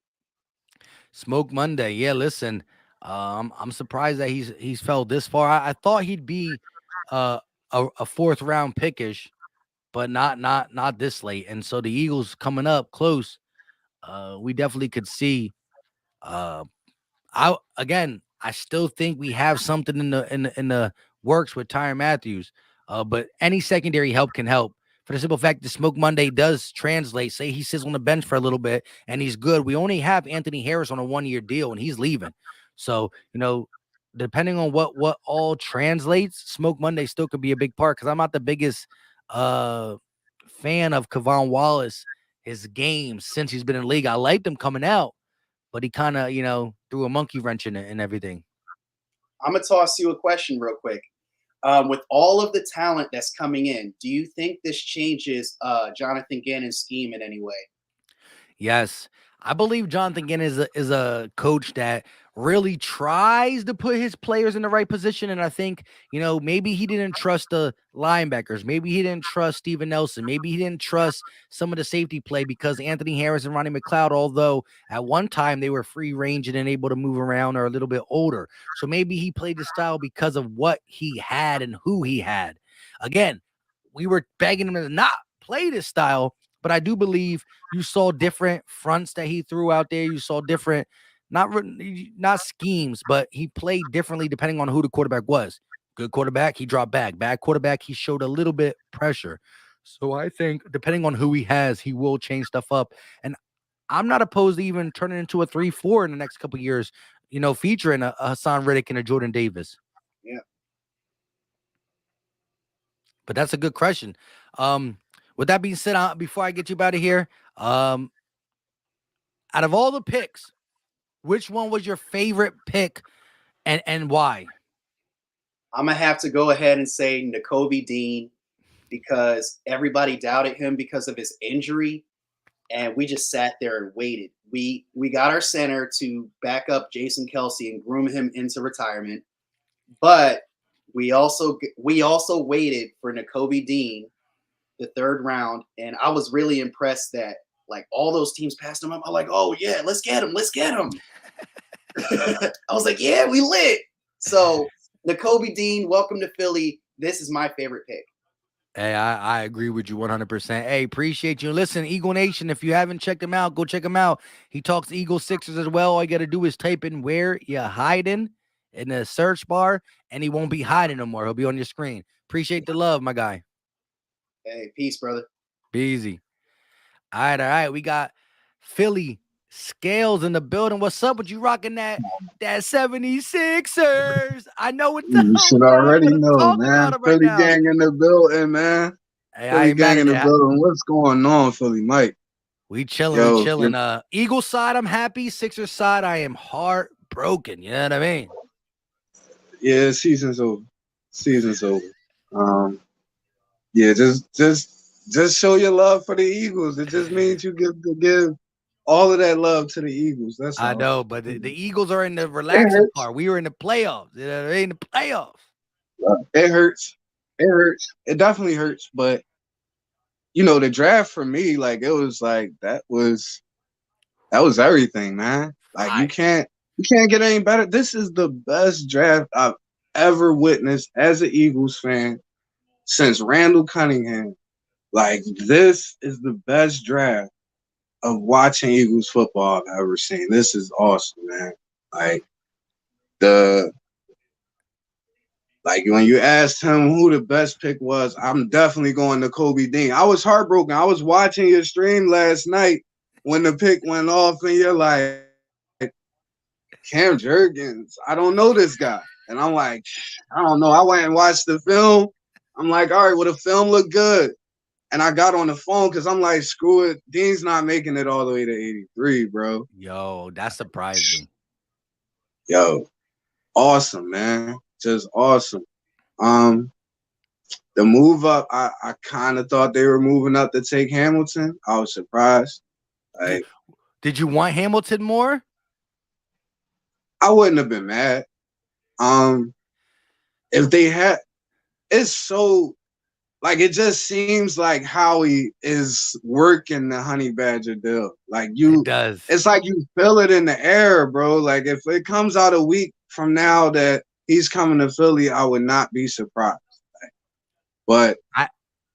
Smoke Monday. Yeah, listen. I'm surprised that he's fell this far. I thought he'd be a 4th round pickish, but not this late. And so the Eagles coming up close. We definitely could see. I still think we have something in the works with Tyrann Mathieu. But any secondary help can help. For the simple fact that Smoke Monday does translate. Say he sits on the bench for a little bit and he's good. We only have Anthony Harris on a 1-year deal and he's leaving. So, depending on what all translates, Smoke Monday still could be a big part, because I'm not the biggest fan of Kevon Wallace, his games since he's been in the league. I liked him coming out, but he kind of, threw a monkey wrench in it and everything. I'm going to toss you a question real quick. With all of the talent that's coming in, do you think this changes Jonathan Gannon's scheme in any way? Yes. I believe Jonathan Gannon is a coach that really tries to put his players in the right position. And I think, maybe he didn't trust the linebackers. Maybe he didn't trust Steven Nelson. Maybe he didn't trust some of the safety play because Anthony Harris and Ronnie McLeod, although at one time they were free range and able to move around, are a little bit older. So maybe he played the style because of what he had and who he had. Again, we were begging him to not play this style, but I do believe you saw different fronts that he threw out there. You saw different, not schemes, but he played differently depending on who the quarterback was. Good quarterback, he dropped back. Bad quarterback, he showed a little bit pressure. So I think depending on who he has, he will change stuff up. And I'm not opposed to even turning into a 3-4 in the next couple of years, featuring a Hassan Reddick and a Jordan Davis. Yeah. But that's a good question. With that being said, before I get you out of here, out of all the picks, which one was your favorite pick, and why? I'm gonna have to go ahead and say Nakobe Dean because everybody doubted him because of his injury, and we just sat there and waited. We got our center to back up Jason Kelsey and groom him into retirement, but we also waited for Nakobe Dean, the third round, and I was really impressed that like all those teams passed him up. I'm like, oh yeah, let's get him. I was like, yeah, we lit. So Nakobe Dean, welcome to Philly. This is my favorite pick. Hey, I agree with you 100%. Hey, appreciate you. Listen, Eagle Nation, if you haven't checked him out, go check him out. He talks Eagle Sixers as well. All you got to do is type in where you hiding in the search bar, and he won't be hiding no more. He'll be on your screen. Appreciate the love, my guy. Hey, peace, brother. Be easy. All right. We got Philly Scales in the building. What's up with you rocking that 76ers? I know what You should already know, talk man. about it right Philly now. gang in the building, man. Hey, I Philly ain't mad gang at in the that. building. What's going on, Philly Mike? We chilling, Yo, Eagle side, I'm happy. Sixers side, I am heartbroken. You know what I mean? Yeah, season's over. Yeah, just show your love for the Eagles. It just means you give all of that love to the Eagles. That's all. I know, but the Eagles are in the relaxing part. We were in the playoffs. You know what I mean? The playoffs. It hurts. It definitely hurts. But you know, the draft for me, like it was like that was everything, man. Like you can't get any better. This is the best draft I've ever witnessed as an Eagles fan since Randall Cunningham. Like this is the best draft of watching Eagles football I've ever seen. This is awesome, man. Like when you asked him who the best pick was, I'm definitely going to Nakobe Dean. I was heartbroken. I was watching your stream last night when the pick went off, and you're like, Cam Jurgens, I don't know this guy. And I'm like, I don't know. I went and watched the film. I'm like, all right, well, the film looked good. And I got on the phone because I'm like, screw it. Dean's not making it all the way to 83, bro. Yo, that surprised me. Yo, awesome, man. Just awesome. The move up, I kind of thought they were moving up to take Hamilton. I was surprised. Like, did you want Hamilton more? I wouldn't have been mad. If they had, it's so like it just seems like Howie is working the Honey Badger deal. Like it does. It's like you feel it in the air, bro. Like if it comes out a week from now that he's coming to Philly, I would not be surprised. But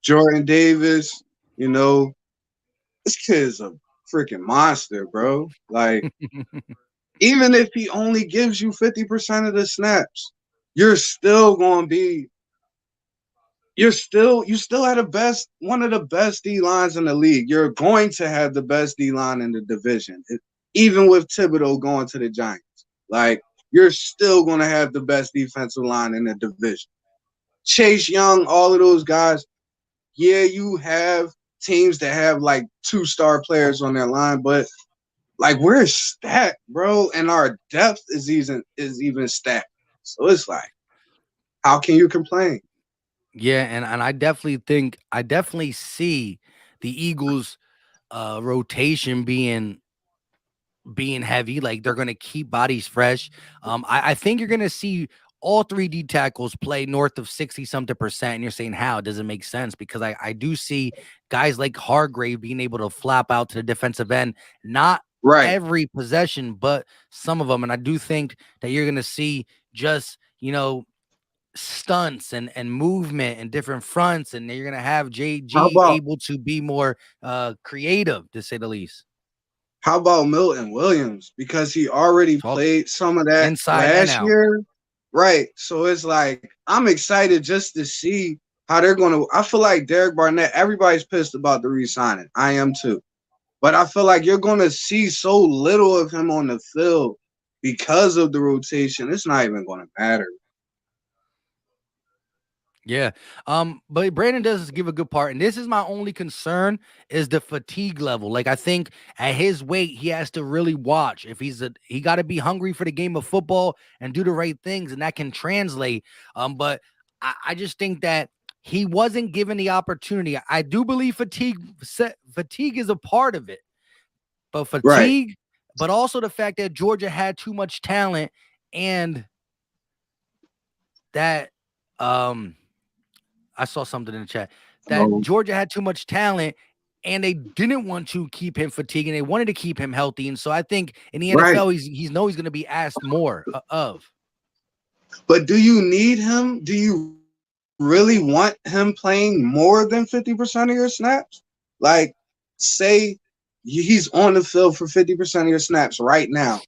Jordan Davis, you know, this kid's a freaking monster, bro. Like, even if he only gives you 50% of the snaps, you still had one of the best D lines in the league. You're going to have the best D line in the division, even with Thibodeau going to the Giants. Like, you're still going to have the best defensive line in the division. Chase Young, all of those guys. Yeah, you have teams that have like 2-star players on their line, but like we're stacked, bro, and our depth is even stacked. So it's like, how can you complain? Yeah, and I definitely see the Eagles rotation being heavy. Like they're gonna keep bodies fresh. I think you're gonna see all 3 D tackles play north of 60-something%. And you're saying, how does it make sense? Because I do see guys like Hargrave being able to flap out to the defensive end, not every possession, but some of them. And I do think that you're going to see just, stunts and movement and different fronts. And you're going to have JG able to be more creative, to say the least. How about Milton Williams? Because he already played some of that last year. Right. So it's like, I'm excited just to see how they're going to. I feel like Derek Barnett, everybody's pissed about the re-signing. I am too. But I feel like you're going to see so little of him on the field because of the rotation. It's not even going to matter. Yeah. But Brandon does give a good part. And this is my only concern is the fatigue level. Like, I think at his weight, he has to really watch. If he got to be hungry for the game of football and do the right things, and that can translate. But I just think that he wasn't given the opportunity. I do believe fatigue is a part of it. But Right. fatigue, but also the fact that Georgia had too much talent and that I saw something in the chat that So, Georgia had too much talent and they didn't want to keep him fatigued and they wanted to keep him healthy. And so I think in the right. NFL, he's going to be asked more of. But do you need him? Do you really want him playing more than 50% of your snaps? Like, say he's on the field for 50% of your snaps right now,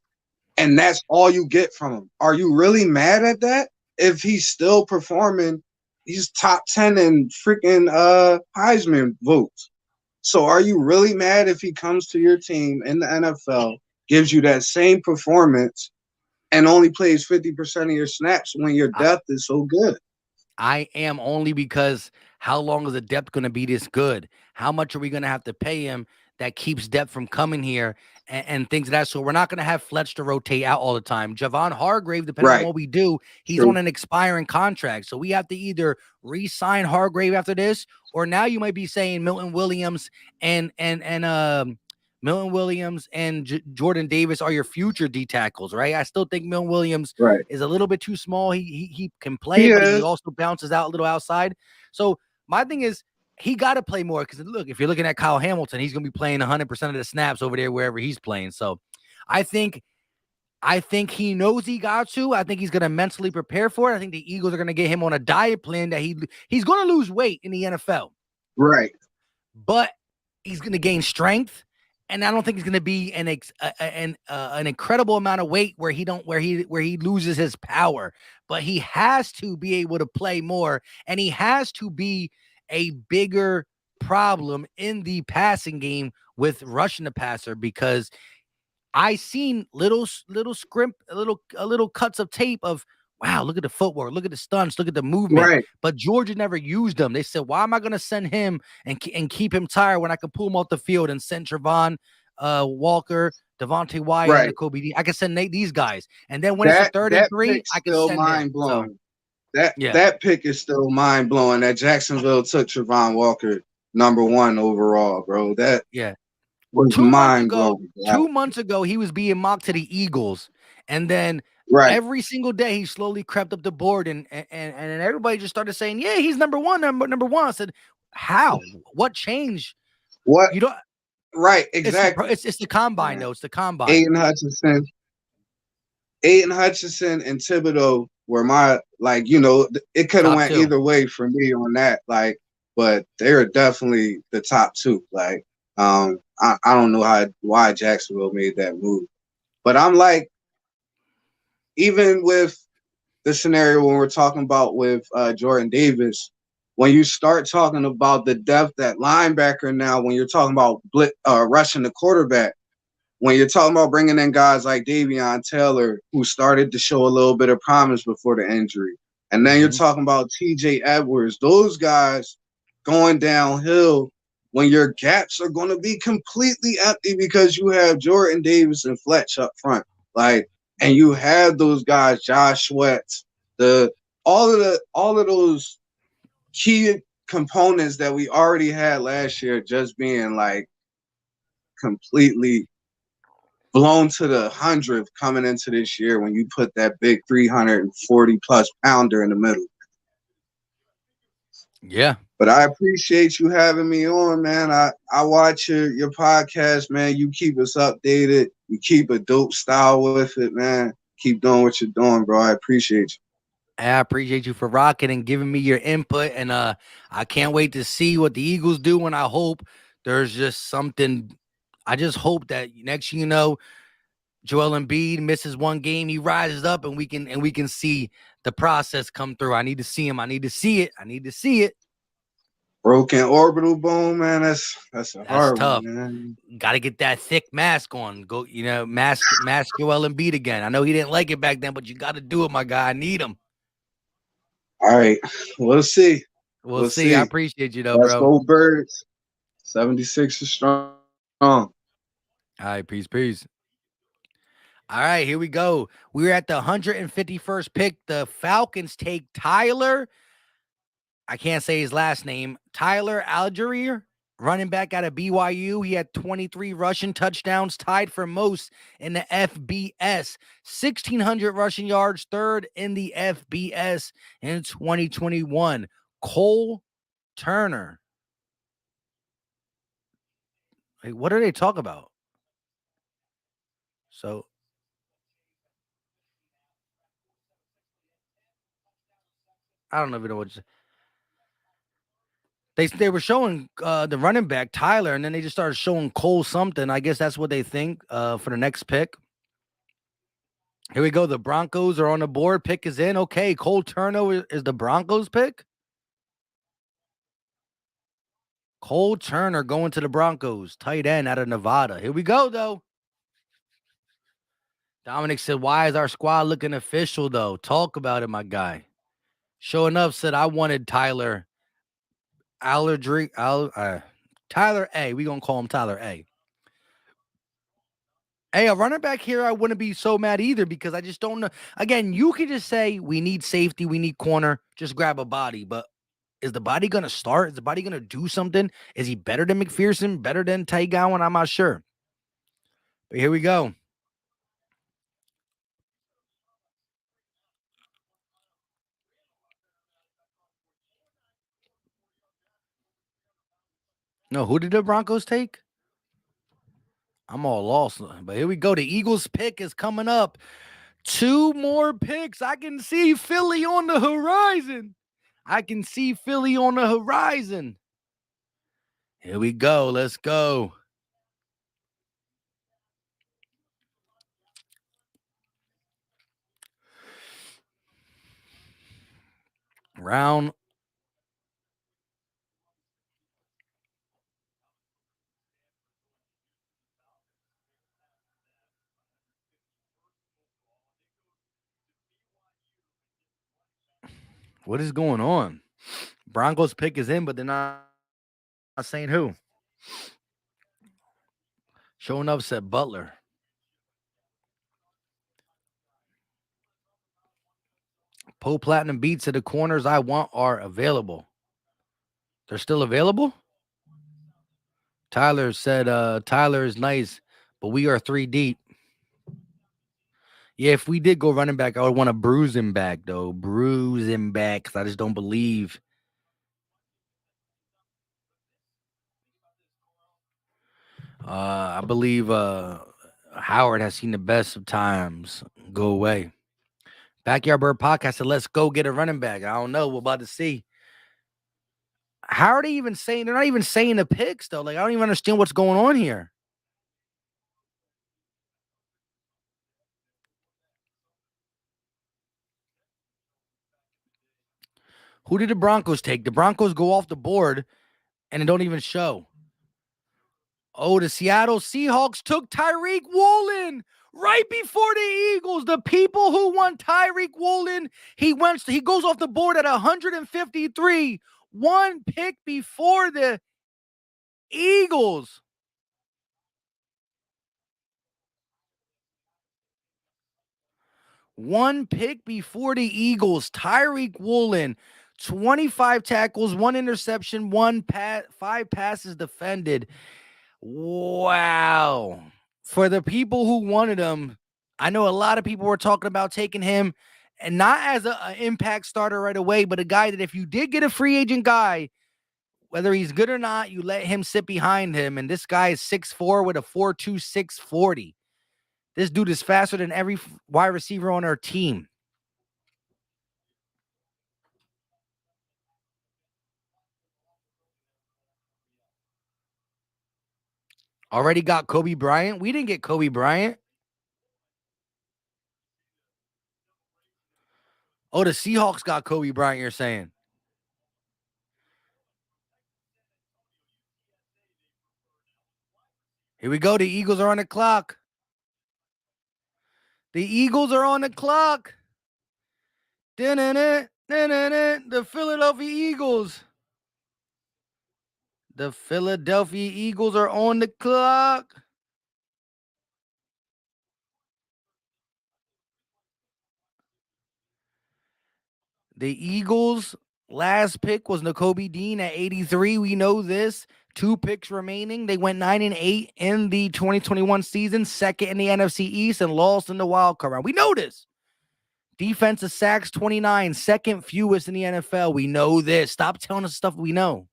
and that's all you get from him. Are you really mad at that? If he's still performing, he's top 10 in freaking Heisman votes. So are you really mad if he comes to your team in the NFL, gives you that same performance, and only plays 50% of your snaps when your depth is so good? I am, only because how long is the depth going to be this good? How much are we going to have to pay him that keeps depth from coming here and things of that? So we're not going to have Fletch to rotate out all the time. Javon Hargrave, depending on Right. what we do, he's True. on an expiring contract. So we have to either re-sign Hargrave after this, or now you might be saying Milton Williams and Jordan Davis are your future D tackles, right? I still think Milton Williams Right. is a little bit too small. He can play, He but he is. also bounces out a little outside. So my thing is, he got to play more, because look, if you're looking at Kyle Hamilton, he's going to be playing 100% of the snaps over there wherever he's playing. So I think he knows he got to. I think he's going to mentally prepare for it. I think the Eagles are going to get him on a diet plan that he's going to lose weight in the NFL. Right. But he's going to gain strength. And I don't think he's going to be an incredible amount of weight where he loses his power. But he has to be able to play more, and he has to be a bigger problem in the passing game with rushing the passer, because I seen little cuts of tape of, wow, look at the footwork, look at the stunts, look at the movement. Right. But Georgia never used them. They said, why am I going to send him and keep him tired when I can pull him off the field and send Trevon Walker, Devontae Wyatt, Right. and Nakobe Dean? I can send these guys. And then when it's a third and three, I can still send mind him. blowing. So, That pick is still mind blowing. That Jacksonville took Trevon Walker #1 overall, bro. That was 2 months mind ago, blowing. 2 months ago, he was being mocked to the Eagles, and then every single day he slowly crept up the board, and everybody just started saying, "Yeah, he's number one." I said, "How? What changed? What? You don't." Right, exactly. It's the combine, though. It's the combine. Aiden Hutchinson and Thibodeau were my, it could have went either way for me on that, but they're definitely the top two. I don't know why Jacksonville made that move, but I'm like, even with the scenario when we're talking about with Jordan Davis, when you start talking about the depth at linebacker now, when you're talking about rushing the quarterback, when you're talking about bringing in guys like Davion Taylor, who started to show a little bit of promise before the injury, and then you're talking about TJ Edwards, those guys going downhill when your gaps are going to be completely empty because you have Jordan Davis and Fletch up front, and you have those guys, Josh Sweat, all of those key components that we already had last year, just being completely blown to the 100th coming into this year when you put that big 340 plus pounder in the middle. Yeah. But I appreciate you having me on, man. I watch your podcast, man. You keep us updated. You keep a dope style with it, man. Keep doing what you're doing, bro. I appreciate you. I appreciate you for rocking and giving me your input. And I can't wait to see what the Eagles do. And I hope there's just something. I just hope that next, Joel Embiid misses one game, he rises up, and we can see the process come through. I need to see him. I need to see it. Broken orbital bone, man. That's a hard tough. one, man. Got to get that thick mask on. Go, mask Joel Embiid again. I know he didn't like it back then, but you got to do it, my guy. I need him. All right, we'll see. We'll see. I appreciate you, though, Let's bro. go, Birds. 76 is strong. All right, peace. All right, here we go. We're at the 151st pick. The Falcons take Tyler. I can't say his last name. Tyler Algier, running back out of BYU. He had 23 rushing touchdowns, tied for most in the FBS. 1,600 rushing yards, third in the FBS in 2021. Cole Turner. Like, what are they talking about? So I don't even know what they were showing the running back Tyler, and then they just started showing Cole something. I guess that's what they think for the next pick. Here we go. The Broncos are on the board. Pick is in. Okay, Cole Turner is the Broncos pick. Cole Turner going to the Broncos. Tight end out of Nevada. Here we go, though. Dominic said, why is our squad looking official, though? Talk about it, my guy. Show enough said, I wanted Tyler Tyler A. We going to call him Tyler A. Hey, a running back here, I wouldn't be so mad either because I just don't know. Again, you could just say we need safety, we need corner, just grab a body. But is the body going to start? Is the body going to do something? Is he better than McPherson, better than Ty Gowan? I'm not sure. But here we go. No, who did the Broncos take? I'm all lost. But here we go. The Eagles pick is coming up. 2 more picks. I can see Philly on the horizon. Here we go. Let's go. Round. What is going on? Broncos pick is in, but they're not saying who. Showing up said Butler. Poe Platinum beats at the corners I want are available. They're still available? Tyler said Tyler is nice, but we are 3 deep. Yeah, if we did go running back, I would want to bruise him back, though. Bruise him back, because I just don't believe. I believe Howard has seen the best of times go away. Backyard Bird Podcast said, let's go get a running back. I don't know. We're about to see. How are they even saying? They're not even saying the picks, though. Like, I don't even understand what's going on here. Who did the Broncos take? The Broncos go off the board, and it don't even show. Oh, the Seattle Seahawks took Tyreek Woolen right before the Eagles. The people who want Tyreek Woolen, he goes off the board at 153, 1 pick before the Eagles. One pick before the Eagles. Tyreek Woolen, 25 tackles, 1 interception, 5 passes defended. Wow. For the people who wanted him, I know a lot of people were talking about taking him, and not as an impact starter right away, but a guy that if you did get a free agent guy, whether he's good or not, you let him sit behind him. And this guy is 6'4" with a 4.2 640. This dude is faster than every wide receiver on our team. Already got Kobe Bryant. We didn't get Kobe Bryant. Oh, the Seahawks got Kobe Bryant, you're saying. Here we go. The Eagles are on the clock. The Eagles are on the clock. The Philadelphia Eagles. The Philadelphia Eagles are on the clock. The Eagles' last pick was Nakobe Dean at 83. We know this. 2 picks remaining. They went 9-8 in the 2021 season, second in the NFC East, and lost in the wild card round. We know this. Defensive sacks 29, second fewest in the NFL. We know this. Stop telling us stuff we know.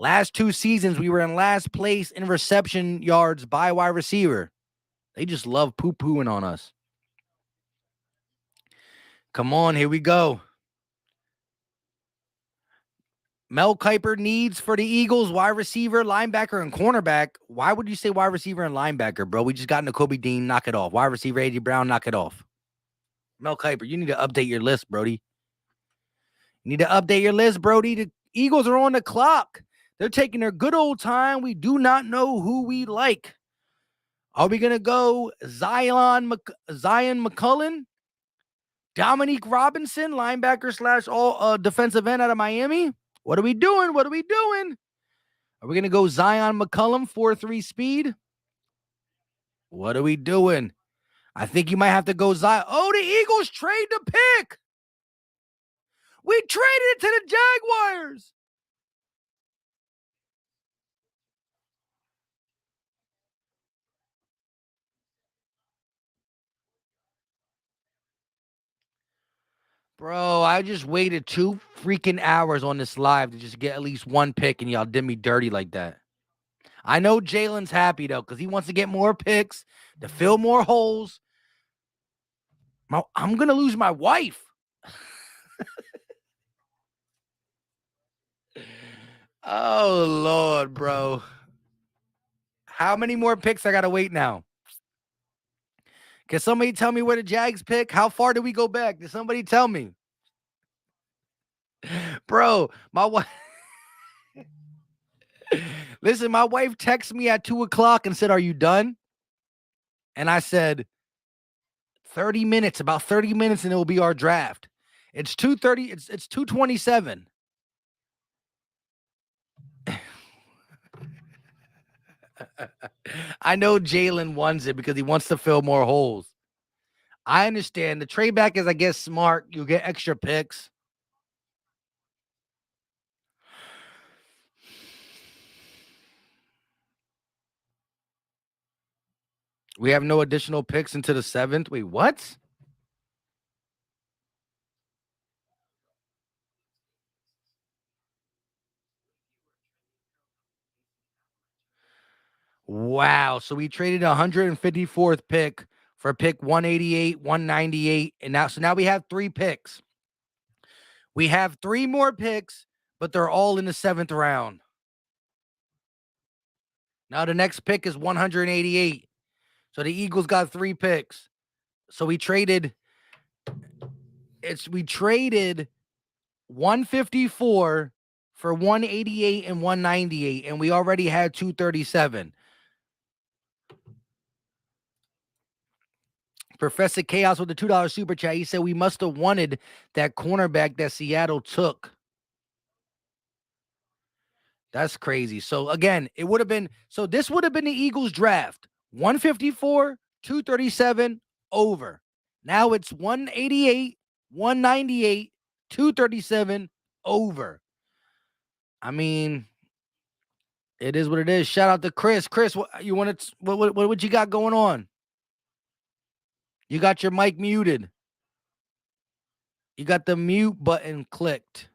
Last 2 seasons, we were in last place in reception yards by wide receiver. They just love poo-pooing on us. Come on, here we go. Mel Kiper needs for the Eagles, wide receiver, linebacker, and cornerback. Why would you say wide receiver and linebacker, bro? We just got Nakobe Dean. Knock it off. Wide receiver, A.J. Brown. Knock it off. Mel Kiper, you need to update your list, Brody. You need to update your list, Brody. The Eagles are on the clock. They're taking their good old time. We do not know who we like. Are we going to go Zion McCullen? Dominique Robinson, linebacker / all defensive end out of Miami? What are we doing? What are we doing? Are we going to go Zion McCullum, 4.3 speed? What are we doing? I think you might have to go Zion. Oh, the Eagles trade the pick. We traded it to the Jaguars. Bro, I just waited 2 freaking hours on this live to just get at least 1 pick, and y'all did me dirty like that. I know Jalen's happy, though, because he wants to get more picks, to fill more holes. I'm going to lose my wife. Oh, Lord, bro. How many more picks I got to wait now? Can somebody tell me where the Jags pick? How far do we go back? Did somebody tell me? Bro, my wife. Listen, my wife texted me at 2:00 and said, "Are you done?" And I said, 30 minutes, about 30 minutes, and it will be our draft. It's 2:30. It's 2:27. I know Jalen wants it because he wants to fill more holes. I understand. The trade back is, I guess, smart. You get extra picks. We have no additional picks into the 7th. Wait, what? Wow. So we traded 154th pick for pick 188, 198. And now we have 3 picks. We have 3 more picks, but they're all in the 7th round. Now the next pick is 188. So the Eagles got 3 picks. So we traded 154 for 188 and 198, and we already had 237. Professor Chaos with the $2 super chat. He said we must have wanted that cornerback that Seattle took. That's crazy. So again, this would have been the Eagles draft. 154, 237, over. Now it's 188, 198, 237, over. I mean, it is what it is. Shout out to Chris. Chris, what you got going on? You got your mic muted. You got the mute button clicked.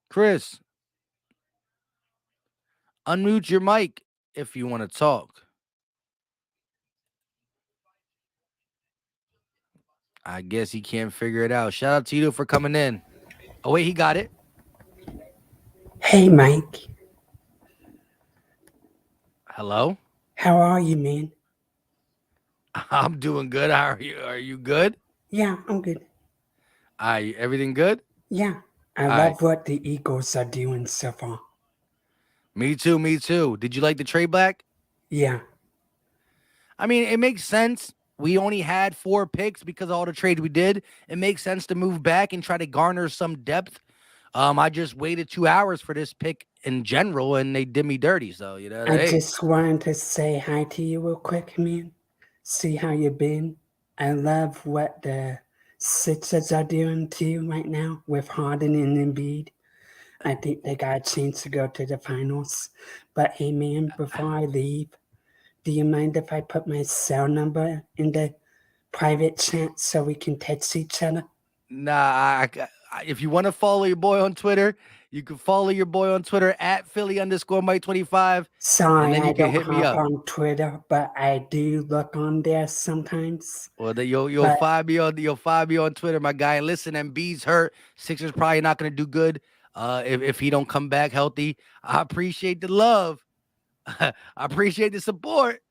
Chris, unmute your mic if you want to talk. I guess he can't figure it out. Shout out to you for coming in. Oh, wait, he got it. Hey, Mike. Hello? How are you, man? I'm doing good. How are you? Are you good? Yeah, I'm good. Everything good? Yeah, I love what the Eagles are doing so far. Me too. Did you like the trade back? Yeah. I mean, it makes sense. we only had 4 picks because of all the trades we did. It makes sense to move back and try to garner some depth. I just waited 2 hours for this pick in general, and they did me dirty. So, I hey. just wanted to say hi to you real quick, man. See how you been. I love what the Sixers are doing to you right now with Harden and Embiid. I think they got a chance to go to the finals. But hey, man, before I leave, do you mind if I put my cell number in the private chat so we can text each other? Nah, if you want to follow your boy on Twitter, you can follow your boy on Twitter at Philly_Mike25. Sorry, and then you I can don't hit me hop up on Twitter, but I do look on there sometimes. Well, you'll find me on Twitter, my guy. And listen, Embiid's hurt. Sixers probably not going to do good if he don't come back healthy. I appreciate the love. I appreciate the support.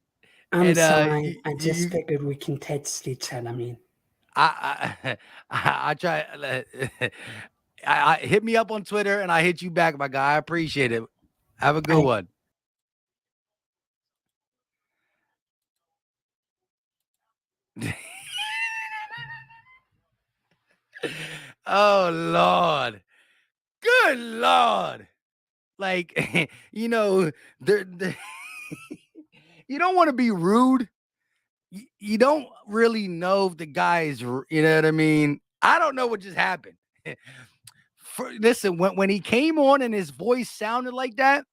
I'm sorry. I just figured we can text each other. I mean, I try. I hit me up on Twitter, and I hit you back, my guy. I appreciate it. Have a good one. Oh Lord, good Lord! Like you don't want to be rude. You don't really know if the guy is, you know what I mean? I don't know what just happened. Listen, when he came on and his voice sounded like that,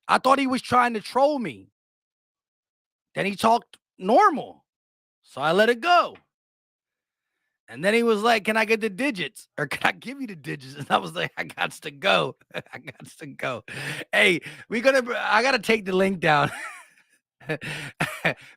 I thought he was trying to troll me. Then he talked normal. So I let it go. And then he was like, can I get the digits? Or can I give you the digits? And I was like, I got to go. I got to go. Hey, I got to take the link down.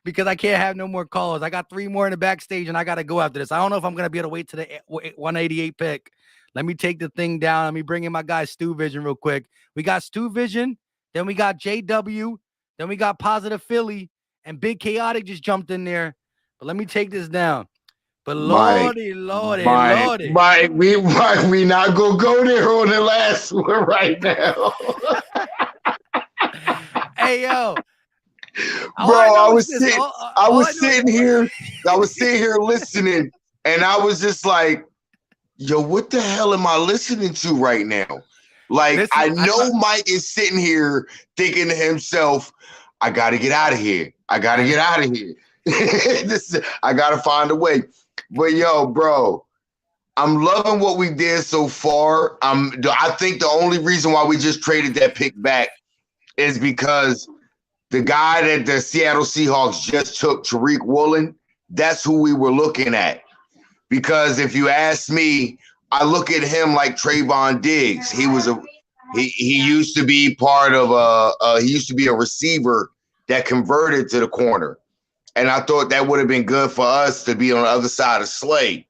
Because I can't have no more calls. I got 3 more in the backstage, and I got to go after this. I don't know if I'm going to be able to wait to the 188 pick. Let me take the thing down. Let me bring in my guy Stu Vision real quick. We got Stu Vision. Then we got JW. Then we got Positive Philly. And Big Chaotic just jumped in there. But let me take this down. But lordy, Mike, we not gonna go there on the last one right now. Hey yo, bro, I was sitting here listening, and I was just like, yo, what the hell am I listening to right now? Like, I know Mike is sitting here thinking to himself, I gotta get out of here. I gotta find a way. But yo, bro, I'm loving what we did so far. I think the only reason why we just traded that pick back is because the guy that the Seattle Seahawks just took, Tariq Woolen, that's who we were looking at. Because if you ask me, I look at him like Trayvon Diggs. He used to be part of he used to be a receiver that converted to the corner. And I thought that would have been good for us to be on the other side of Slade.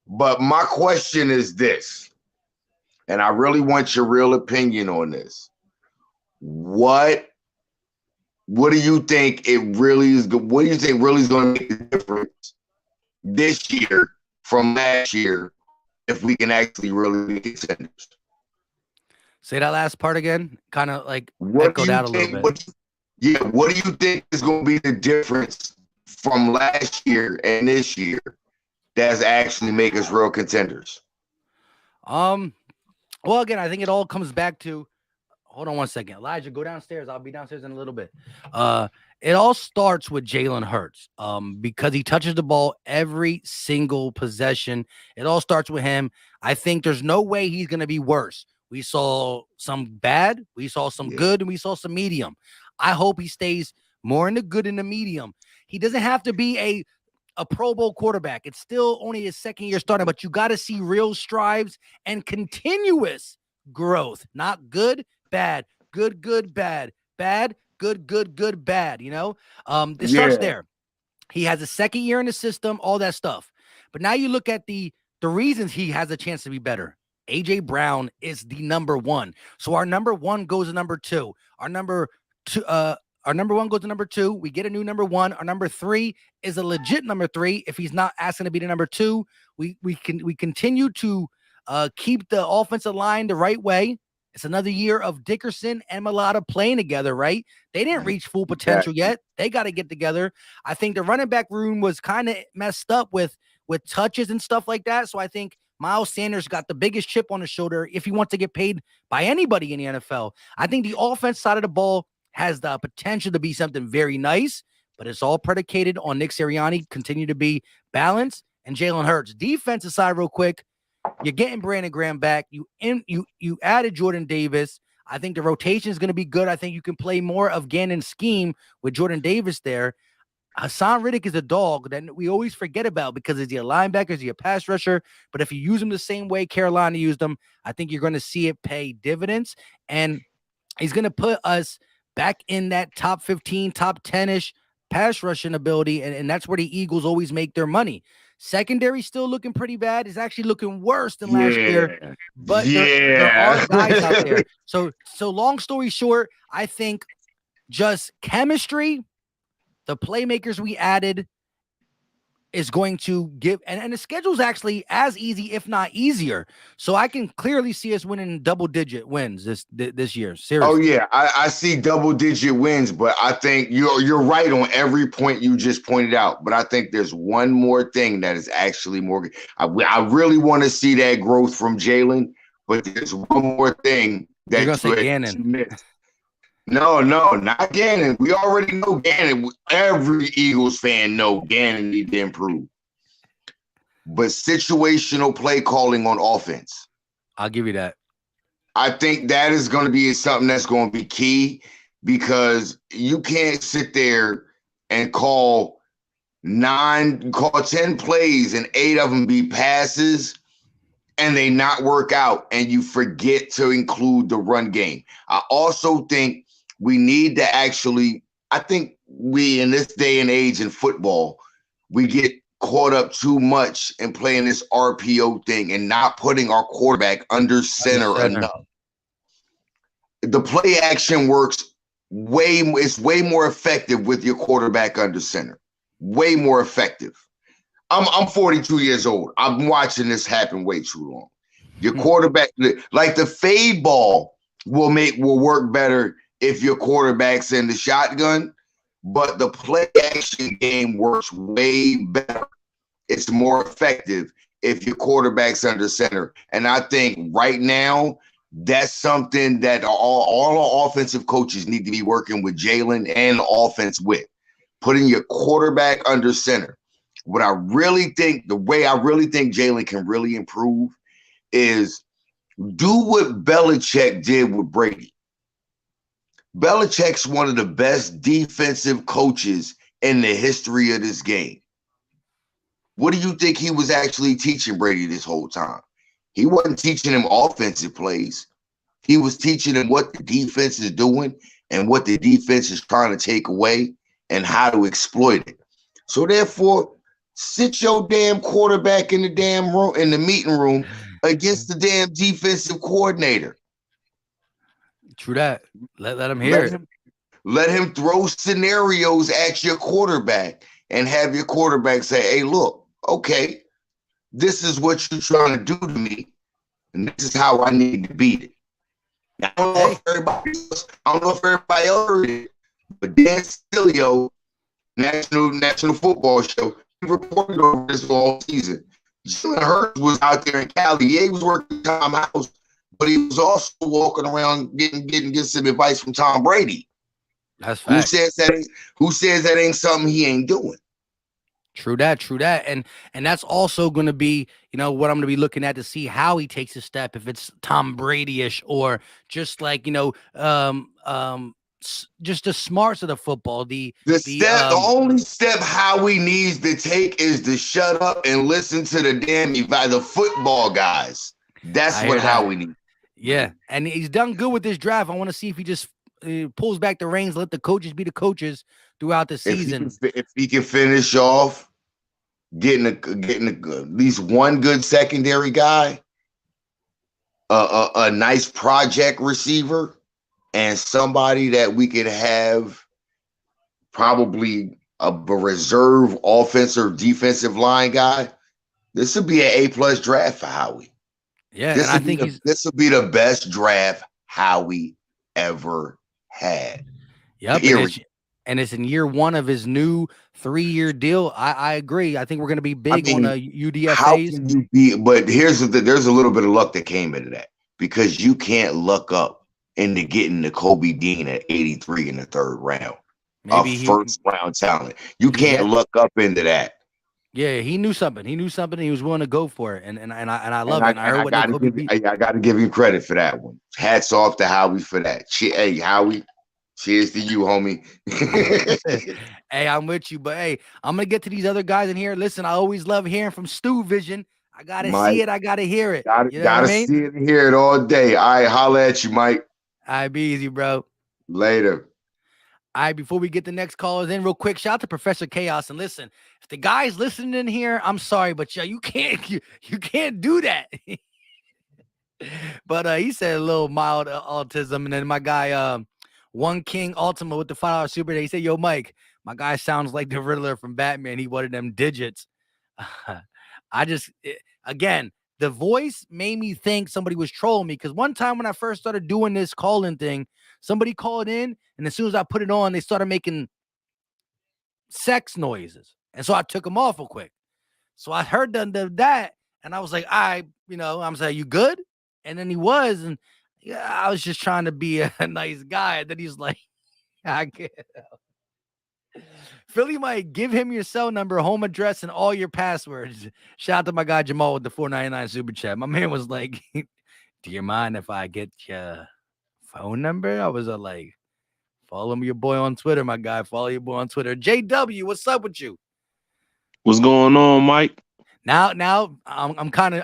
But my question is this, and I really want your real opinion on this. What do you think really is going to make the difference this year from last year if we can actually really be contenders? Say that last part again. Kind of like echoed out a little bit. What do you think is going to be the difference from last year and this year that's actually make us real contenders? Well, again, I think it all comes back to, hold on one second. Elijah, go downstairs. I'll be downstairs in a little bit. It all starts with Jalen Hurts because he touches the ball every single possession. It all starts with him. I think there's no way he's going to be worse. We saw some bad, we saw some good, and we saw some medium. I hope he stays more in the good and the medium. He doesn't have to be a Pro Bowl quarterback. It's still only his second year starting, but you got to see real strides and continuous growth. Not good, bad, good, bad, bad, good, bad. It starts there. He has a second year in the system, all that stuff. But now you look at the reasons he has a chance to be better. AJ Brown is the number 1. So our number 1 goes to number 2. Our number 1 goes to number 2. We get a new number 1. Our number 3 is a legit number 3. If he's not asking to be the number 2, we continue to keep the offensive line the right way. It's another year of Dickerson and Mulata playing together, right? They didn't reach full potential yet. They got to get together. I think the running back room was kind of messed up with touches and stuff like that. So I think Miles Sanders got the biggest chip on his shoulder if he wants to get paid by anybody in the NFL. I think the offense side of the ball has the potential to be something very nice, but it's all predicated on Nick Sirianni continue to be balanced and Jalen Hurts. Defensive side, real quick. You're getting Brandon Graham back. You added Jordan Davis. I think the rotation is going to be good. I think you can play more of Gannon's scheme with Jordan Davis there. Hassan Riddick is a dog that we always forget about because is he a linebacker? Is he a pass rusher? But if you use him the same way Carolina used him, I think you're going to see it pay dividends. And he's going to put us back in that top 15, top 10-ish pass rushing ability. And that's where the Eagles always make their money. Secondary still looking pretty bad. It's actually looking worse than last year. But there are guys out there. So long story short, I think just chemistry, the playmakers we added is going to give, and the schedule's actually as easy, if not easier. So I can clearly see us winning double-digit wins this year. Seriously. Oh yeah, I see double-digit wins, but I think you're right on every point you just pointed out. But I think there's one more thing that is actually more. I really want to see that growth from Jalen, but there's one more thing that you're gonna say Gannon. No, not Gannon. We already know Gannon. Every Eagles fan know Gannon need to improve. But situational play calling on offense. I'll give you that. I think that is going to be something that's going to be key because you can't sit there and call 10 plays and 8 of them be passes and they not work out and you forget to include the run game. I also think we need to I think we, in this day and age in football, we get caught up too much in playing this RPO thing and not putting our quarterback under center enough. The play action works it's way more effective with your quarterback under center. Way more effective. I'm 42 years old. I've been watching this happen way too long. Your quarterback, like the fade ball will work better if your quarterback's in the shotgun, but the play action game works way better. It's more effective if your quarterback's under center. And I think right now, that's something that all our offensive coaches need to be working with Jalen and the offense with. Putting your quarterback under center. The way I really think Jalen can really improve is do what Belichick did with Brady. Belichick's one of the best defensive coaches in the history of this game. What do you think he was actually teaching Brady this whole time? He wasn't teaching him offensive plays. He was teaching him what the defense is doing and what the defense is trying to take away and how to exploit it. So therefore, sit your damn quarterback in the damn room, in the meeting room against the damn defensive coordinator. True that. Let him hear it. Let him throw scenarios at your quarterback and have your quarterback say, hey, look, okay, this is what you're trying to do to me, and this is how I need to beat it. Now, I don't know if everybody else heard it, but Dan Stilio, National Football Show, he reported over this all season. Jalen Hurts was out there in Cali. Yeah, he was working Tom House, but he was also walking around getting some advice from Tom Brady. That's fact. Who says that ain't something he ain't doing? True that. And that's also going to be, what I'm going to be looking at to see how he takes a step, if it's Tom Brady-ish or just like, just the smarts of the football. The only step Howie needs to take is to shut up and listen to the football guys. That's what Howie needs. Yeah, and he's done good with this draft. I want to see if he just pulls back the reins, let the coaches be the coaches throughout the season. If he can finish off getting at least one good secondary guy, a nice project receiver, and somebody that we could have probably a reserve offensive defensive line guy, this would be an A+ draft for Howie. Yeah, this will be the best draft Howie ever had. Yep, Period. and it's in year one of his new 3-year deal. I agree. I think we're going to be big on How UDFAs. can you be? But there's a little bit of luck that came into that, because you can't luck up into getting Nakobe Dean at 83 in the 3rd round, Maybe a first round talent. You can't luck up into that. Yeah, he knew something. He knew something. He was willing to go for it, and I love it. And I heard what I got to give you credit for that one. Hats off to Howie for that. Hey, Howie, cheers to you, homie. Hey, I'm with you, but hey, I'm gonna get to these other guys in here. Listen, I always love hearing from Stu Vision. I gotta see it. I gotta hear it. Gotta see it and hear it all day. All right, holla at you, Mike. All right, be easy, bro. Later. All right, before we get the next callers in, real quick, shout out to Professor Chaos. And listen, if the guys listening in here, I'm sorry, but you can't do that. But he said a little mild autism, and then my guy, One King Ultima with the $5 super day, he said, "Yo, Mike, my guy sounds like the Riddler from Batman. He wanted them digits." Again, the voice made me think somebody was trolling me, because one time when I first started doing this call-in thing, somebody called in, and as soon as I put it on, they started making sex noises. And so I took them off real quick. So I heard that, and I was like, I'm saying, "You good?" And then he was, and I was just trying to be a nice guy. And then he's like, "I can't." Philly might give him your cell number, home address, and all your passwords. Shout out to my guy Jamal with the $4.99 super chat. My man was like, "Do you mind if I get your phone number?" I was like, "Follow your boy on Twitter, my guy. Follow your boy on Twitter." JW, what's up with you? What's going on, Mike? Now, I'm kind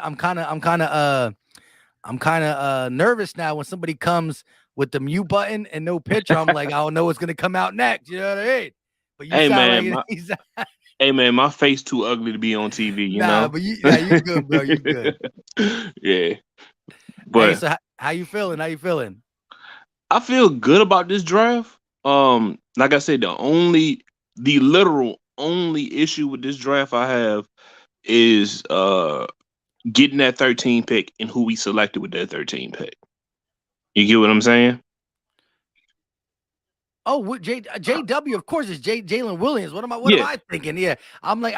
of nervous now when somebody comes with the mute button and no picture. I'm like, I don't know what's gonna come out next. You know what I mean? But you hey man, my face too ugly to be on TV. You know? But you good, bro. You good. Yeah. But hey, so how you feeling? I feel good about this draft. Like I said, the literal only issue with this draft I have is getting that 13 pick and who we selected with that 13 pick. You get what I'm saying? Oh, JW, of course, it's Jalen Williams. What am I thinking? Yeah, I'm like,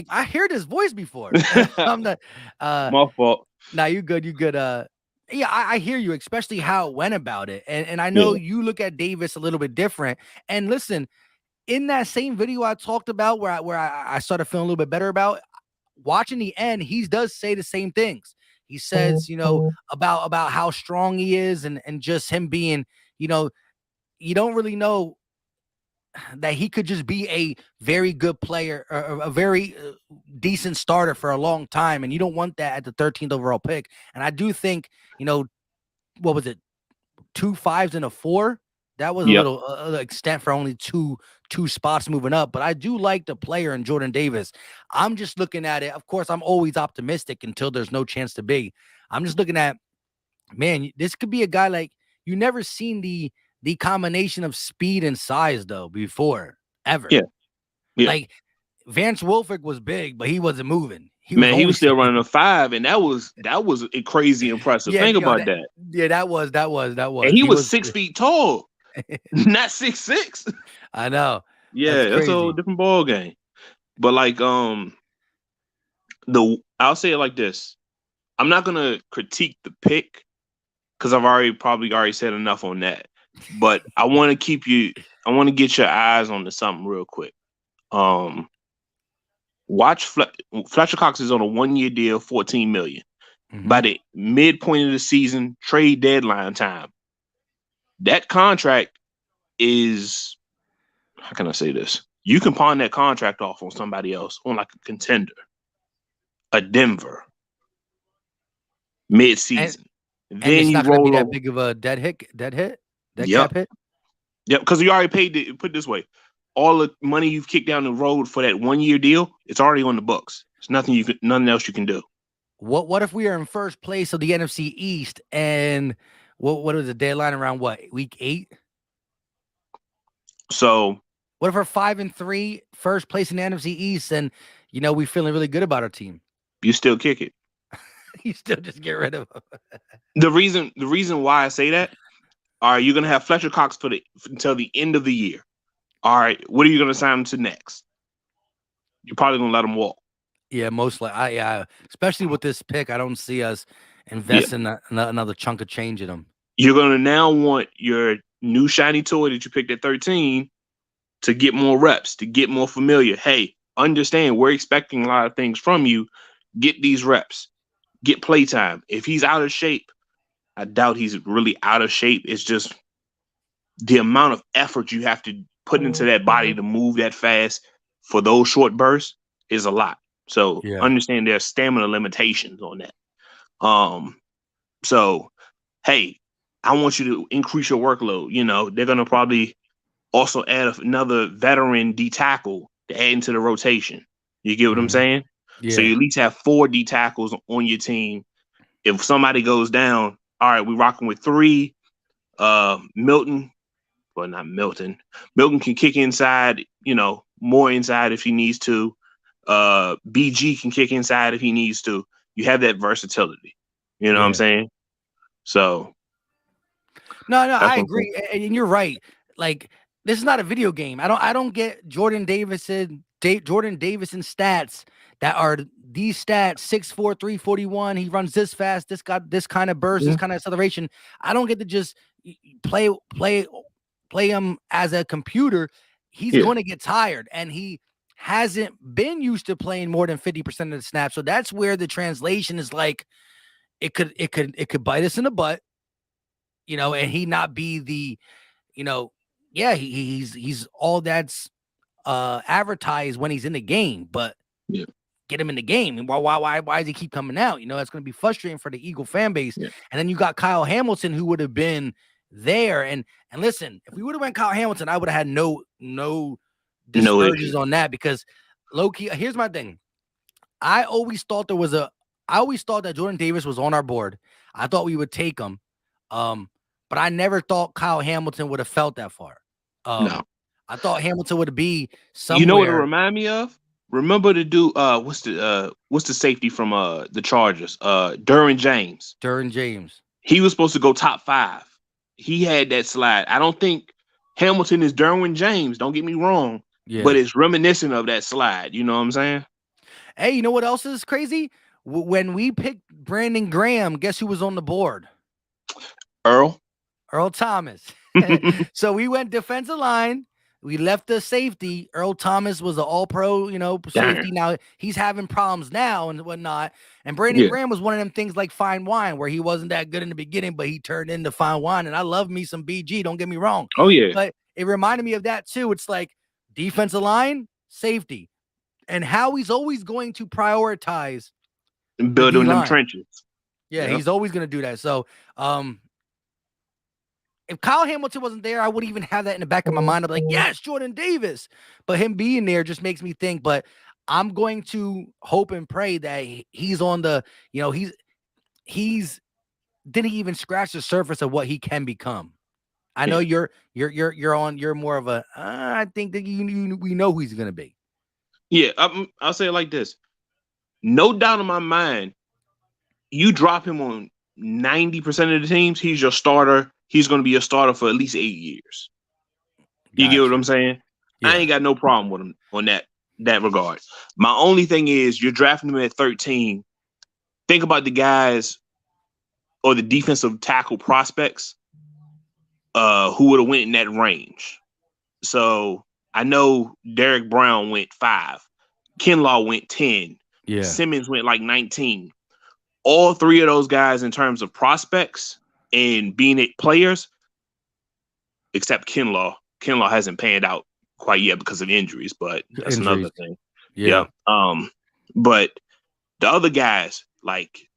I hear this voice before. I'm not. My fault. Nah, you good. Yeah, I hear you, especially how it went about it, and I know you look at Davis a little bit different. And listen, in that same video I talked about, where I started feeling a little bit better about watching the end, he does say the same things. He says, about how strong he is, and just him being, you don't really know that he could just be a very good player, or a very decent starter for a long time. And you don't want that at the 13th overall pick. And I do think, what was it? 2 5s and a 4. That was a little extent for only two spots moving up. But I do like the player in Jordan Davis. I'm just looking at it. Of course, I'm always optimistic until there's no chance to be. I'm just looking at, man, this could be a guy like, you never seen the combination of speed and size though before, ever. Yeah. Like Vance Wilfork was big, but he wasn't moving. He was still running a 5, and that was crazy impressive. Think about that. Yeah, that was. And he was 6 feet tall, not 6'6". I know. Yeah, that's a whole different ball game. But like, I'll say it like this: I'm not gonna critique the pick because I've probably already said enough on that. But I want to get your eyes on something real quick. Watch Fletcher Cox is on a 1-year deal, $14 million. Mm-hmm. By the midpoint of the season, trade deadline time, that contract is, how can I say this? You can pawn that contract off on somebody else, on like a contender, a Denver, mid-season. And it's not going to be that big of a dead cap hit? Yep, because you already paid it. Put it this way. All the money you've kicked down the road for that 1-year deal, it's already on the books. There's nothing else you can do. What if we are in first place of the NFC East, and what is the deadline around week 8? So what if we're 5-3, first place in the NFC East, and we feeling really good about our team? You still kick it. You still just get rid of him. The reason why I say that All right, you're gonna have Fletcher Cox until the end of the year. All right, what are you gonna sign him to next? You're probably gonna let him walk. Yeah, mostly. Especially with this pick, I don't see us investing another chunk of change in him. You're gonna now want your new shiny toy that you picked at 13 to get more reps, to get more familiar. Hey, understand we're expecting a lot of things from you. Get these reps, get play time. If he's out of shape, I doubt he's really out of shape. It's just the amount of effort you have to put into that body to move that fast for those short bursts is a lot. So understand there's stamina limitations on that. So hey, I want you to increase your workload. You know, they're gonna probably also add another veteran D tackle to add into the rotation. You get what I'm saying? Yeah. So you at least have 4 D tackles on your team. If somebody goes down, all right, we're rocking with 3. Milton, well, not Milton. Milton can kick inside, you know, more inside if he needs to. BG can kick inside if he needs to. You have that versatility. You know what I'm saying? So no, I agree, and you're right. Like, this is not a video game. I don't get Jordan Davison stats that are these stats: 6'4", 341. He runs this fast. This got this kind of burst, this kind of acceleration. I don't get to just play him as a computer. He's going to get tired, and he hasn't been used to playing more than 50% of the snaps. So that's where the translation is like it could bite us in the butt, you know, and he not be the, you know, he's all that's advertised when he's in the game, but get him in the game. And why does he keep coming out? You know, that's going to be frustrating for the Eagle fan base. And then you got Kyle Hamilton, who would have been there. And listen, if we would have went Kyle Hamilton, I would have had no discourages on that, because low key, here's my thing. I always thought that Jordan Davis was on our board. I thought we would take him. But I never thought Kyle Hamilton would have felt that far. No. I thought Hamilton would be somewhere. You know what it remind me of? Remember the dude, what's the safety from the Chargers? Derwin James. Derwin James. He was supposed to go top 5. He had that slide. I don't think Hamilton is Derwin James. Don't get me wrong. Yeah. But it's reminiscent of that slide. You know what I'm saying? Hey, you know what else is crazy? When we picked Brandon Graham, guess who was on the board? Earl Thomas. So we went defensive line. We left the safety. Earl Thomas was an all-pro, you know, safety. Now he's having problems now and whatnot. And Brandon Graham was one of them things like fine wine, where he wasn't that good in the beginning, but he turned into fine wine. And I love me some BG. Don't get me wrong. Oh yeah. But it reminded me of that too. It's like defensive line, safety, and how he's always going to prioritize building them trenches. Yeah, he's always going to do that. So, if Kyle Hamilton wasn't there, I wouldn't even have that in the back of my mind. I'd be like, yes, Jordan Davis. But him being there just makes me think. But I'm going to hope and pray that he's on the, you know, he's didn't even scratch the surface of what he can become. I know you're more of a, I think that we know who he's going to be. Yeah, I'll say it like this. No doubt in my mind, you drop him on 90% of the teams, he's your starter. He's going to be a starter for at least 8 years. You get what I'm saying? Yeah. I ain't got no problem with him on that regard. My only thing is you're drafting him at 13. Think about the guys or the defensive tackle prospects who would have went in that range. So I know Derek Brown went 5. Kinlaw went 10. Yeah. Simmons went like 19. All 3 of those guys in terms of prospects and being it players, except Kinlaw. Kinlaw hasn't panned out quite yet because of injuries, but that's another thing. Yeah. But the other guys, like,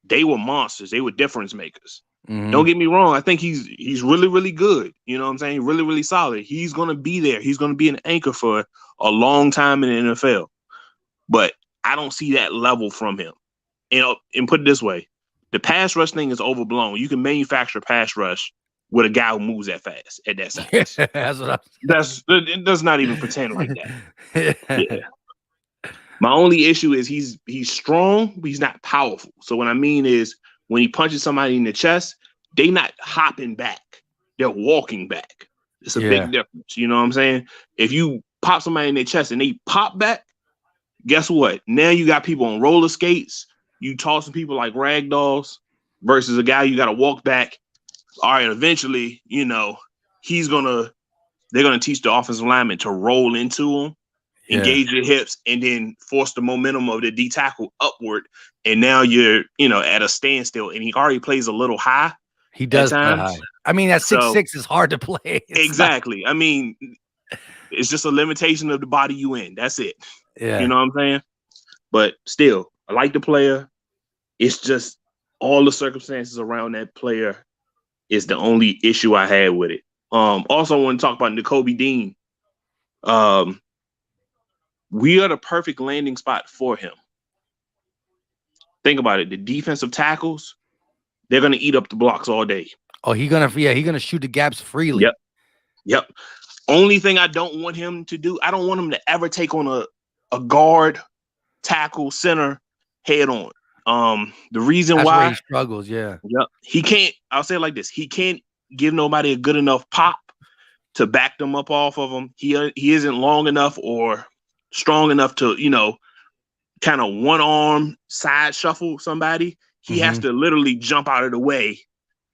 they were monsters. They were difference makers. Mm-hmm. Don't get me wrong. I think he's really, really good. You know what I'm saying? Really, really solid. He's going to be there. He's going to be an anchor for a long time in the NFL. But I don't see that level from him. You know, and put it this way, the pass rush thing is overblown. You can manufacture pass rush with a guy who moves that fast at that size. That's not even pretend like that. Yeah. My only issue is he's strong, but he's not powerful. So what I mean is when he punches somebody in the chest, they not hopping back. they're walking back. It's a Yeah. big difference. You know what I'm saying? If you pop somebody in their chest and they pop back, guess what? Now you got people on roller skates. You tossing people like rag dolls versus a guy you got to walk back. All right, eventually, you know, they're gonna teach the offensive lineman to roll into him, engage your hips, and then force the momentum of the D tackle upward. And now you're, you know, at a standstill. And he already plays a little high. He does play times. high. I mean, at 6'6" is hard to play. Exactly. I mean, it's just a limitation of the body you in. That's it. Yeah. You know what I'm saying? But still, I like the player. It's just all the circumstances around that player is the only issue I had with it. Also, I want to talk about Nakobe Dean. We are the perfect landing spot for him. Think about it. The defensive tackles, they're going to eat up the blocks all day. Oh, he's gonna shoot the gaps freely. Yep. Only thing I don't want him to do, I don't want him to ever take on a guard, tackle, center head on. The reason That's why where he struggles, he can't. I'll say it like this: he can't give nobody a good enough pop to back them up off of him. He isn't long enough or strong enough to, you know, kind of one arm side shuffle somebody. He has to literally jump out of the way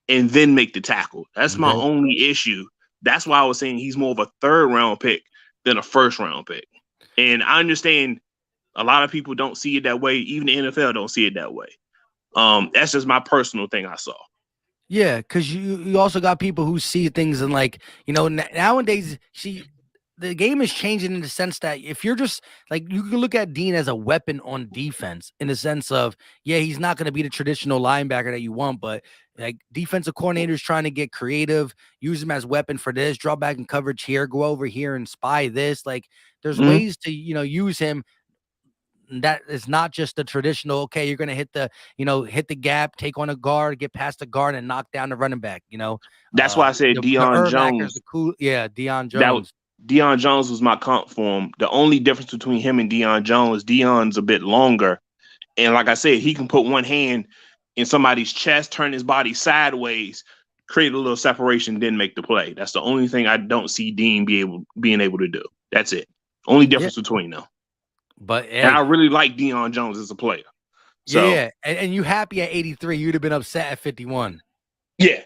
and then make the tackle. That's my only issue. That's why I was saying he's more of a 3rd round pick than a 1st round pick. And I understand a lot of people don't see it that way. Even the NFL don't see it that way. That's just my personal thing I saw. Yeah, because you also got people who see things and, like, you know, nowadays, the game is changing in the sense that if you're just like, you can look at Dean as a weapon on defense in the sense of, he's not going to be the traditional linebacker that you want, but like defensive coordinators trying to get creative, use him as weapon for this, draw back in coverage here, go over here and spy this. Like, there's ways to, you know, use him. That is not just the traditional, okay, you're going to hit the gap, take on a guard, get past the guard and knock down the running back, you know. That's why I said Deion Jones. Deion Jones. Deion Jones was my comp for him. The only difference between him and Deion Jones, Deion's a bit longer. And like I said, he can put one hand in somebody's chest, turn his body sideways, create a little separation, then make the play. That's the only thing I don't see Dean being able to do. That's it. Only difference between them. But and I really like Deion Jones as a player. So, and you happy at 83? You'd have been upset at 51. Yeah.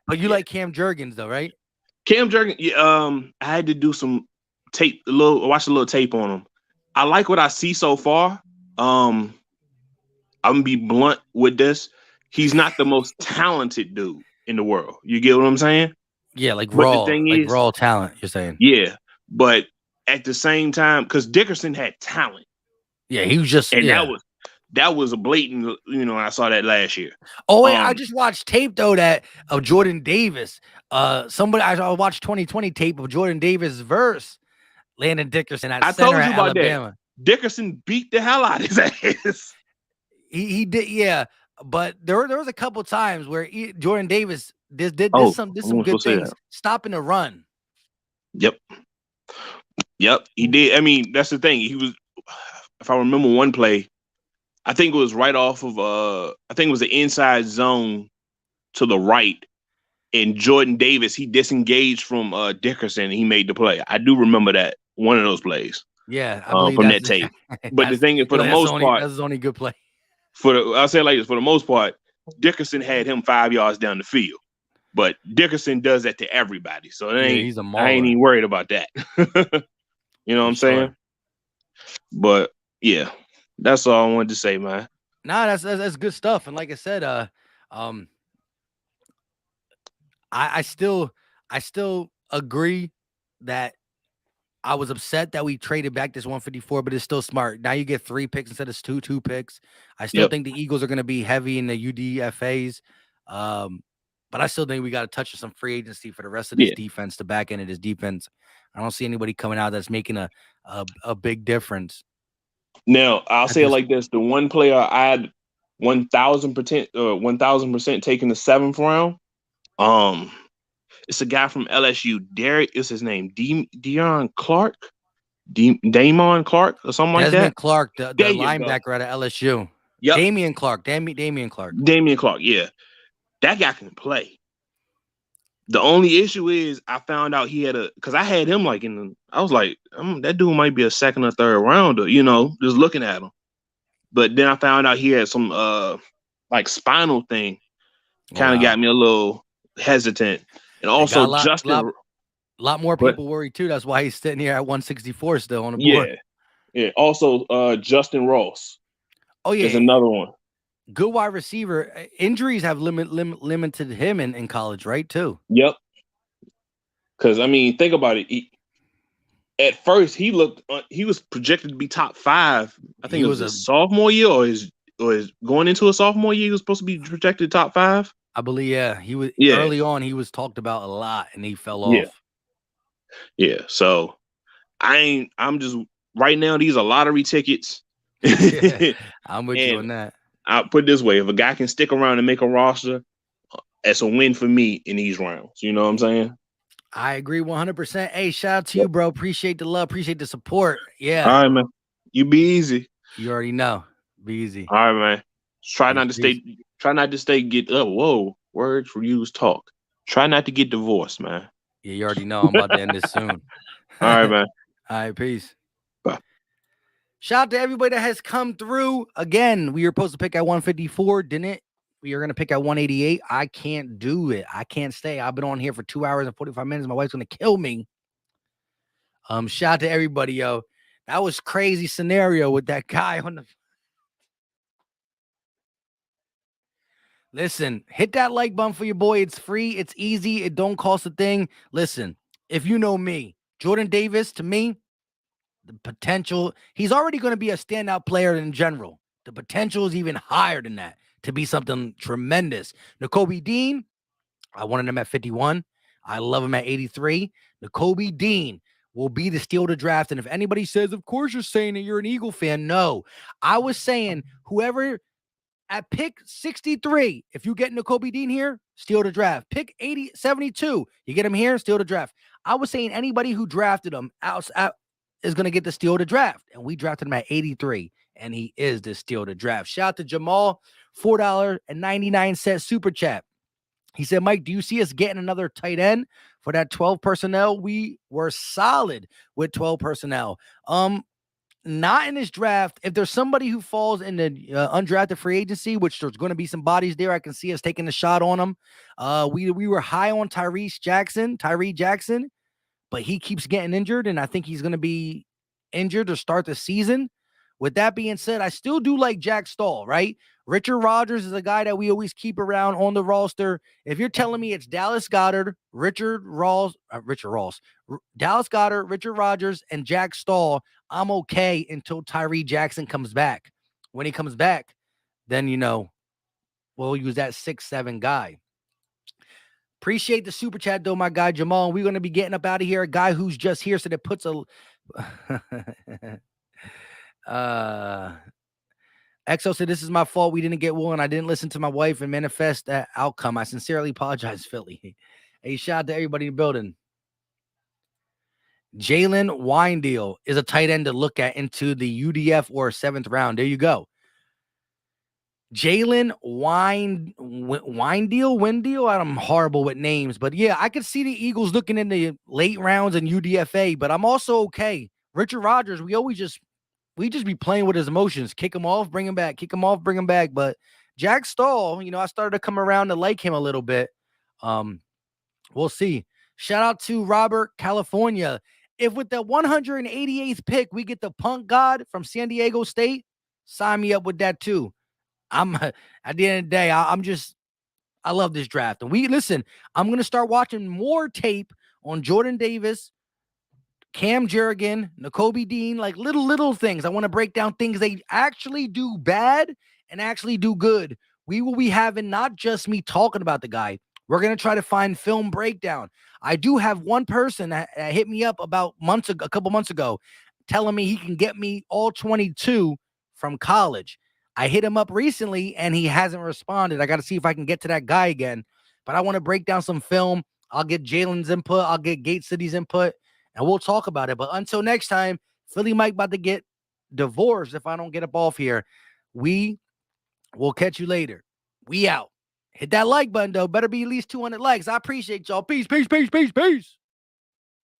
But you like Cam Jurgens though, right? Cam Jurgens, I had to do some tape, watch a little tape on him. I like what I see so far. I'm gonna be blunt with this. He's not the most talented dude in the world. You get what I'm saying? Yeah, like raw talent. You're saying? Yeah, but at the same time, because Dickerson had talent. Yeah, he was just, and that was a blatant. You know, I saw that last year. Oh, wait, I just watched tape though of Jordan Davis. I watched 2020 tape of Jordan Davis versus Landon Dickerson at center at Alabama. That. Dickerson beat the hell out of his ass. He did, yeah. But there was a couple times where Jordan Davis did some good things, stopping the run. Yep, he did. I mean, that's the thing. He was, if I remember one play, I think it was right off of I think it was the inside zone to the right, and Jordan Davis, he disengaged from Dickerson and he made the play. I do remember that, one of those plays. Yeah, I believe from that tape. But the thing is, for the most part, that's his only good play. I'll say it like this: for the most part, Dickerson had him 5 yards down the field. But Dickerson does that to everybody, so I ain't even worried about that. You know what I'm saying? But yeah, that's all I wanted to say, man. Nah, that's good stuff. And like I said, I still agree that I was upset that we traded back this 154, but it's still smart. Now you get 3 picks instead of two picks. I still think the Eagles are going to be heavy in the UDFAs. But I still think we got to touch on some free agency for the rest of this defense, the back end of this defense. I don't see anybody coming out that's making a big difference. Now, I'll say it like this. The one player I had 1,000% taking the 7th round, it's a guy from LSU. Derek is his name. Damon Clark or something like that. Desmond Clark, the linebacker out of LSU. Yep. Damian Clark, Damian Clark. Damian Clark, yeah. That guy can play. The only issue is I found out he had because I had him like I was like, that dude might be a second or third rounder, just looking at him. But then I found out he had some like spinal thing, kind of got me a little hesitant. And also Justin, lot more people worried too. That's why he's sitting here at 164 still on the board. Yeah. Also, Justin Ross. Oh yeah, is another one. Good wide receiver. Injuries have limited him in college, right? Too. Yep. Because think about it. At first, he was projected to be top 5. I think it was his sophomore year or his going into a sophomore year. He was supposed to be projected top 5. I believe. Yeah, he was early on. He was talked about a lot, and he fell off. Yeah. So I'm just right now. These are lottery tickets. I'm with you on that. I'll put it this way: if a guy can stick around and make a roster, that's a win for me in these rounds. You know what I'm saying? I agree 100%. Hey, shout out to you, bro. Appreciate the love. Appreciate the support. Yeah. All right, man. You be easy. You already know. Be easy. All right, man. Try not to get up. Whoa. Words for use talk. Try not to get divorced, man. Yeah, you already know I'm about to end this soon. All right, man. All right, peace. Bye. Shout out to everybody that has come through. Again, we were supposed to pick at 154, didn't it? We are going to pick at 188. I can't do it. I can't stay. I've been on here for 2 hours and 45 minutes. My wife's going to kill me. Shout out to everybody, yo. That was crazy scenario with that guy on the. Listen, hit that like button for your boy. It's free. It's easy. It don't cost a thing. Listen, if you know me, Jordan Davis, to me, the potential, he's already going to be a standout player in general. The potential is even higher than that to be something tremendous. Nakobe Dean, I wanted him at 51. I love him at 83. Nakobe Dean will be the steal to draft. And if anybody says, of course you're saying that you're an Eagle fan. No, I was saying whoever at pick 63, if you get Nakobe Dean here, steal to draft. Pick 72, you get him here, steal to draft. I was saying anybody who drafted him out is going to get the steal to draft. And we drafted him at 83. And he is the steal to draft. Shout out to Jamal, $4.99 super chat. He said, Mike, do you see us getting another tight end for that 12 personnel? We were solid with 12 personnel. Not in this draft. If there's somebody who falls in the undrafted free agency, which there's going to be some bodies there, I can see us taking a shot on them. We were high on Tyree Jackson, but he keeps getting injured, and I think he's going to be injured to start the season. With that being said, I still do like Jack Stahl, right? Richard Rodgers is a guy that we always keep around on the roster. If you're telling me it's Dallas Goedert, Dallas Goedert, Richard Rodgers, and Jack Stahl, I'm okay until Tyree Jackson comes back. When he comes back, then, we'll use that 6'7" guy. Appreciate the super chat, though, my guy, Jamal. We're going to be getting up out of here. A guy who's just here, so that puts a... Exo said, this is my fault. We didn't get one. I didn't listen to my wife and manifest that outcome. I sincerely apologize, Philly. Hey, shout out to everybody in the building. Jalen Weindeal is a tight end to look at into the UDF or 7th round. There you go. Jalen Weindeal. I'm horrible with names, but yeah, I could see the Eagles looking in the late rounds in UDFA, but I'm also okay. Richard Rodgers, we just be playing with his emotions. Kick him off, bring him back. Kick him off, bring him back. But Jack Stahl, I started to come around to like him a little bit. We'll see. Shout out to Robert, California. If with the 188th pick, we get the punk god from San Diego State, sign me up with that too. At the end of the day, I love this draft. And I'm going to start watching more tape on Jordan Davis, Cam Jurgens, Nakobe Dean, like little things. I want to break down things they actually do bad and actually do good. We will be having not just me talking about the guy. We're going to try to find film breakdown. I do have one person that hit me up a couple months ago, telling me he can get me all 22 from college. I hit him up recently and he hasn't responded. I got to see if I can get to that guy again, but I want to break down some film. I'll get Jalen's input. I'll get Gate City's input. And we'll talk about it. But until next time, Philly Mike about to get divorced if I don't get up off here. We will catch you later. We out. Hit that like button, though. Better be at least 200 likes. I appreciate y'all. Peace, peace, peace, peace, peace.